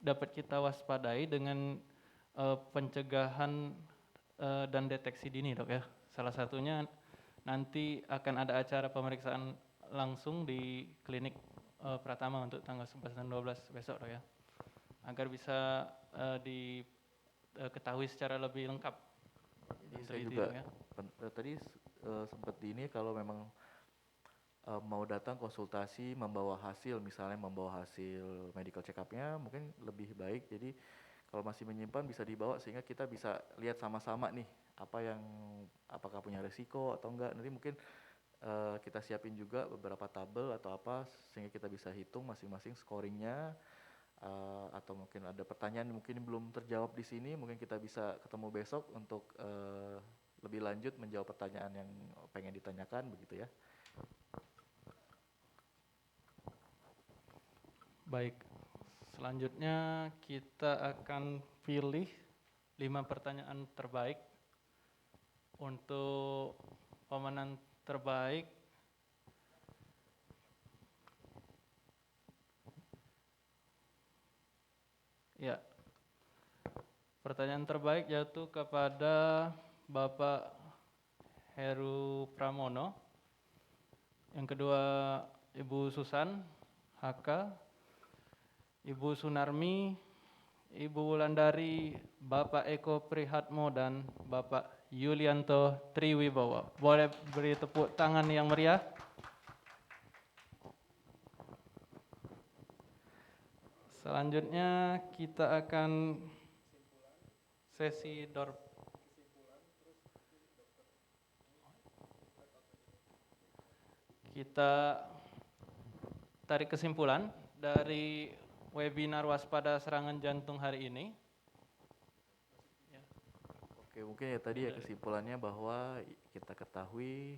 dapat kita waspadai dengan pencegahan dan deteksi dini, Dok ya. Salah satunya nanti akan ada acara pemeriksaan langsung di klinik Pratama untuk tanggal 11 dan 12 besok, Dok ya. Agar bisa diketahui secara lebih lengkap. Jadi saya juga tadi sempat di ini kalau memang mau datang konsultasi membawa hasil, misalnya membawa hasil medical check up-nya mungkin lebih baik. Jadi kalau masih menyimpan bisa dibawa sehingga kita bisa lihat sama-sama nih apakah punya resiko atau enggak. Nanti mungkin kita siapin juga beberapa tabel atau apa sehingga kita bisa hitung masing-masing scoringnya. Atau mungkin ada pertanyaan mungkin belum terjawab di sini, mungkin kita bisa ketemu besok untuk lebih lanjut menjawab pertanyaan yang pengen ditanyakan begitu ya. Baik, selanjutnya kita akan pilih 5 pertanyaan terbaik. Untuk pemenang terbaik ya, pertanyaan terbaik jatuh kepada Bapak Heru Pramono. Yang kedua Ibu Susan HK, Ibu Sunarmi, Ibu Wulandari, Bapak Eko Prihatmo, dan Bapak Yulianto Triwibowo. Boleh beri tepuk tangan yang meriah. Selanjutnya kita akan sesi kita tarik kesimpulan dari webinar waspada serangan jantung hari ini. Oke, mungkin ya tadi ya kesimpulannya bahwa kita ketahui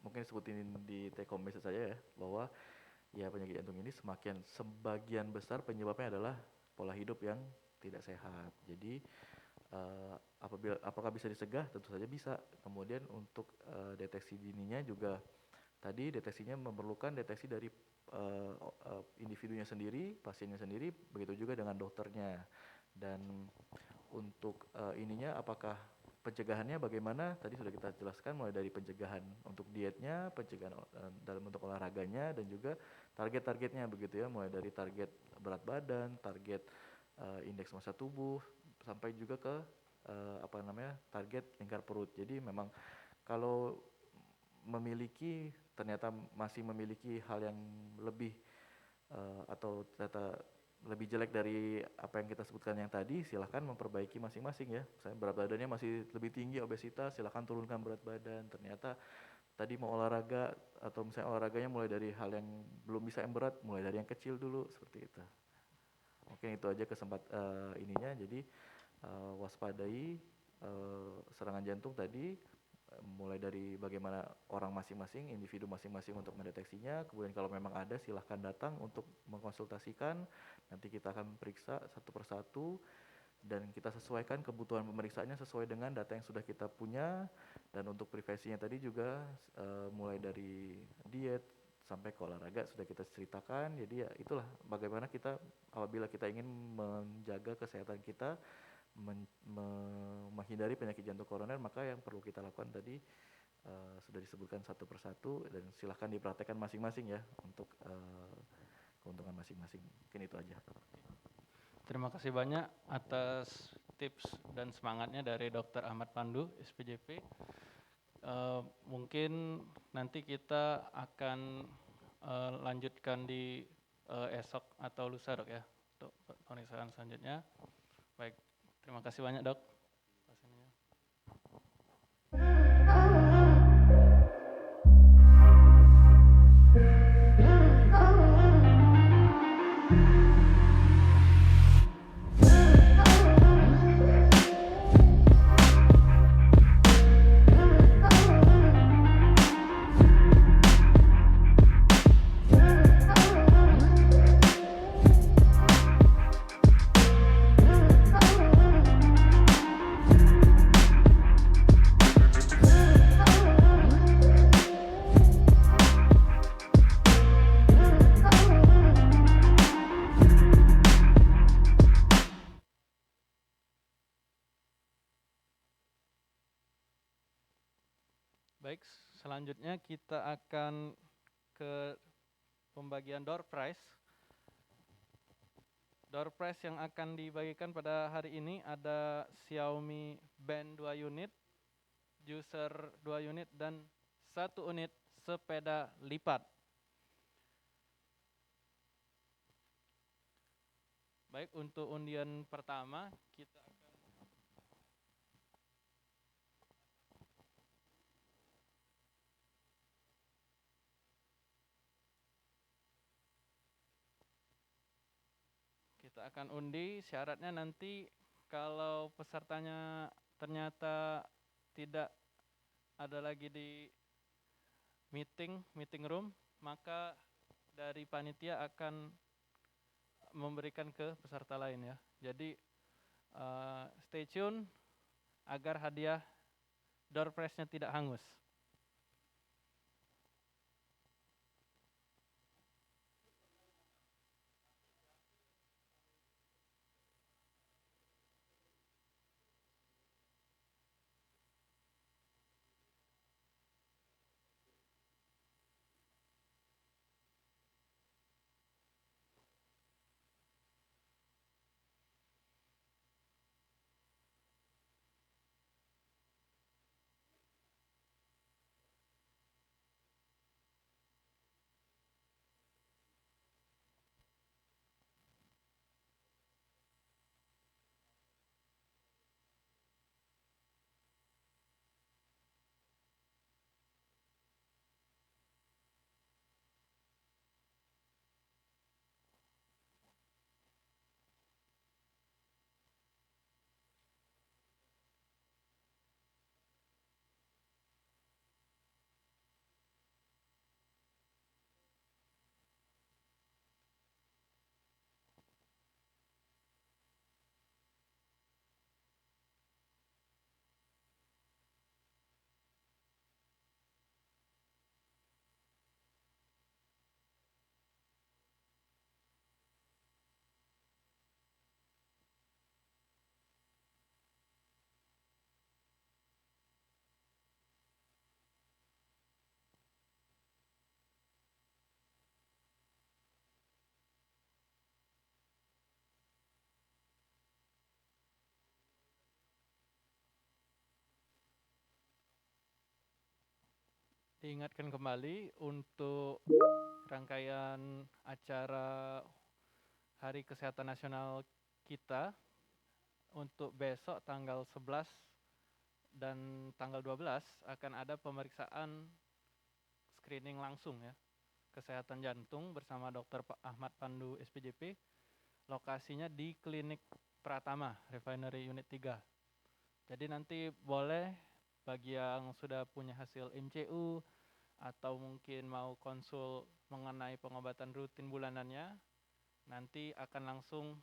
mungkin sebutin di take home message saja ya, bahwa ya penyakit jantung ini sebagian besar penyebabnya adalah pola hidup yang tidak sehat. Jadi apakah bisa dicegah? Tentu saja bisa. Kemudian untuk deteksi dininya juga tadi deteksinya memerlukan deteksi dari individunya sendiri, pasiennya sendiri, begitu juga dengan dokternya. Dan untuk ininya apakah pencegahannya bagaimana? Tadi sudah kita jelaskan mulai dari pencegahan untuk dietnya, pencegahan dalam bentuk olahraganya, dan juga target-targetnya begitu ya, mulai dari target berat badan, target indeks massa tubuh, sampai juga ke target lingkar perut. Jadi memang kalau ternyata masih memiliki hal yang lebih atau ternyata lebih jelek dari apa yang kita sebutkan yang tadi, silahkan memperbaiki masing-masing ya. Misalnya berat badannya masih lebih tinggi, obesitas, silahkan turunkan berat badan. Ternyata tadi mau olahraga atau misalnya olahraganya mulai dari hal yang belum bisa yang berat, mulai dari yang kecil dulu, seperti itu. Mungkin itu aja ininya. Jadi waspadai serangan jantung tadi, mulai dari bagaimana orang masing-masing, individu masing-masing untuk mendeteksinya. Kemudian kalau memang ada silahkan datang untuk mengkonsultasikan. Nanti kita akan periksa satu persatu dan kita sesuaikan kebutuhan pemeriksaannya sesuai dengan data yang sudah kita punya. Dan untuk privasinya tadi juga mulai dari diet sampai ke olahraga sudah kita ceritakan. Jadi ya itulah bagaimana kita apabila kita ingin menjaga kesehatan kita, menghindari penyakit jantung koroner, maka yang perlu kita lakukan tadi sudah disebutkan satu persatu, dan silahkan dipraktekkan masing-masing ya untuk keuntungan masing-masing. Mungkin itu aja. Terima kasih banyak atas tips dan semangatnya dari Dr. Ahmad Pandu, SPJP. Mungkin nanti kita akan lanjutkan di esok atau lusa, Dok, ya, untuk pemeriksaan selanjutnya. Baik, terima kasih banyak, Dok. Baik, selanjutnya kita akan ke pembagian door prize. Door prize yang akan dibagikan pada hari ini ada Xiaomi Band 2 unit, Juicer 2 unit, dan 1 unit sepeda lipat. Baik, untuk undian pertama kita akan undi. Syaratnya nanti kalau pesertanya ternyata tidak ada lagi di meeting room, maka dari panitia akan memberikan ke peserta lain ya. Jadi stay tune agar hadiah door prize-nya tidak hangus. Diingatkan kembali untuk rangkaian acara Hari Kesehatan Nasional kita untuk besok tanggal 11 dan tanggal 12 akan ada pemeriksaan screening langsung ya, kesehatan jantung bersama Dr. Ahmad Pandu SPJP. Lokasinya di Klinik Pratama, Refinery Unit 3. Jadi nanti boleh bagi yang sudah punya hasil MCU atau mungkin mau konsul mengenai pengobatan rutin bulanannya, nanti akan langsung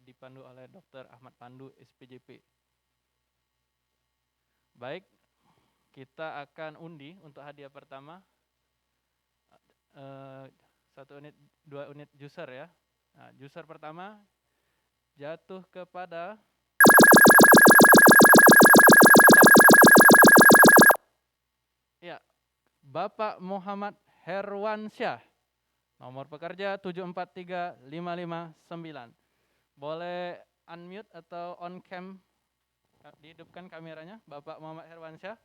dipandu oleh Dr. Ahmad Pandu, SPJP. Baik, kita akan undi untuk hadiah pertama. 1 unit, 2 unit juicer ya. Nah, juicer pertama jatuh kepada ya, Bapak Muhammad Herwansyah. Nomor pekerja 743559. Boleh unmute atau on cam, dihidupkan kameranya, Bapak Muhammad Herwansyah.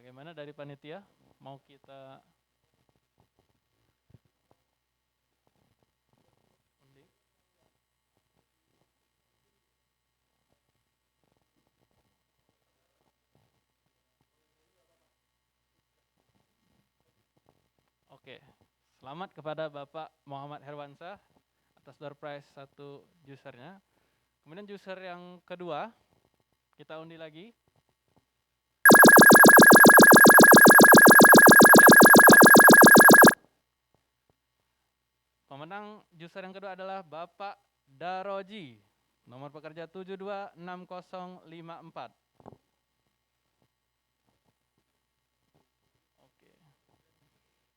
Bagaimana dari panitia? Mau kita undi? Oke, selamat kepada Bapak Muhammad Herwansyah atas door prize 1 juicernya. Kemudian juicer yang kedua, kita undi lagi. Pemenang juicer yang kedua adalah Bapak Daroji, nomor pekerja 726054. Oke.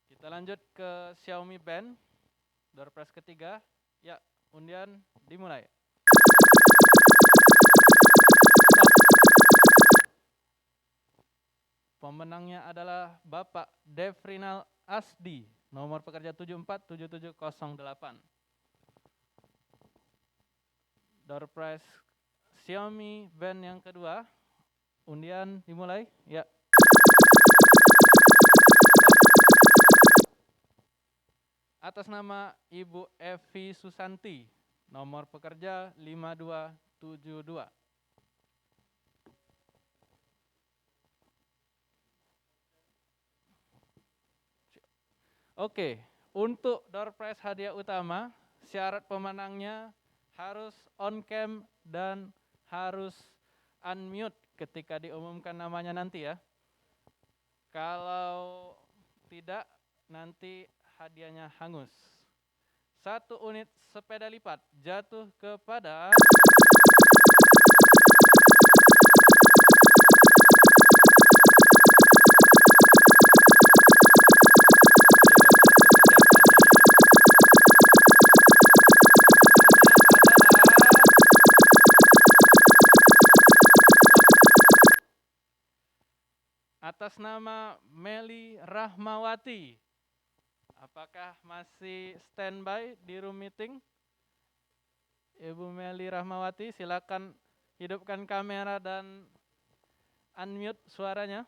Kita lanjut ke Xiaomi Band, door prize ketiga. Ya, undian dimulai. Pemenangnya adalah Bapak Devrinal Asdi, nomor pekerja 747708. Door prize Xiaomi Band yang kedua. Undian dimulai. Ya. Atas nama Ibu Evi Susanti, nomor pekerja 5272. Oke, untuk door prize hadiah utama, syarat pemenangnya harus on cam dan harus unmute ketika diumumkan namanya nanti ya. Kalau tidak, nanti hadiahnya hangus. 1 unit sepeda lipat jatuh kepada atas nama Meli Rahmawati. Apakah masih standby di room meeting? Ibu Meli Rahmawati, silakan hidupkan kamera dan unmute suaranya.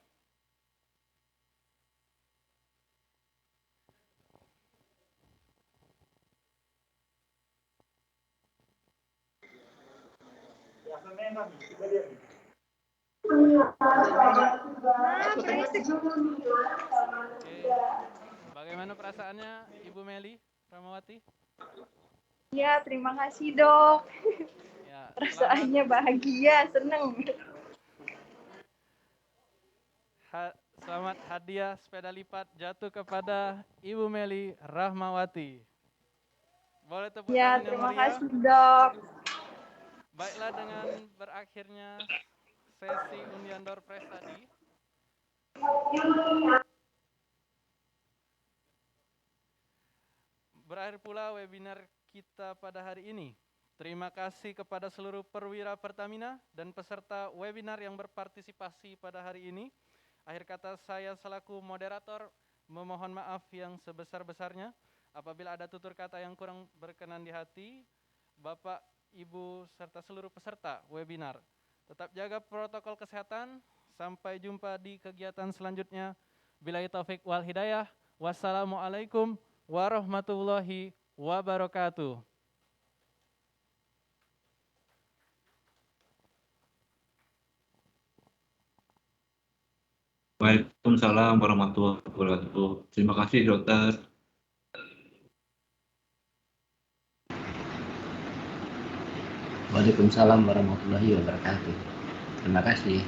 Oke. Bagaimana perasaannya Ibu Meli Rahmawati? Ya, terima kasih dok. Ya, Perasaannya bahagia, seneng. Selamat hadiah sepeda lipat jatuh kepada Ibu Meli Rahmawati. Boleh tepuk Ya, tangan yang terima meriah. kasih dok. Baiklah, dengan berakhirnya sesi undian door prize tadi, berakhir pula webinar kita pada hari ini. Terima kasih kepada seluruh perwira Pertamina dan peserta webinar yang berpartisipasi pada hari ini. Akhir kata saya selaku moderator memohon maaf yang sebesar-besarnya apabila ada tutur kata yang kurang berkenan di hati Bapak, Ibu, serta seluruh peserta webinar. Tetap jaga protokol kesehatan. Sampai jumpa di kegiatan selanjutnya. Billahi taufik wal hidayah. Wassalamualaikum warahmatullahi wabarakatuh. Waalaikumsalam warahmatullahi wabarakatuh. Terima kasih, dokter. Waalaikumsalam warahmatullahi wabarakatuh. Terima kasih.